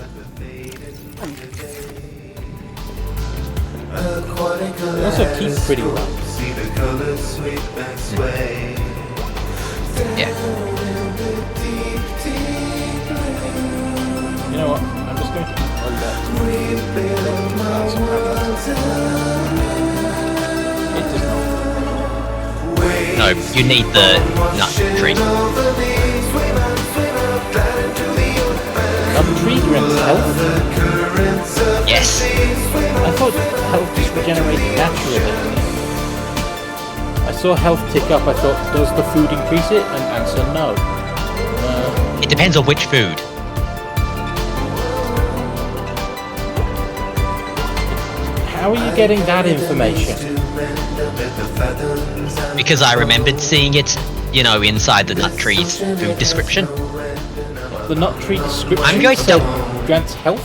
S1: They also keep pretty well.
S2: Yeah.
S1: You know what? I'm just going to plug that. It does not.
S2: No, you need the nut tree.
S1: Nut tree grants health?
S2: Yes.
S1: I thought health just regenerated naturally. I saw health tick up. I thought, does the food increase it? And answer no.
S2: It depends on which food.
S1: How are you getting that information?
S2: Because I remembered seeing it, inside the nut tree's food description.
S1: The nut tree description
S2: I'm going to
S1: said
S2: double-
S1: grants health?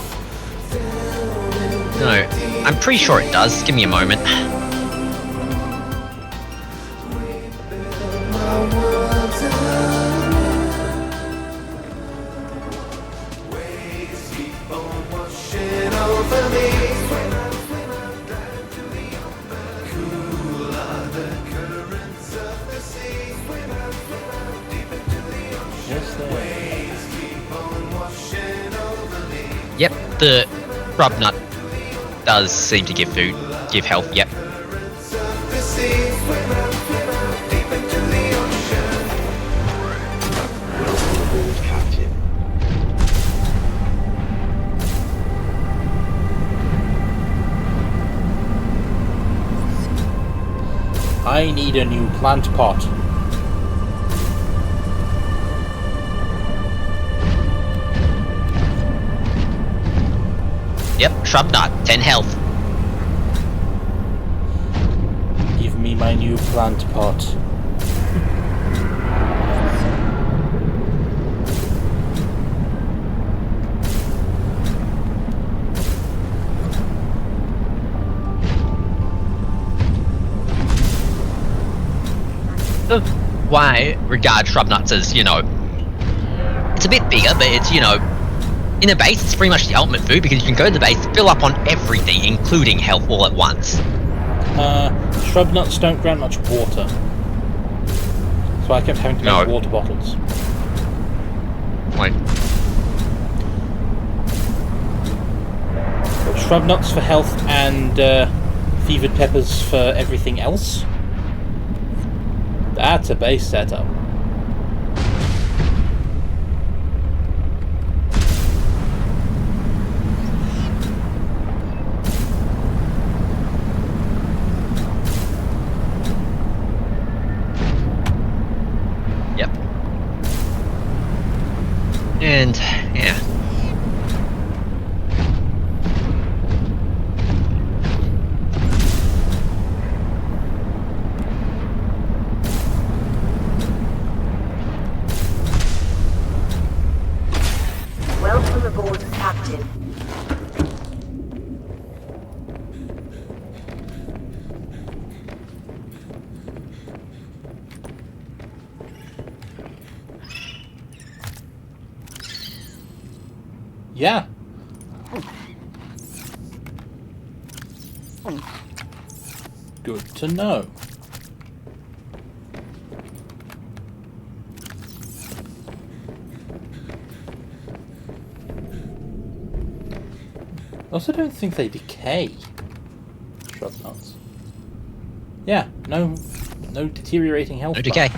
S2: No, I'm pretty sure it does. Give me a moment.
S1: Yes, there.
S2: Yep, the rub nut does seem to give health, yep.
S1: I need a new plant pot.
S2: Yep, shrub nut, 10 health.
S1: Give me my new plant pot.
S2: Why regard shrub nuts as, it's a bit bigger, but it's, in a base, it's pretty much the ultimate food because you can go to the base, fill up on everything, including health, all at once.
S1: Shrub nuts don't grant much water. So I kept having to make water bottles.
S2: Like,
S1: But shrub nuts for health and fevered peppers for everything else. That's a base setup.
S2: yep. And, yeah.
S1: Yeah. Good to know. I also don't think they decay. Shrub nuts. Yeah, no deteriorating health.
S2: No decay.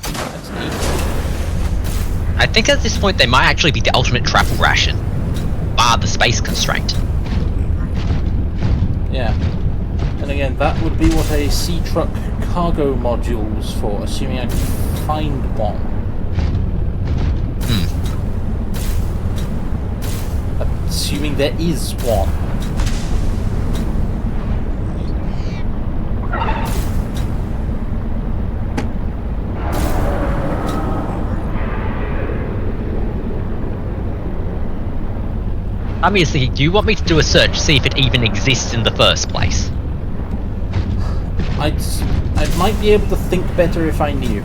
S1: That's neat.
S2: I think at this point they might actually be the ultimate travel ration, bar the space constraint.
S1: Yeah. And again, that would be what a sea truck cargo module's for, assuming I can find one. Assuming there is one.
S2: I mean, do you want me to do a search, see if it even exists in the first place?
S1: I might be able to think better if I knew.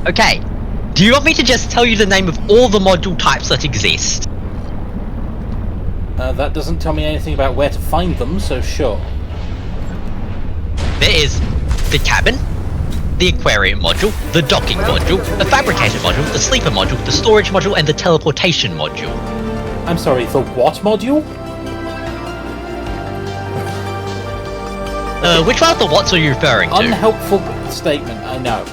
S2: Okay, do you want me to just tell you the name of all the module types that exist?
S1: That doesn't tell me anything about where to find them, so sure.
S2: There is the cabin, the aquarium module, the docking module, the fabricator module, the sleeper module, the storage module, and the teleportation module.
S1: I'm sorry, the what module?
S2: Which one of the whats are you referring to?
S1: Unhelpful statement, I know.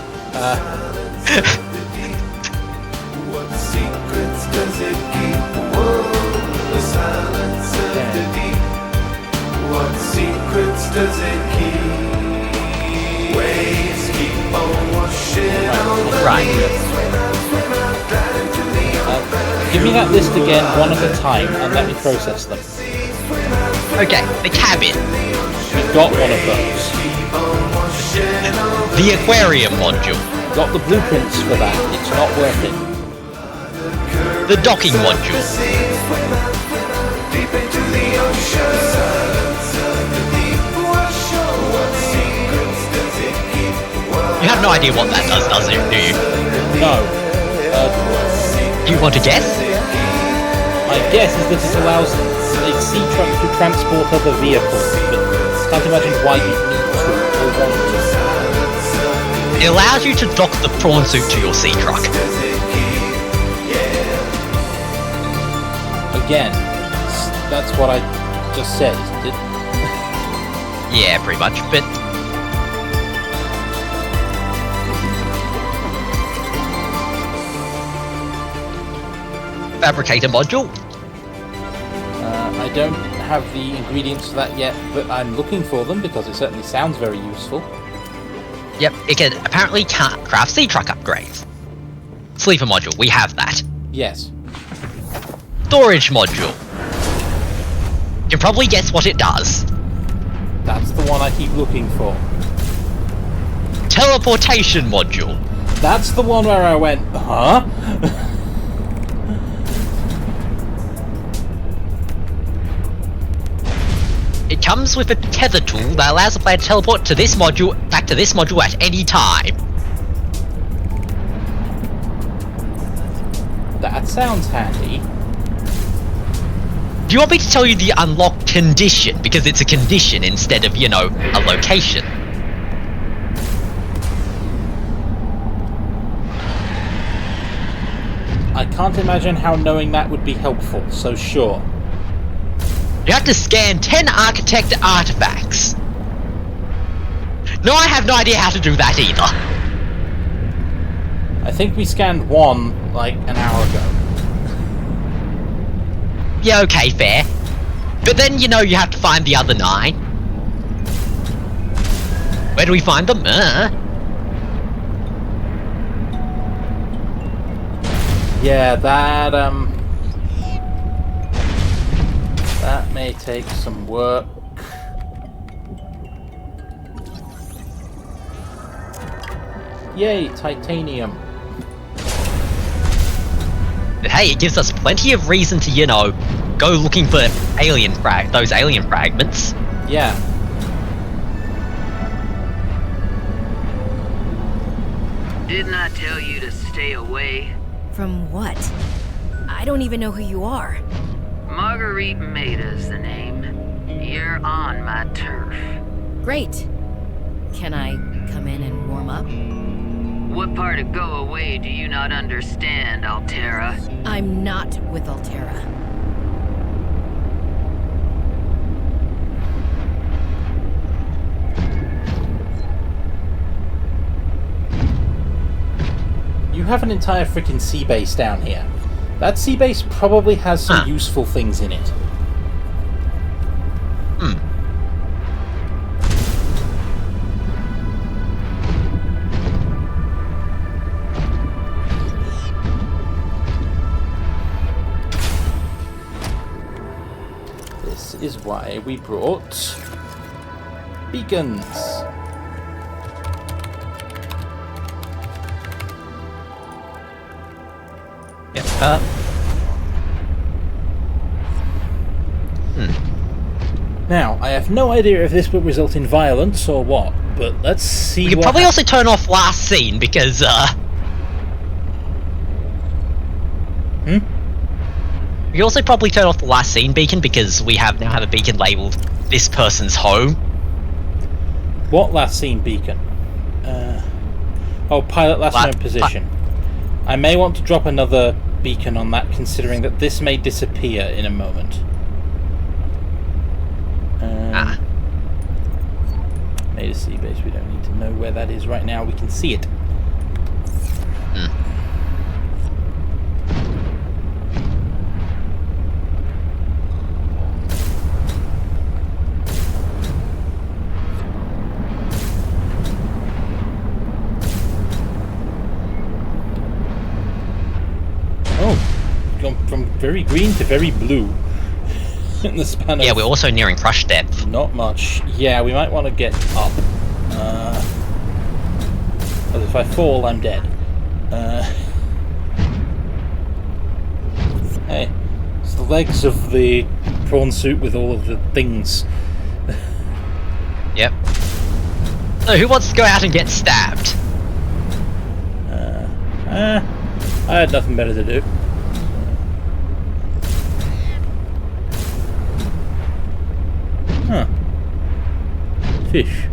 S7: What secrets does it keep? Whoa, the silence of the deep. What secrets does it keep? Waves keep on washing over
S2: Right.
S7: me.
S1: Give me that list again, one at a time, and let me process them.
S2: Okay, the cabin,
S1: We've got one of those.
S2: the aquarium module,
S1: Got the blueprints for that. It's not working.
S2: the docking module,
S7: Deep into the ocean. Silence of the deep. What secrets does it keep?
S2: you have no idea what that does it, do you?
S1: No.
S2: Do you want to guess?
S1: My guess is that it allows a sea truck to transport other vehicles, but can't imagine why you'd need to or want to.
S2: It allows you to dock the prawn suit to your sea truck.
S1: Again, that's what I just said, isn't it?
S2: Yeah, pretty much, but... Fabricator module,
S1: I don't have the ingredients for that yet, but I'm looking for them because it certainly sounds very useful.
S2: yep, it can apparently craft sea truck upgrades. Sleeper module, we have that.
S1: Yes.
S2: Storage module. You can probably guess what it does.
S1: That's the one I keep looking for.
S2: Teleportation module.
S1: That's the one where I went, huh?
S2: It comes with a tether tool that allows the player to teleport to this module, back to this module at any time.
S1: That sounds handy.
S2: Do you want me to tell you the unlocked condition? Because it's a condition instead of, you know, a location.
S1: I can't imagine how knowing that would be helpful, so sure.
S2: You have to scan 10 architect artifacts. No, I have no idea how to do that either.
S1: I think we scanned one, like, an hour ago.
S2: Yeah, okay, fair. But then, you know, you have to find the other 9. Where do we find them?
S1: Yeah, that, That may take some work. Yay, titanium.
S2: But hey, it gives us plenty of reason to, you know, go looking for those alien fragments.
S1: Yeah.
S9: Didn't I tell you to stay away?
S6: From what? I don't even know who you are.
S9: Marguerite Maida's the name. You're on my turf.
S6: Great. Can I come in and warm up?
S9: What part of go away do you not understand, Altera?
S6: I'm not with Altera.
S1: You have an entire freaking sea base down here. That sea base probably has some useful things in it.
S2: Hmm.
S1: This is why we brought beacons.
S2: Yep.
S1: Now, I have no idea if this will result in violence or what, but let's see.
S2: We could probably also turn off last scene because, We could also probably turn off the last scene beacon because we now have a beacon labeled this person's home.
S1: What last scene beacon? Pilot last known position. I may want to drop another beacon on that, considering that this may disappear in a moment. Made a sea base. We don't need to know where that is right now. We can see it. Gone from very green to very blue in the span of...
S2: Yeah, we're also nearing crush depth.
S1: Not much. Yeah, we might want to get up. Because if I fall, I'm dead. Hey, it's the legs of the prawn suit with all of the things.
S2: Yep. So who wants to go out and get stabbed?
S1: I had nothing better to do. Huh. Fish.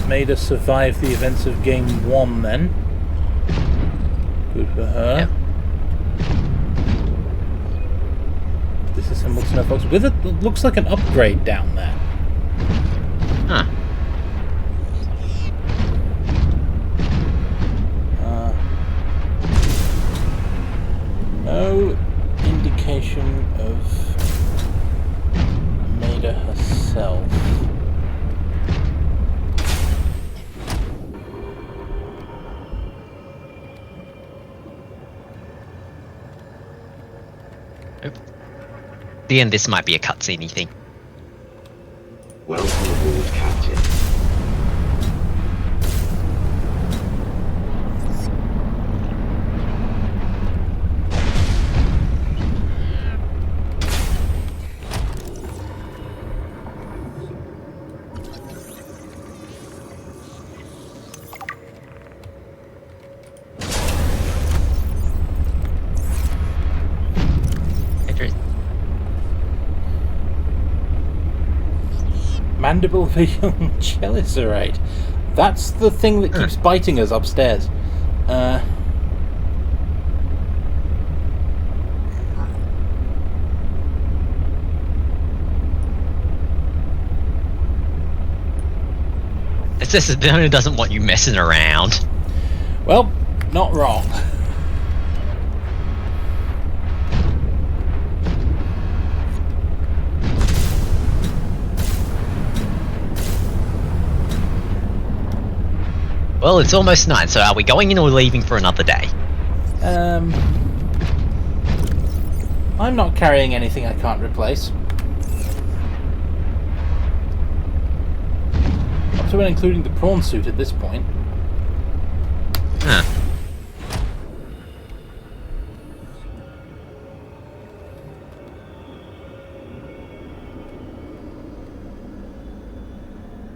S1: Made us survive the events of Game 1 then. Good for her. Yep. Disassembled snowfox. With it looks like an upgrade down there.
S2: Huh.
S1: No indication of Maida herself.
S2: The end, this might be a cutscene thing.
S10: Welcome aboard, Captain.
S1: Mandible veal chelicerate. That's the thing that keeps biting us upstairs.
S2: It's just that it doesn't want you messing around.
S1: Well, not wrong.
S2: Well, it's almost 9, so are we going in or leaving for another day?
S1: I'm not carrying anything I can't replace. Up to and including the prawn suit at this point.
S2: Huh.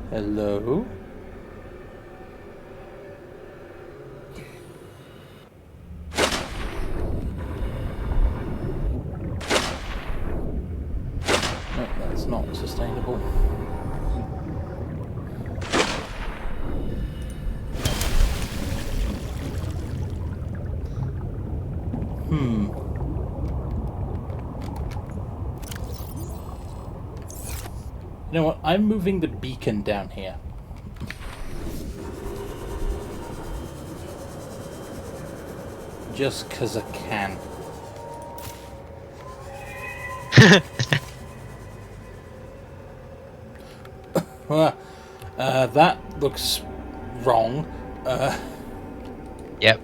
S1: Hello? No, that's not sustainable. You know what? I'm moving the beacon down here. Just 'cause I can. That looks wrong.
S2: Yep.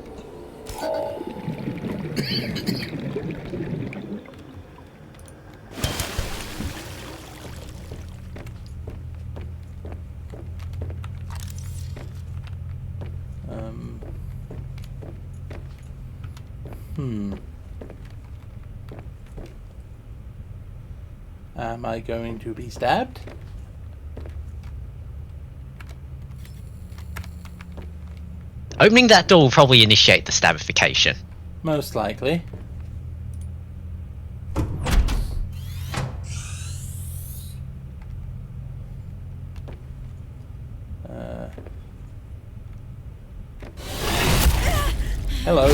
S1: Am I going to be stabbed?
S2: Opening that door will probably initiate the stabification.
S1: Most likely. Hello.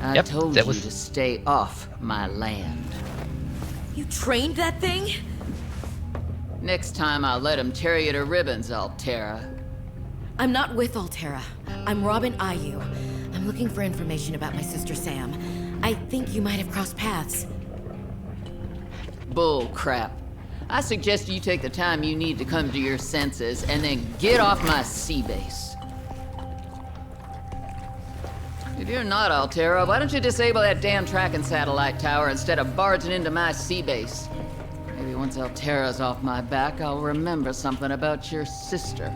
S9: I
S2: Yep,
S9: told
S2: that
S9: you
S2: was-
S9: to stay off my land.
S6: You trained that thing?
S9: Next time I'll let him tear you to ribbons, Altera.
S6: I'm not with Altera. I'm Robin Ayu. I'm looking for information about my sister Sam. I think you might have crossed paths.
S9: Bull crap. I suggest you take the time you need to come to your senses and then get off my sea base. If you're not Altera, why don't you disable that damn tracking satellite tower instead of barging into my sea base? Maybe once Altera's off my back, I'll remember something about your sister.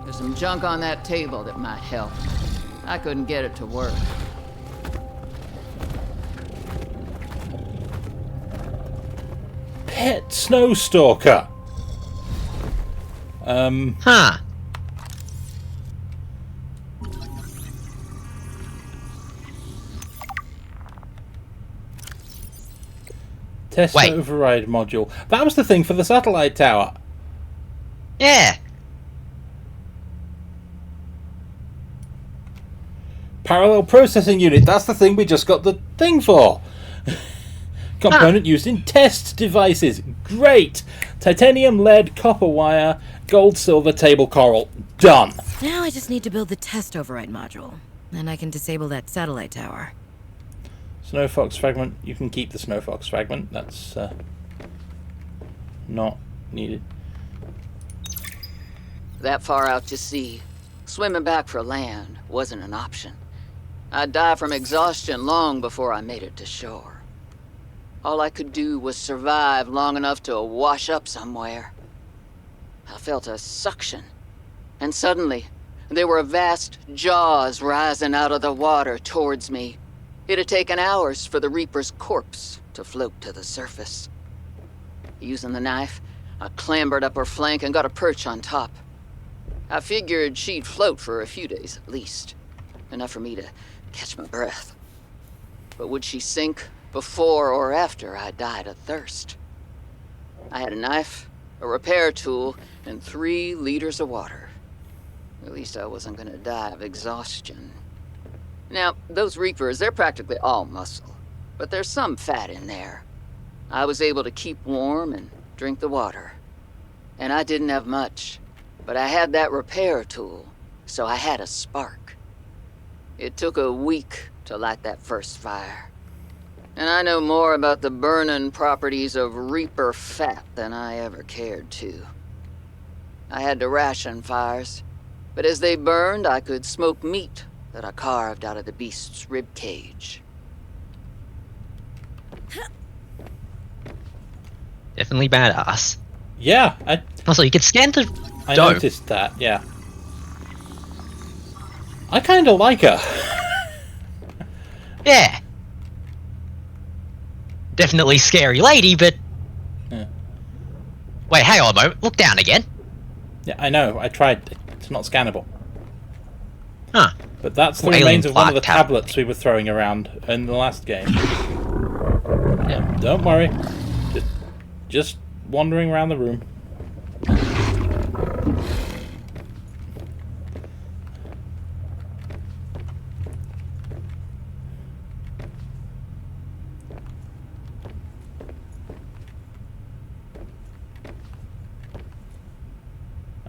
S9: There's some junk on that table that might help. I couldn't get it to work.
S1: Pet Snowstalker.
S2: Huh.
S1: Test
S2: Wait.
S1: override module. That was the thing for the satellite tower.
S2: Yeah.
S1: Parallel processing unit. That's the thing we just got the thing for. Component used in test devices. Great. Titanium, lead, copper wire, gold, silver, table coral. Done.
S6: Now I just need to build the test override module. Then I can disable that satellite tower.
S1: Snow Fox fragment. You can keep the Snow Fox fragment. That's not needed.
S9: That far out to sea, swimming back for land wasn't an option. I'd die from exhaustion long before I made it to shore. All I could do was survive long enough to wash up somewhere. I felt a suction, and suddenly there were vast jaws rising out of the water towards me. It had taken hours for the Reaper's corpse to float to the surface. Using the knife, I clambered up her flank and got a perch on top. I figured she'd float for a few days at least, enough for me to catch my breath. But would she sink before or after I died of thirst? I had a knife, a repair tool, and 3 liters of water. At least I wasn't gonna die of exhaustion. Now, those Reapers, they're practically all muscle, but there's some fat in there. I was able to keep warm and drink the water. And I didn't have much, but I had that repair tool, so I had a spark. It took a week to light that first fire. And I know more about the burning properties of Reaper fat than I ever cared to. I had to ration fires, but as they burned, I could smoke meat that I carved out of the beast's rib cage.
S2: Definitely badass.
S1: Yeah,
S2: Also, you could scan the
S1: I
S2: dough.
S1: noticed that, yeah. I kind of like her.
S2: Yeah. Definitely scary lady, but...
S1: Yeah.
S2: Wait, hang on a moment. Look down again.
S1: Yeah, I know. I tried. It's not scannable.
S2: Huh.
S1: But that's the
S2: Alien
S1: remains of one of the
S2: plaque tablet.
S1: tablets we were throwing around in the last game. Yeah, don't worry. Just wandering around the room.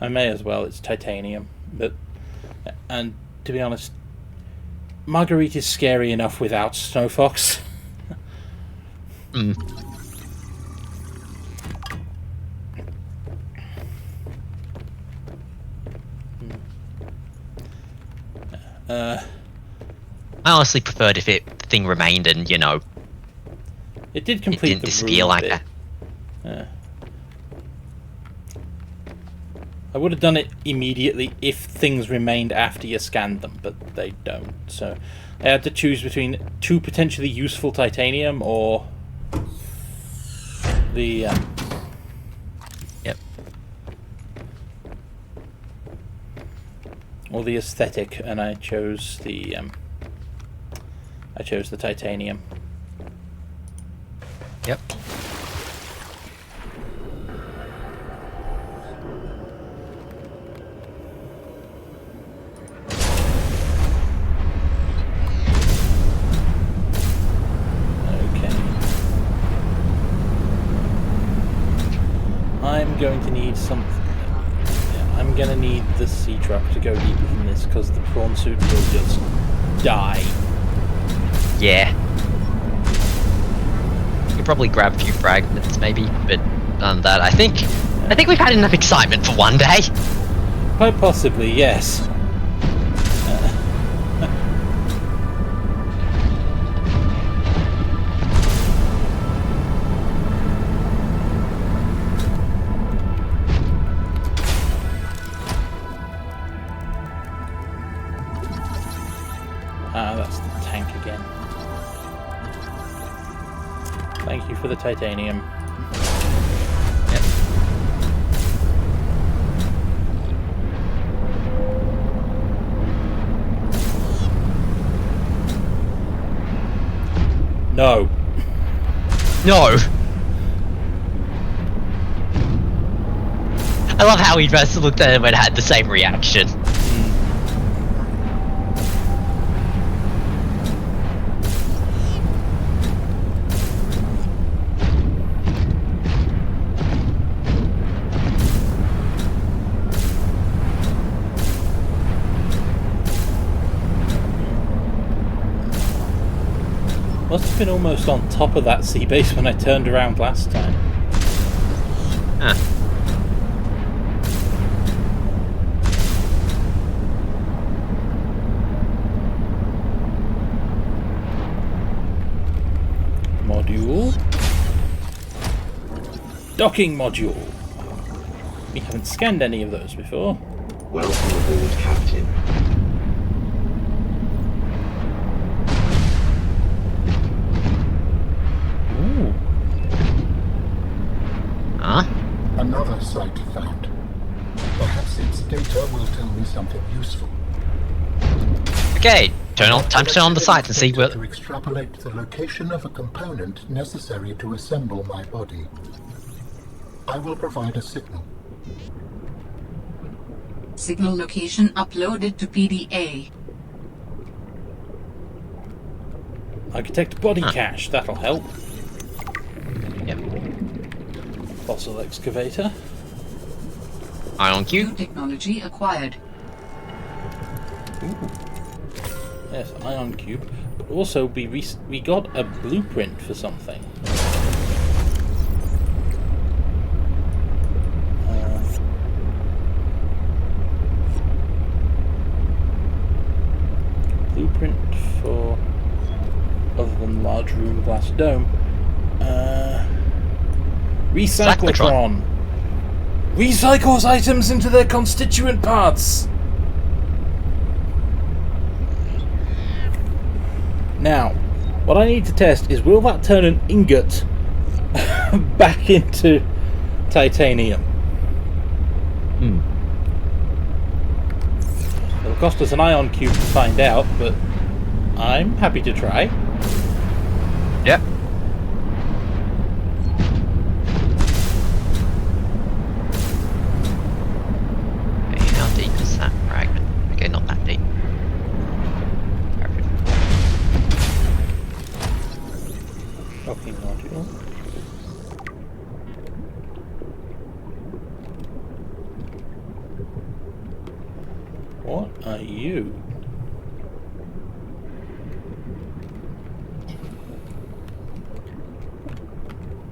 S1: I may as well, it's titanium. And to be honest, Marguerite is scary enough without Snow Fox.
S2: I honestly preferred if the thing remained and, you know,
S1: It did
S2: it
S1: complete
S2: didn't
S1: the
S2: disappear
S1: room
S2: like
S1: bit.
S2: that.
S1: I would have done it immediately if things remained after you scanned them, but they don't. So I had to choose between 2 potentially useful titanium or the
S2: Yep.
S1: or the aesthetic, and I chose the titanium.
S2: Yep.
S1: I'm going to need something. Yeah, I'm going to need the sea truck to go deeper than this because the prawn suit will just die.
S2: Yeah. You could probably grab a few fragments, maybe, but that I think we've had enough excitement for one day.
S1: Quite possibly, yes. That's the tank again. Thank you for the titanium.
S2: Yep.
S1: No.
S2: No! I love how he first looked at him and had the same reaction.
S1: Must have been almost on top of that sea base when I turned around last time.
S2: Huh.
S1: Module. Docking module. We haven't scanned any of those before.
S10: Welcome aboard, Captain.
S1: Ooh.
S2: Huh?
S5: Another site found. Perhaps its data will tell me something useful.
S2: Okay, time to turn on the site and see what...
S5: To extrapolate the location of a component necessary to assemble my body. I will provide a signal.
S4: Signal location uploaded to PDA.
S1: Architect body cache, that'll help.
S2: Yep.
S1: Fossil excavator.
S2: Ion
S4: New
S2: cube.
S4: technology acquired.
S1: Ooh. Yes, ion cube. But also, we got a blueprint for something. Blueprint for other than large room glass dome. Recyclotron. Recycles items into their constituent parts. Now, what I need to test is, will that turn an ingot back into titanium? It'll cost us an ion cube to find out, but I'm happy to try.
S2: Yep. Okay, how deep is that fragment? Okay, not that deep. Perfect.
S1: Docking module. What are you?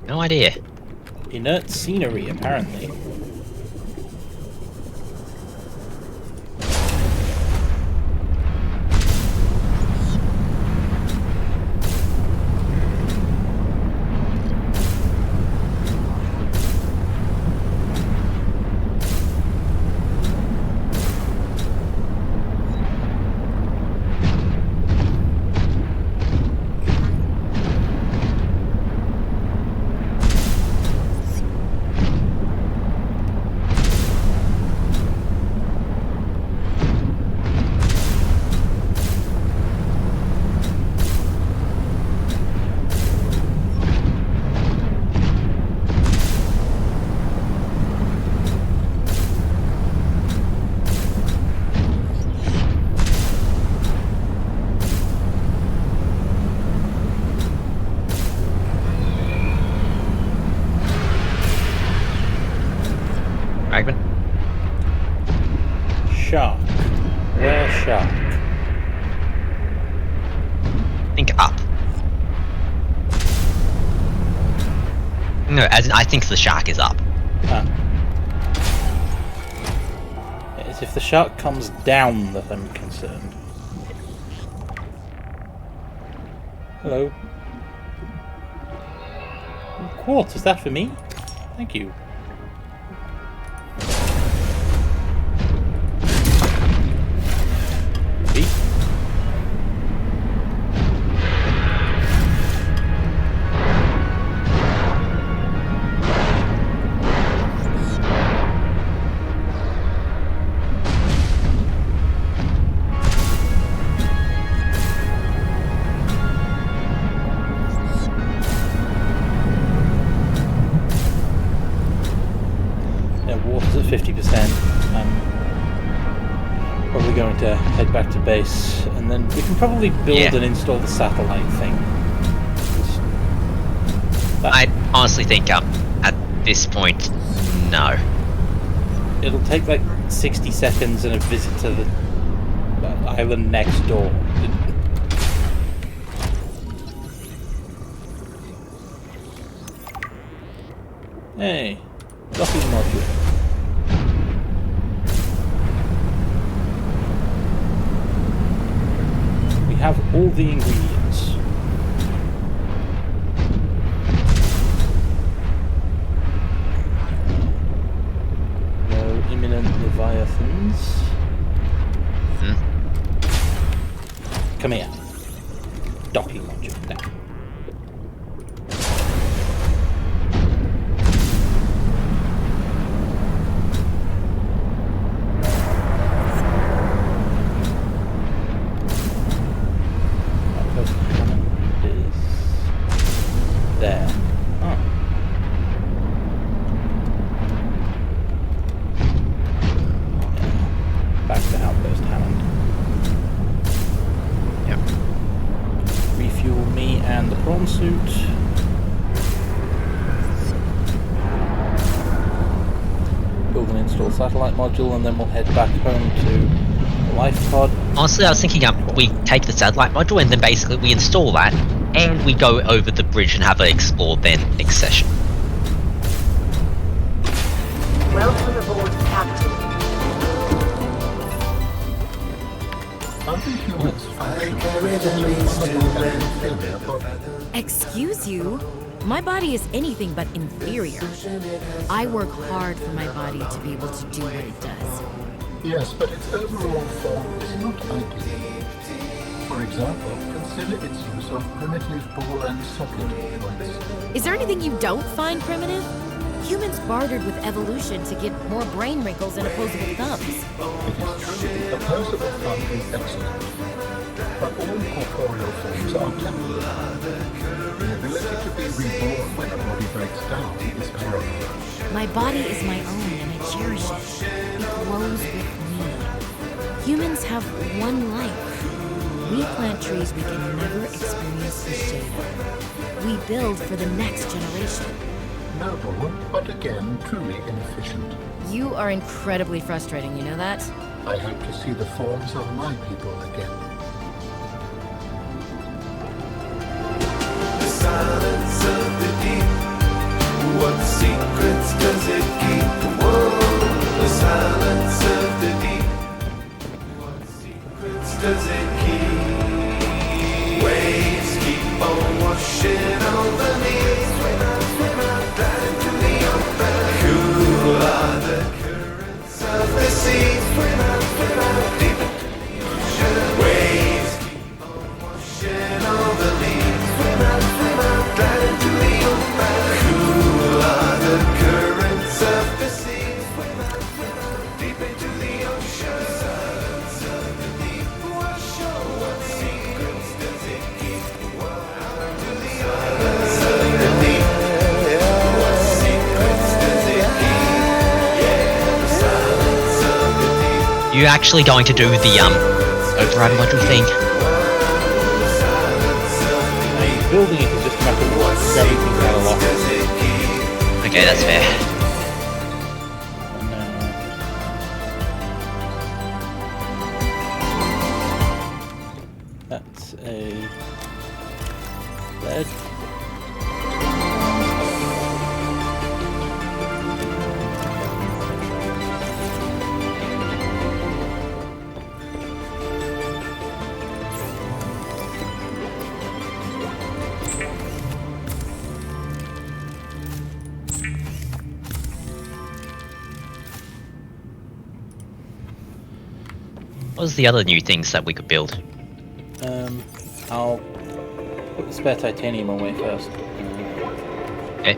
S2: No idea.
S1: Inert scenery, apparently.
S2: Fragment?
S1: Shark. Where shark?
S2: Think up. No, as in, I think the shark is up.
S1: Ah. It's if the shark comes down that I'm concerned. Hello. Quartz, is that for me? Thank you. Beep. Water's at 50%. I'm probably going to head back to base, and then we can probably build and install the satellite thing.
S2: I honestly think at this point, no.
S1: It'll take like 60 seconds and a visit to the island next door. Hey, docking module. We have all the ingredients. No imminent leviathans. Come here. Docking module. Now. There. Oh. Back to Outpost Hammond.
S2: Yep.
S1: Refuel me and the prawn suit. Build and install satellite module, and then we'll head back home to Life pod.
S2: Honestly, I was thinking we take the satellite module and then basically we install that and we go over the bridge and have it explored then next session.
S3: Welcome aboard, Captain.
S5: Are the humans functional?
S6: Excuse you? My body is anything but inferior. I work hard for my body to be able to do what it does.
S5: Yes, but its overall form is not ideal. For example, consider its use of primitive ball and socket joints.
S6: Is there anything you don't find primitive? Humans bartered with evolution to get more brain wrinkles and opposable thumbs.
S5: It is true, the opposable thumb is excellent. But all corporeal forms are temporary. The ability to be reborn when a body breaks down is paramount.
S6: My body is my own and I cherish it. It grows with me. Humans have one life. We plant trees we can never experience the shade of. We build for the next generation.
S5: Noble, but again, truly inefficient.
S6: You are incredibly frustrating, you know that?
S5: I hope to see the forms of my people again.
S7: The silence of the deep. What secrets does it keep? Whoa, the silence of the deep. What secrets does it keep? Waves keep on washing over me. Swim out down into the open. Cool are the currents of the sea. Swim out deep into the ocean. Waves keep on washing over me. Swim out down into the open. Cool are the currents of the sea. Swim out deep into the ocean. Silence of the deep. What secrets does it keep? To the silence of the deep. What secrets does it keep? Yeah, the silence of the deep.
S2: You actually going to do the override module thing?
S1: Building it is just a matter of
S7: What
S1: grabbing things out of
S7: secrets
S1: lock.
S7: does it keep?
S2: Okay, that's fair.
S1: That's a bed.
S2: What was the other new things that we could build?
S1: I'll put the spare titanium away first.
S2: Okay.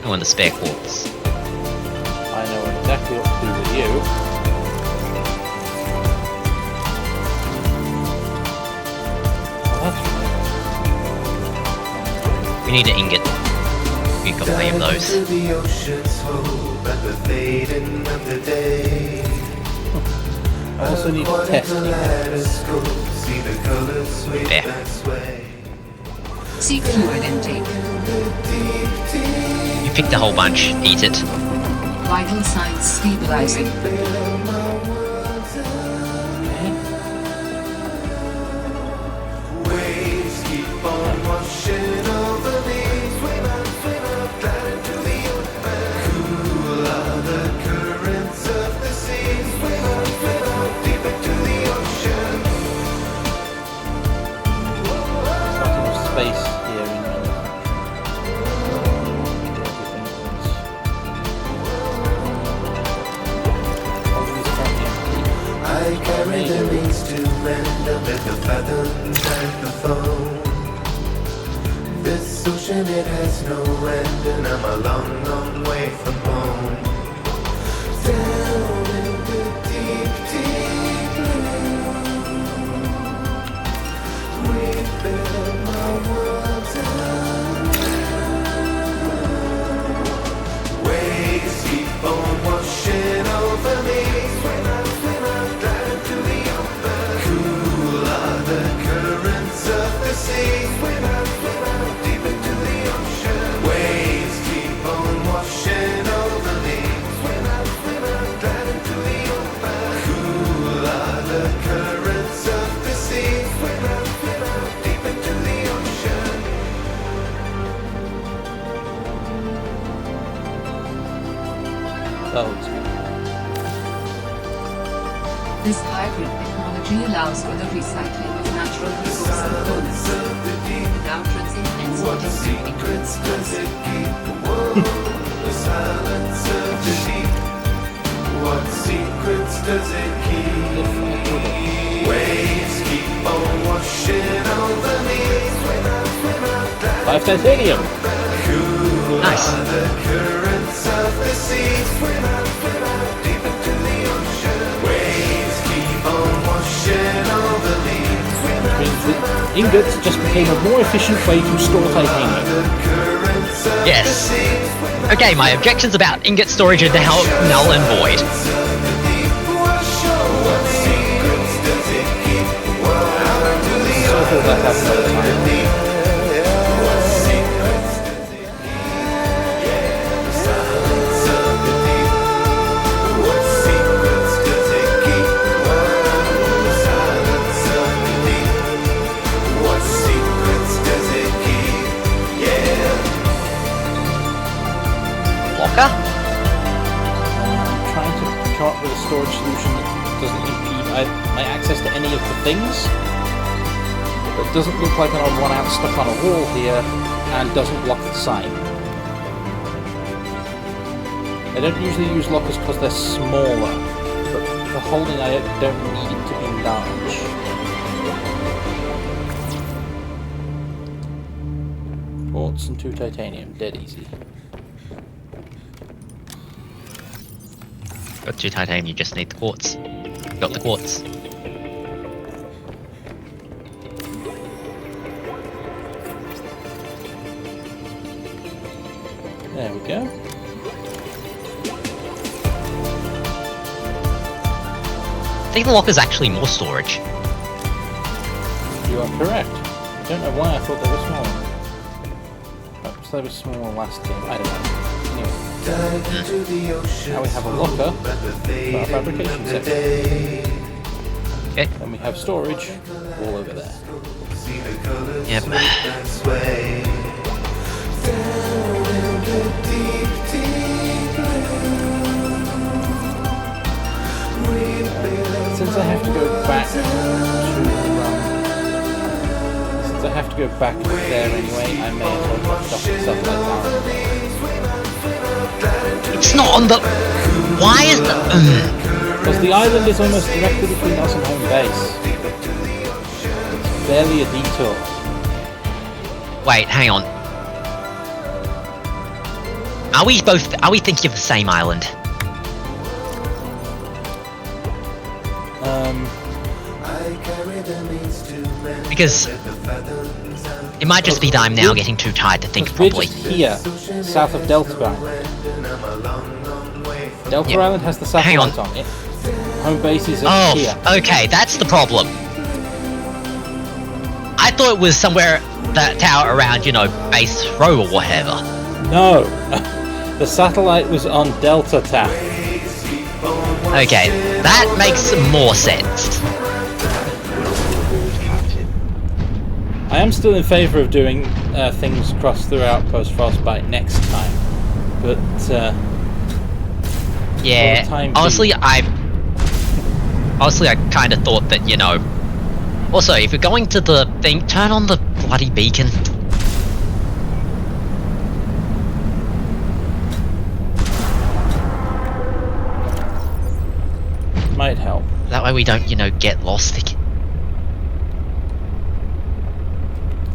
S2: Oh, and the spare quartz.
S1: I know exactly what to do with you. Oh, that's
S2: We need an ingot. We got plenty of those.
S7: Down to the ocean's hope at the fading of the day.
S1: I also need to test it.
S7: Kaleidoscope, see the colors sweep
S2: There.
S7: and sway.
S4: See fluid intake.
S2: You picked a whole bunch. Eat it.
S4: Vital signs stabilizing.
S7: Waves keep on washing over me. Swim out down into the open. Cool are the currents of the sea. Swim out deep into the ocean.
S1: Not enough space here in
S7: I carry the means to mend amid the fathoms and the foam. This ocean, it has no end, and I'm a long, long way from home. Down in the deep, deep blue, we build my world down. Waves keep on washing over me. Swim out down to the open. Cool are the currents of the sea. Swim out deep into the ocean. Waves keep on washing over me. Swim
S4: technology allows for the recycling of natural resource components without rinsing and sorting them into
S7: What secrets does it keep? Waves keep on washing over me.
S1: Life titanium.
S2: Nice.
S7: The currents of the sea. Deep into the ocean. Waves keep on washing over me.
S1: Which means that ingots just became a more efficient way to store titanium.
S2: Yes. Okay, my objections about ingot storage are now null and void.
S1: So I thought that happened all the time.
S2: Locker?
S1: I'm trying to come up with a storage solution that doesn't impede my access to any of the things. It doesn't look like an odd one out stuck on a wall here, and doesn't block the sign. I don't usually use lockers because they're smaller, but for holding I don't need it to be large. Quartz and 2 titanium, dead easy.
S2: Got 2 titanium, you just need the quartz. Got the quartz.
S1: There we go.
S2: I think the locker's actually more storage.
S1: You are correct. I don't know why I thought they were smaller. Perhaps they were smaller last game. I don't know. Anyway. Now we have a locker for our fabrication section.
S2: Okay.
S1: And we have storage all over there.
S2: Yep.
S1: Since I have to go back there anyway, I may as well drop stuff and stuff like that.
S2: It's not on the... Why is the...
S1: Because the island is almost directly between us and home base. It's barely a detour.
S2: Wait, hang on. Are we thinking of the same island? Because it might just be that I'm now getting too tired to think
S1: we're
S2: properly.
S1: just here, south of Delta Island. Delta Island has the satellite on it. Home base is here.
S2: Okay, that's the problem. I thought it was somewhere that tower around, you know, base row or whatever.
S1: No, the satellite was on Delta Town.
S2: Okay, that makes more sense.
S1: I am still in favour of doing things across through Outpost Frostbite next time, but
S2: yeah, honestly, I kind of thought that, you know. Also, if you're going to the thing, turn on the bloody beacon.
S1: Might help.
S2: That way we don't, you know, get lost.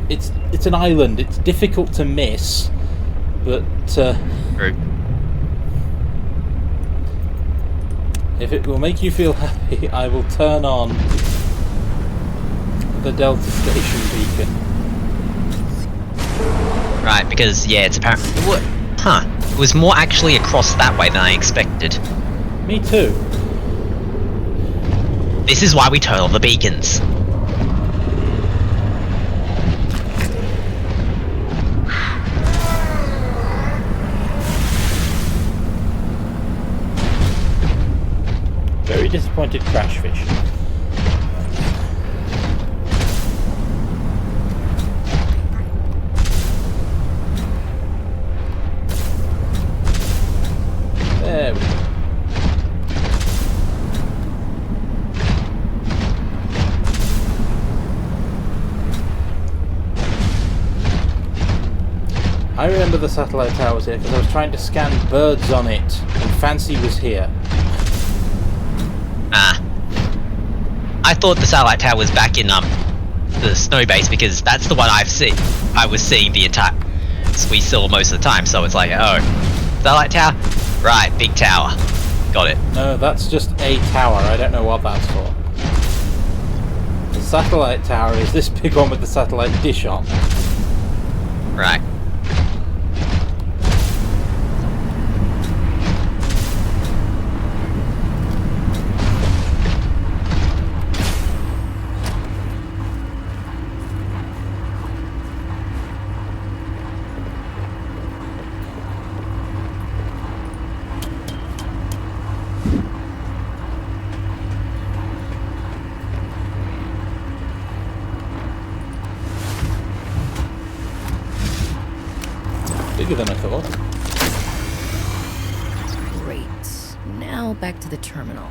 S1: It's an island. It's difficult to miss, but
S2: True.
S1: if it will make you feel happy, I will turn on the Delta Station beacon.
S2: Right, because yeah, it's apparently it was more actually across that way than I expected.
S1: Me too.
S2: This is why we turn on the beacons.
S1: Very disappointed crash fish. There we go. I remember the satellite tower was here because I was trying to scan birds on it, and Fancy was here.
S2: Ah. I thought the satellite tower was back in the snow base because that's the one I was seeing the entire. We saw most of the time, so it's like, oh, satellite tower, right, big tower, got it.
S1: No, that's just a tower. I don't know what that's for. The satellite tower is this big one with the satellite dish on.
S2: Right.
S1: Bigger than I thought.
S6: Great. Now back to the terminal.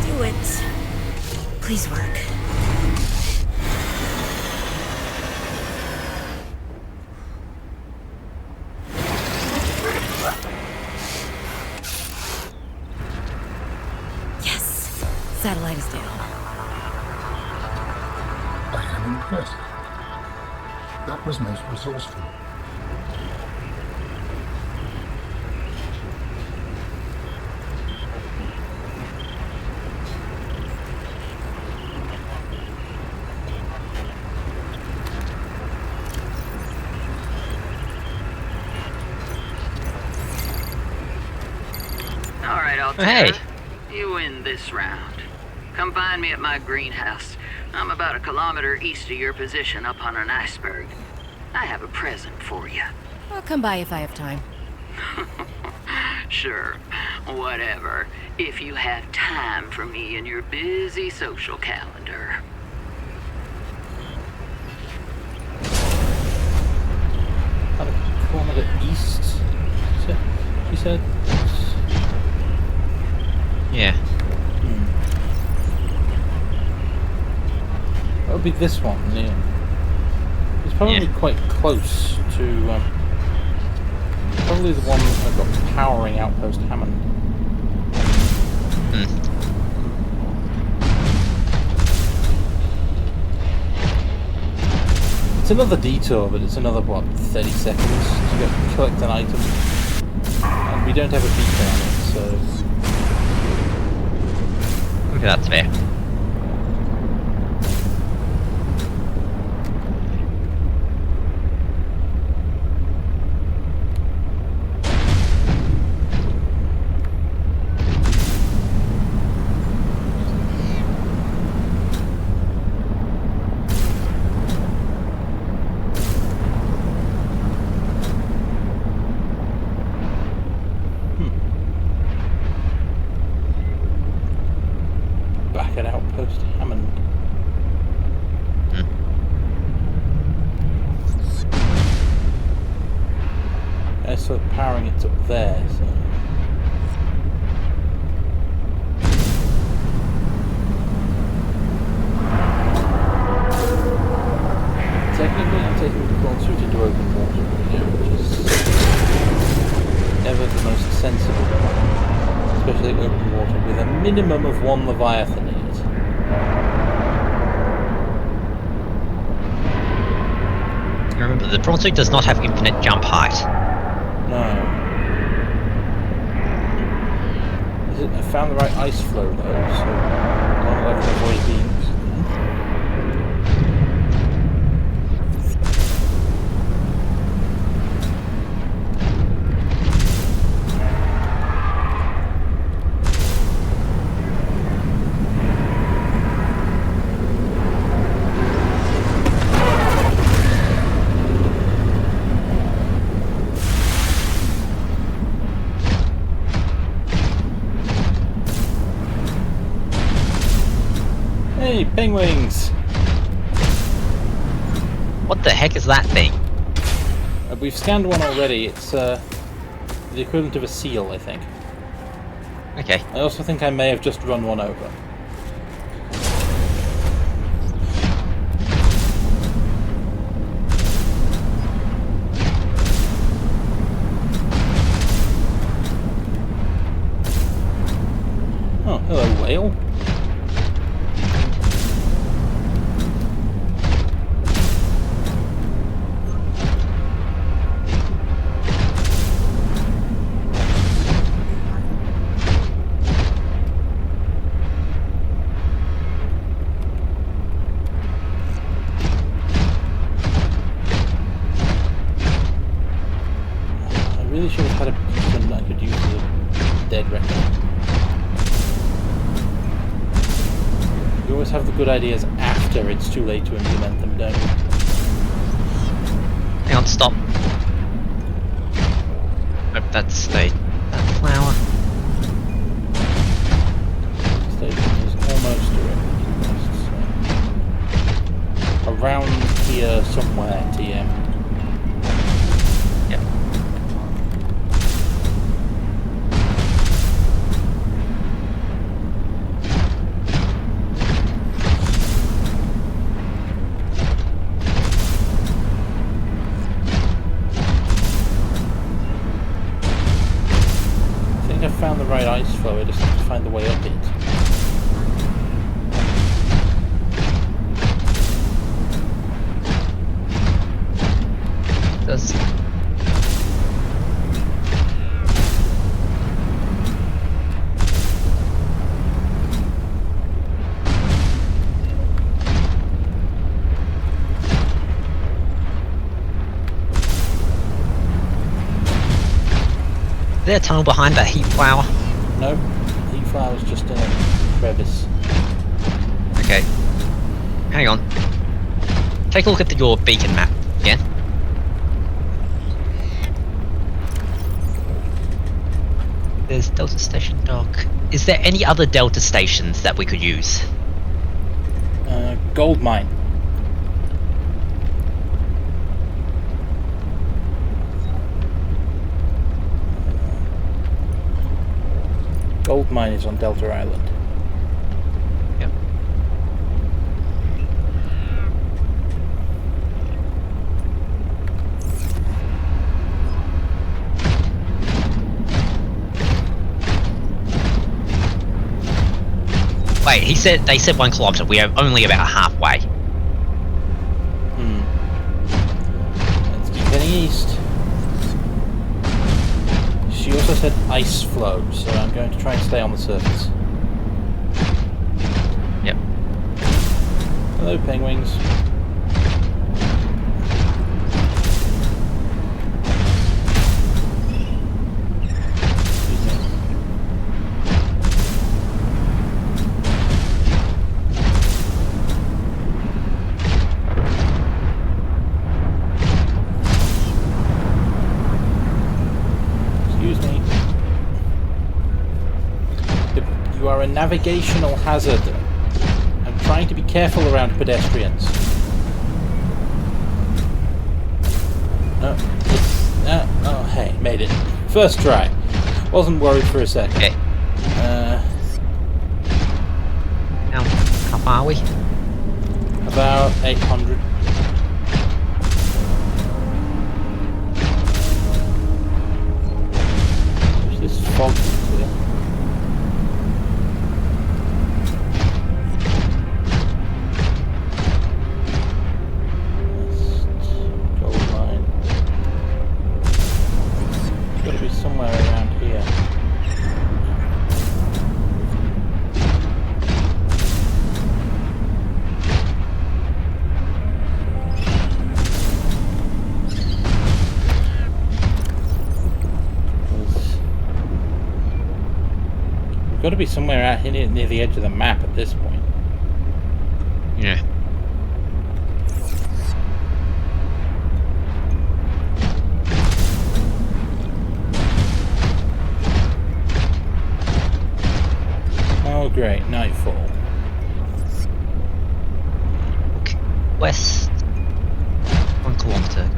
S6: Do it. Please work. Satellite is down.
S5: I am impressed. That was most resourceful.
S9: All right, I'll
S2: Hey.
S9: You win this round. Come find me at my greenhouse. I'm about 1 kilometer east of your position up on an iceberg. I have a present for you.
S6: I'll come by if I have time.
S9: Sure, whatever. If you have time for me in your busy social calendar.
S1: About 1 kilometer east, she said.
S2: Yeah.
S1: That would be this one, yeah. It's probably quite close to, probably the one I've got powering Outpost Hammond. It's another detour, but it's another, what, 30 seconds to collect an item. And we don't have a beacon on it, so...
S2: Okay, that's fair.
S1: Back at Outpost Hammond. So powering it's up there, so... Technically I'm taking the cross route into open water right now, which is never the most sensible one. Especially open water with a minimum of 1 Leviathan in it.
S2: Remember, the prawn suit does not have infinite jump height.
S1: No. I found the right ice flow though, so long as I can avoid beams. Hey, penguins!
S2: What the heck is that thing?
S1: We've scanned one already. It's the the equivalent of a seal, I think.
S2: Okay.
S1: I also think I may have just run one over. Oh, hello, whale. I really should have had a beacon I could use as a dead record. You always have the good ideas after it's too late to implement them, don't you?
S2: Hang on, stop. Nope, that's that flower.
S1: Station is almost directly so around here somewhere, TM.
S2: Yep.
S1: I think I found the right ice flow, I just have to find the way up it.
S2: Does Is there a tunnel behind that heat flower?
S1: Nope, heat flower's just in a crevice.
S2: Okay. Hang on. Take a look at your beacon map again. There's Delta Station Dock. Is there any other Delta stations that we could use?
S1: Gold mine. Gold mine is on Delta Island.
S2: Yep. Wait, they said 1 kilometer. We are only about halfway.
S1: Let's keep heading east. She also said ice flow, so I'm going to try and stay on the surface.
S2: Yep.
S1: Hello, penguins. You are a navigational hazard. I'm trying to be careful around pedestrians. Oh, hey, made it. First try. Wasn't worried for a second.
S2: Okay. How far are we?
S1: About 800. Is this fog clear? Somewhere around here. We've got to be somewhere out here near the edge of the map at this point.
S2: Yeah.
S1: Oh great, nightfall.
S2: Okay. West. 1 kilometer.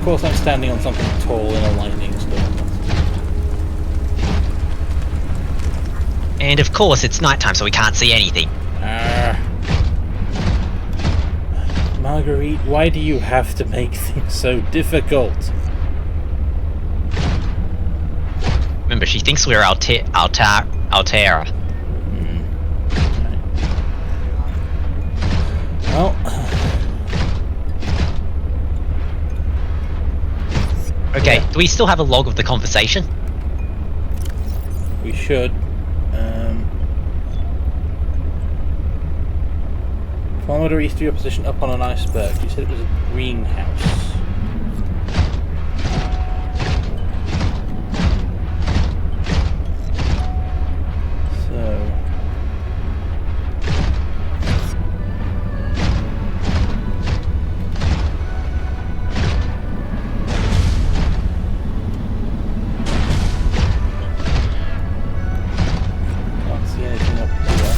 S1: course I'm standing on something tall in a lightning storm.
S2: And of course, it's nighttime, so we can't see anything.
S1: Marguerite, why do you have to make things so difficult?
S2: Remember, she thinks we're Altera.
S1: Well...
S2: Okay,
S1: Yeah.
S2: do we still have a log of the conversation?
S1: We should. Kilometer east of your position up on an iceberg. You said it was a greenhouse. So... Can't see anything up here.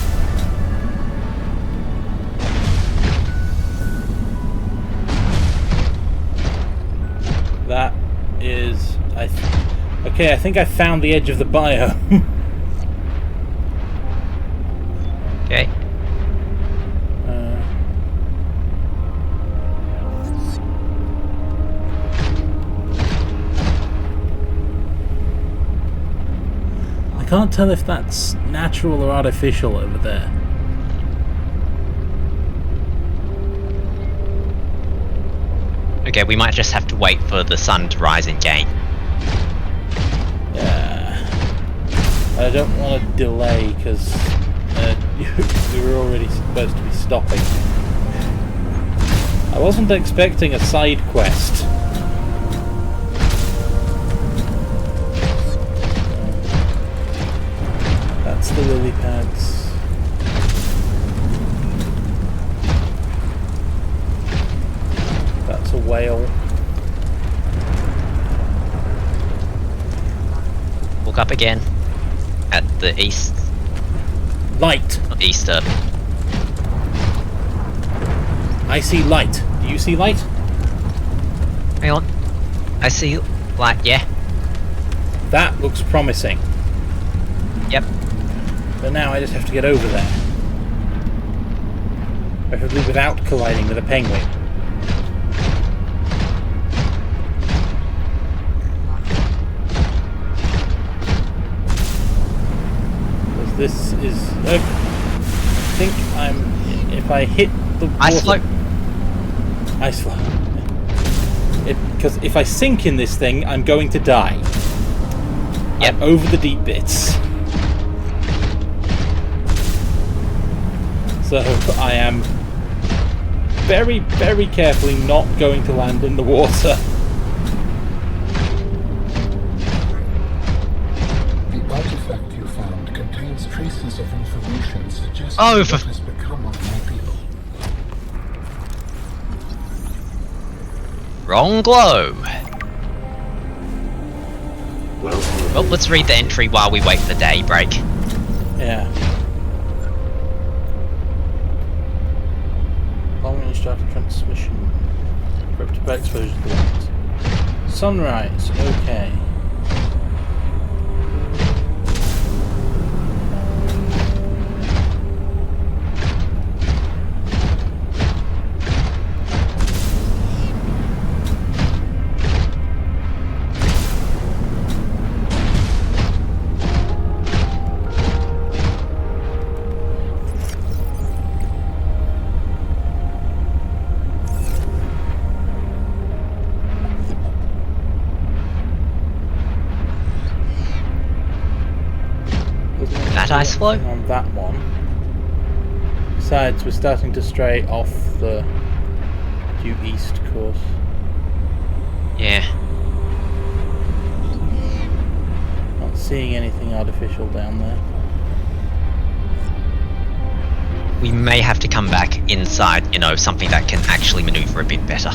S1: That is... Okay, I think I found the edge of the biome.
S2: Okay.
S1: I can't tell if that's natural or artificial over there.
S2: Okay, we might just have to wait for the sun to rise in game.
S1: Yeah. I don't want to delay because we were already supposed to be stopping. I wasn't expecting a side quest. That's the lily pads. That's a whale.
S2: Look up again. At the east.
S1: Light.
S2: Not easter.
S1: I see light. Do you see light?
S2: Hang on. I see light, yeah.
S1: That looks promising.
S2: Yep.
S1: But now I just have to get over there. Preferably without colliding with a penguin. Because this is... I think I'm... If I hit the water...
S2: Ice float.
S1: Ice float. Because if I sink in this thing, I'm going to die.
S2: Yep.
S1: I'm over the deep bits. So I am very, very carefully not going to land in the water.
S5: The artifact you found contains traces of information suggesting
S2: Oh,
S5: what has become of my people.
S2: Wrong glow.
S10: Welcome.
S2: Well, let's read the entry while we wait for daybreak.
S1: Yeah. Long-range data transmission. Equipped by exposure to light. Sunrise. Okay.
S2: That ice flow?
S1: On that one. Besides, we're starting to stray off the due east course.
S2: Yeah.
S1: Not seeing anything artificial down there.
S2: We may have to come back inside, you know, something that can actually maneuver a bit better.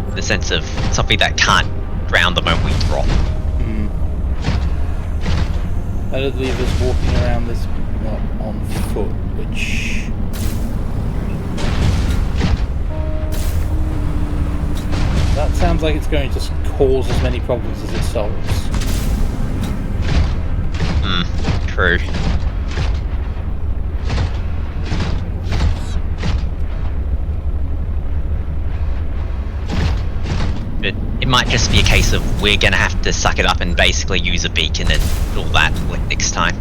S2: In the sense of something that can't drown the moment we drop.
S1: That'd leave us walking around this on foot, which... That sounds like it's going to cause as many problems as it solves.
S2: True. But it might just be a case of we're gonna have to suck it up and basically use a beacon and all that next time.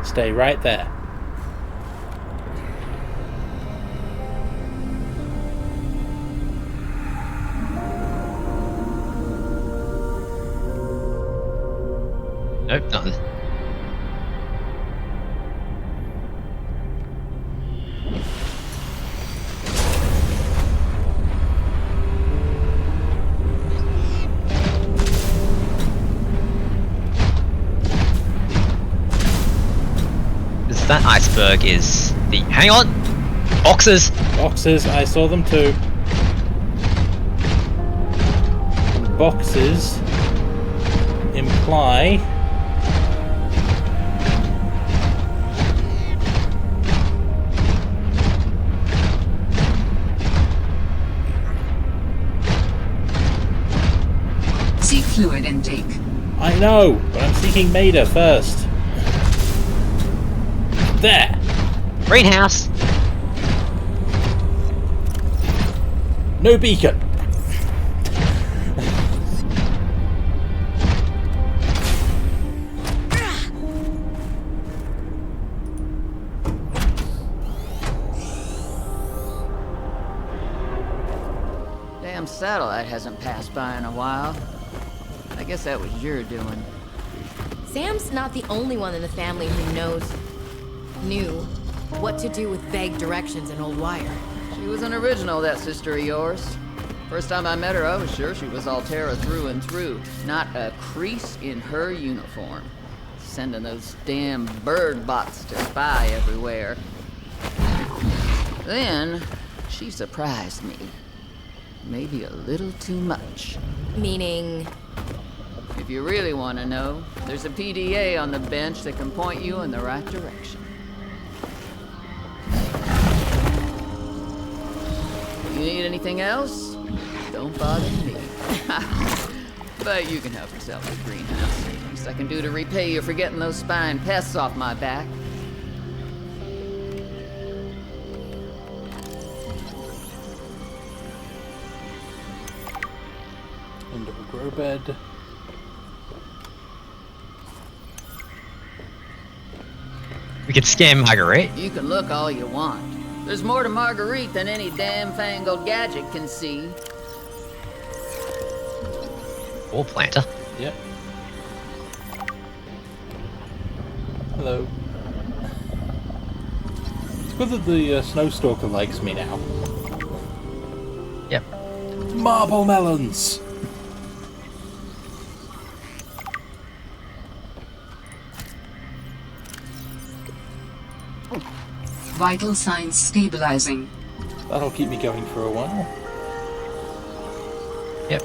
S1: Stay right there.
S2: Nope, nothing. That iceberg is the... Hang on! Boxes!
S1: Boxes, I saw them too. Boxes imply...
S4: Seek fluid intake.
S1: I know, but I'm seeking Maida first. There!
S2: Greenhouse!
S1: No beacon!
S9: Damn satellite hasn't passed by in a while. I guess that was your doing.
S6: Sam's not the only one in the family who knew what to do with vague directions in old wire.
S9: She was an original, that sister of yours. First time I met her, I was sure she was Altera through and through. Not a crease in her uniform. Sending those damn bird bots to spy everywhere. Then, she surprised me. Maybe a little too much.
S6: Meaning?
S9: If you really want to know, there's a PDA on the bench that can point you in the right direction. You need anything else? Don't bother me. But you can help yourself to the greenhouse. Least I can do to repay you for getting those spine pests off my back.
S1: Into a grow bed.
S2: We could scam Marguerite.
S9: You can look all you want. There's more to Marguerite than any damn fangled gadget can see.
S2: Or planter.
S1: Yep. Hello. It's good that the Snowstalker likes me now.
S2: Yep.
S1: Marble melons!
S4: Vital signs stabilizing.
S1: That'll keep me going for a while.
S2: Yep.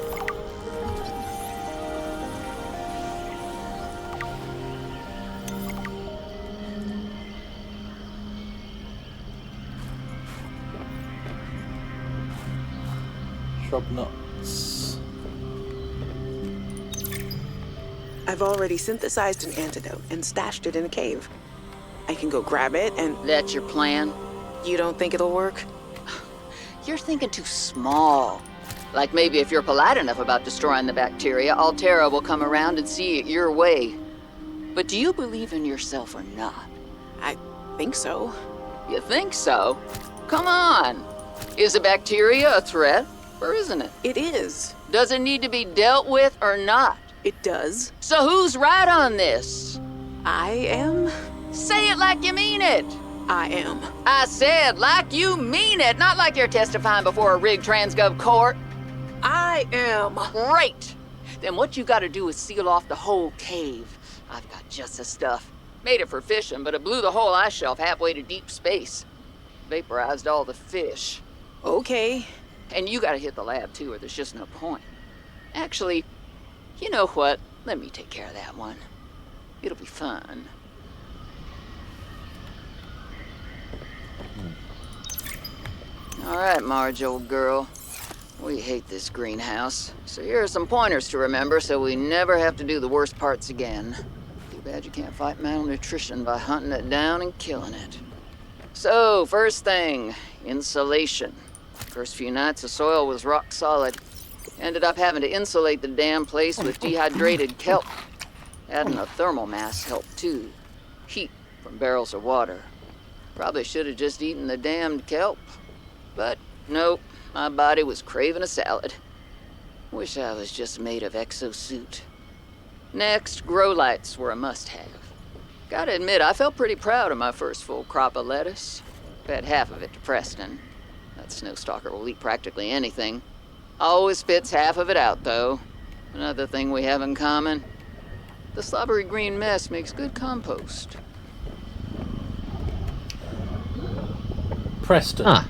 S1: Shrub nuts.
S11: I've already synthesized an antidote and stashed it in a cave. I can go grab it and...
S9: That's your plan?
S11: You don't think it'll work?
S9: You're thinking too small. Like maybe if you're polite enough about destroying the bacteria, Altera will come around and see it your way. But do you believe in yourself or not?
S11: I think so.
S9: You think so? Come on. Is the bacteria a threat, or isn't it?
S11: It is.
S9: Does it need to be dealt with or not?
S11: It does.
S9: So who's right on this?
S11: I am.
S9: Say it like you mean it.
S11: I am.
S9: I said like you mean it, not like you're testifying before a rigged transgov court.
S11: I am.
S9: Great! Then what you gotta do is seal off the whole cave. I've got just the stuff. Made it for fishing, but it blew the whole ice shelf halfway to deep space. Vaporized all the fish.
S11: Okay.
S9: And you gotta hit the lab too, or there's just no point. Actually, you know what? Let me take care of that one. It'll be fun. All right, Marge, old girl. We hate this greenhouse. So here are some pointers to remember so we never have to do the worst parts again. Too bad you can't fight malnutrition by hunting it down and killing it. So, first thing, insulation. First few nights the soil was rock solid. Ended up having to insulate the damn place with dehydrated kelp. Adding a thermal mass helped too. Heat from barrels of water. Probably should have just eaten the damned kelp. But nope, my body was craving a salad. Wish I was just made of exosuit. Next, grow lights were a must-have. Gotta admit, I felt pretty proud of my first full crop of lettuce. Fed half of it to Preston. That snowstalker will eat practically anything. Always spits half of it out, though. Another thing we have in common. The slobbery green mess makes good compost.
S1: Preston.
S2: Ah.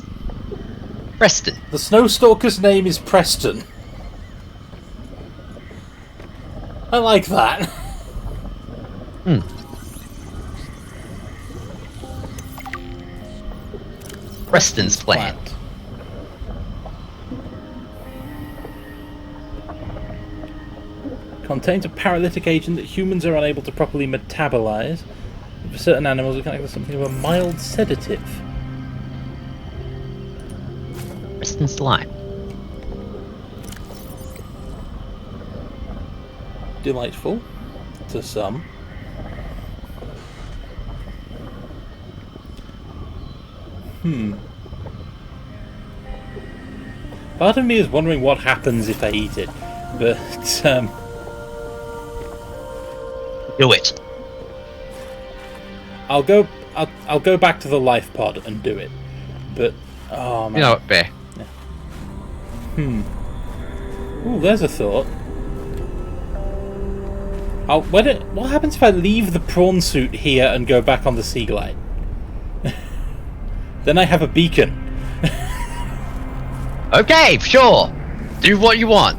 S2: Preston.
S1: The snowstalker's name is Preston. I like that.
S2: Hmm. Preston's plant.
S1: Contains a paralytic agent that humans are unable to properly metabolize. For certain animals, it can act as something of a mild sedative.
S2: Preston's lime.
S1: Delightful to some. Part of me is wondering what happens if I eat it, but
S2: do it.
S1: I'll go back to the life pod and do it. But oh man.
S2: You know what, Bear?
S1: Ooh, there's a thought. What happens if I leave the prawn suit here and go back on the sea glide? Then I have a beacon.
S2: Okay, sure. Do what you want.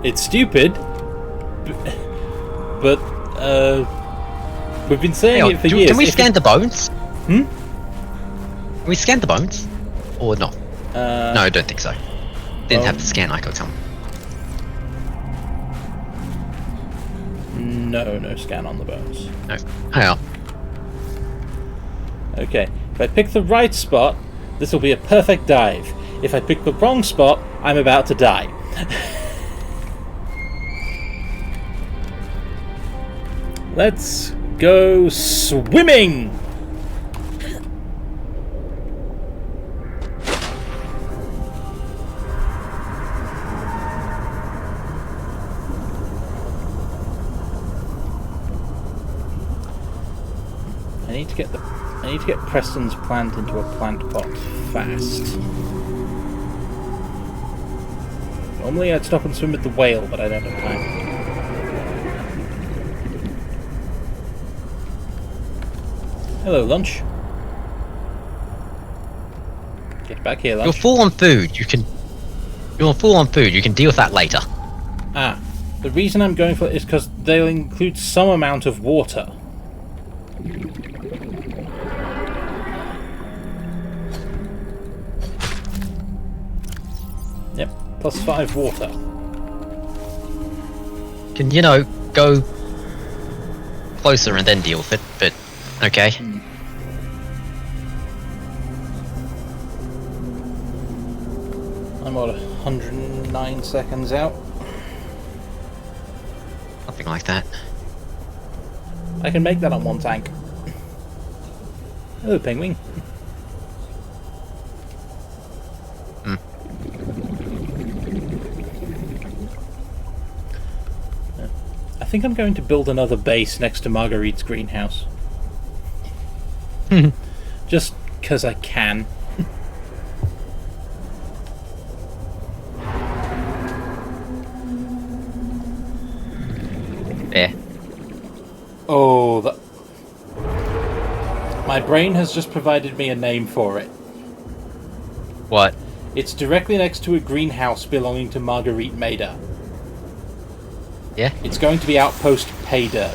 S1: It's stupid, but we've been saying it for years.
S2: Can we scan the bones?
S1: Hmm?
S2: Can we scan the bones? Or not? No, I don't think so. Didn't have the scan icon come.
S1: No scan on the bones.
S2: No. Oh.
S1: Okay, if I pick the right spot, this will be a perfect dive. If I pick the wrong spot, I'm about to die. Let's go swimming! I need to get Preston's plant into a plant pot fast. Normally I'd stop and swim with the whale, but I don't have time. Hello, lunch. Get back here, lunch.
S2: You're full on food. You're full on food. You can deal with that later.
S1: Ah, the reason I'm going for it is because they'll include some amount of water. Yep, +5 water.
S2: Can, go closer and then deal with it, but okay.
S1: I'm about 109 seconds out.
S2: Something like that.
S1: I can make that on one tank. Hello, penguin. I think I'm going to build another base next to Marguerite's greenhouse. Just because I can.
S2: Yeah.
S1: Oh, that... My brain has just provided me a name for it.
S2: What?
S1: It's directly next to a greenhouse belonging to Marguerite Mader.
S2: Yeah?
S1: It's going to be Outpost Pay Dirt.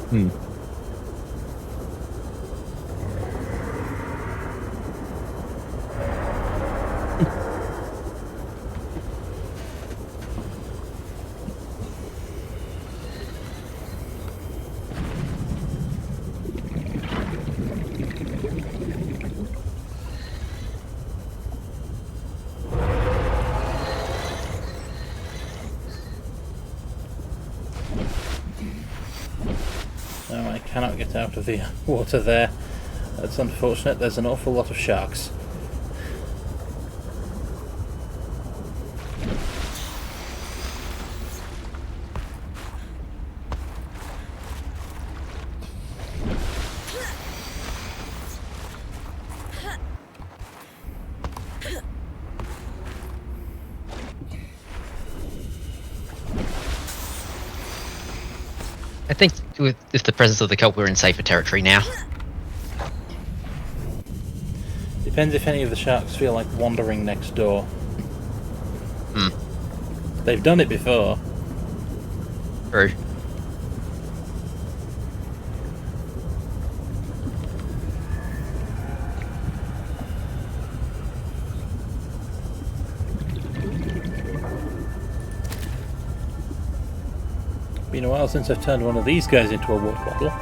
S2: Hmm.
S1: No, I cannot get out of the water there. That's unfortunate. There's an awful lot of sharks.
S2: I think with the presence of the cult, we're in safer territory now.
S1: Depends if any of the sharks feel like wandering next door.
S2: Hmm.
S1: They've done it before.
S2: True.
S1: Been a while since I've turned one of these guys into a water bottle.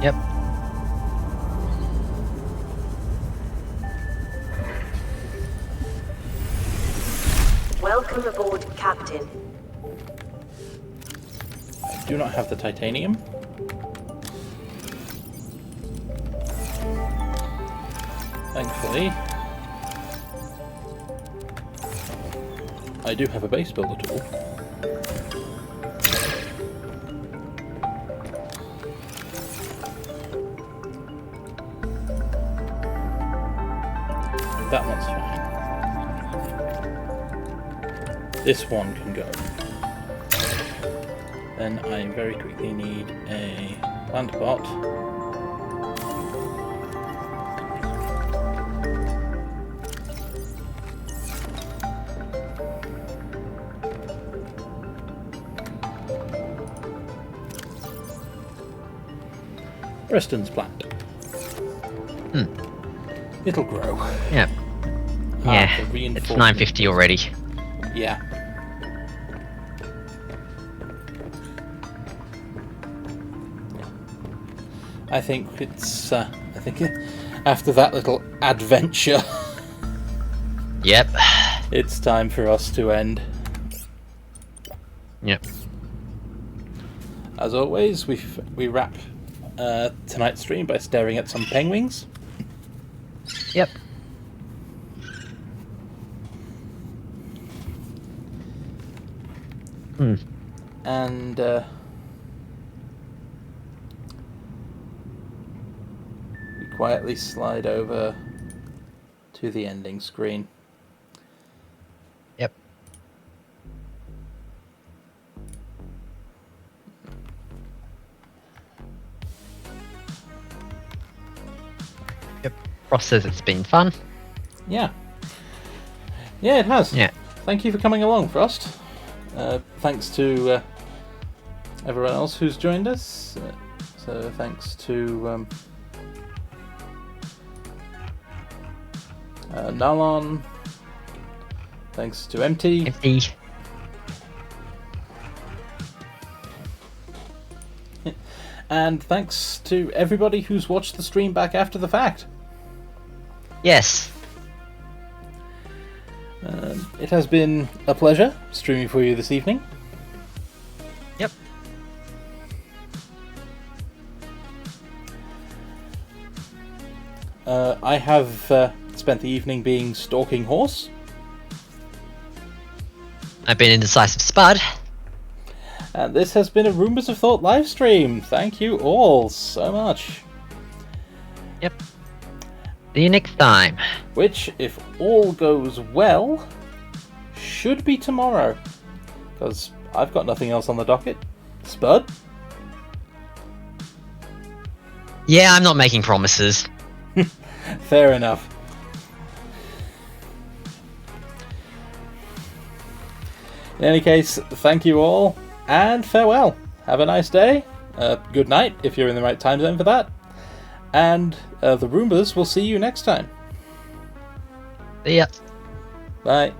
S2: Yep.
S3: Welcome aboard, Captain.
S1: I do not have the titanium. Thankfully, I do have a base builder tool. That one's fine. This one can go. Then I very quickly need a plant pot. Preston's plant.
S2: Hmm.
S1: It'll grow.
S2: Yeah. Yeah.
S1: The
S2: It's
S1: reinforcement.
S2: 9:50 already.
S1: Yeah. I think it's. I think after that little adventure,
S2: Yep.
S1: it's time for us to end.
S2: Yep.
S1: As always, we wrap tonight's stream by staring at some penguins.
S2: Yep. Hmm.
S1: And we quietly slide over to the ending screen.
S2: Yep. Yep. Ross says it's been fun.
S1: Yeah. Yeah, it has.
S2: Yeah.
S1: Thank you for coming along, Frost. Thanks to everyone else who's joined us. So thanks to Nalon. Thanks to Empty.
S2: Empty.
S1: And thanks to everybody who's watched the stream back after the fact.
S2: Yes.
S1: It has been a pleasure streaming for you this evening.
S2: Yep.
S1: I have spent the evening being Stalking Horse.
S2: I've been Indecisive Spud.
S1: And this has been a Rumours of Thought live stream. Thank you all so much.
S2: Yep. See you next time.
S1: Which, if all goes well, should be tomorrow. Because I've got nothing else on the docket. Spud?
S2: Yeah, I'm not making promises.
S1: Fair enough. In any case, thank you all, and farewell. Have a nice day. Good night, if you're in the right time zone for that. And the Roombas will see you next time.
S2: See ya.
S1: Bye.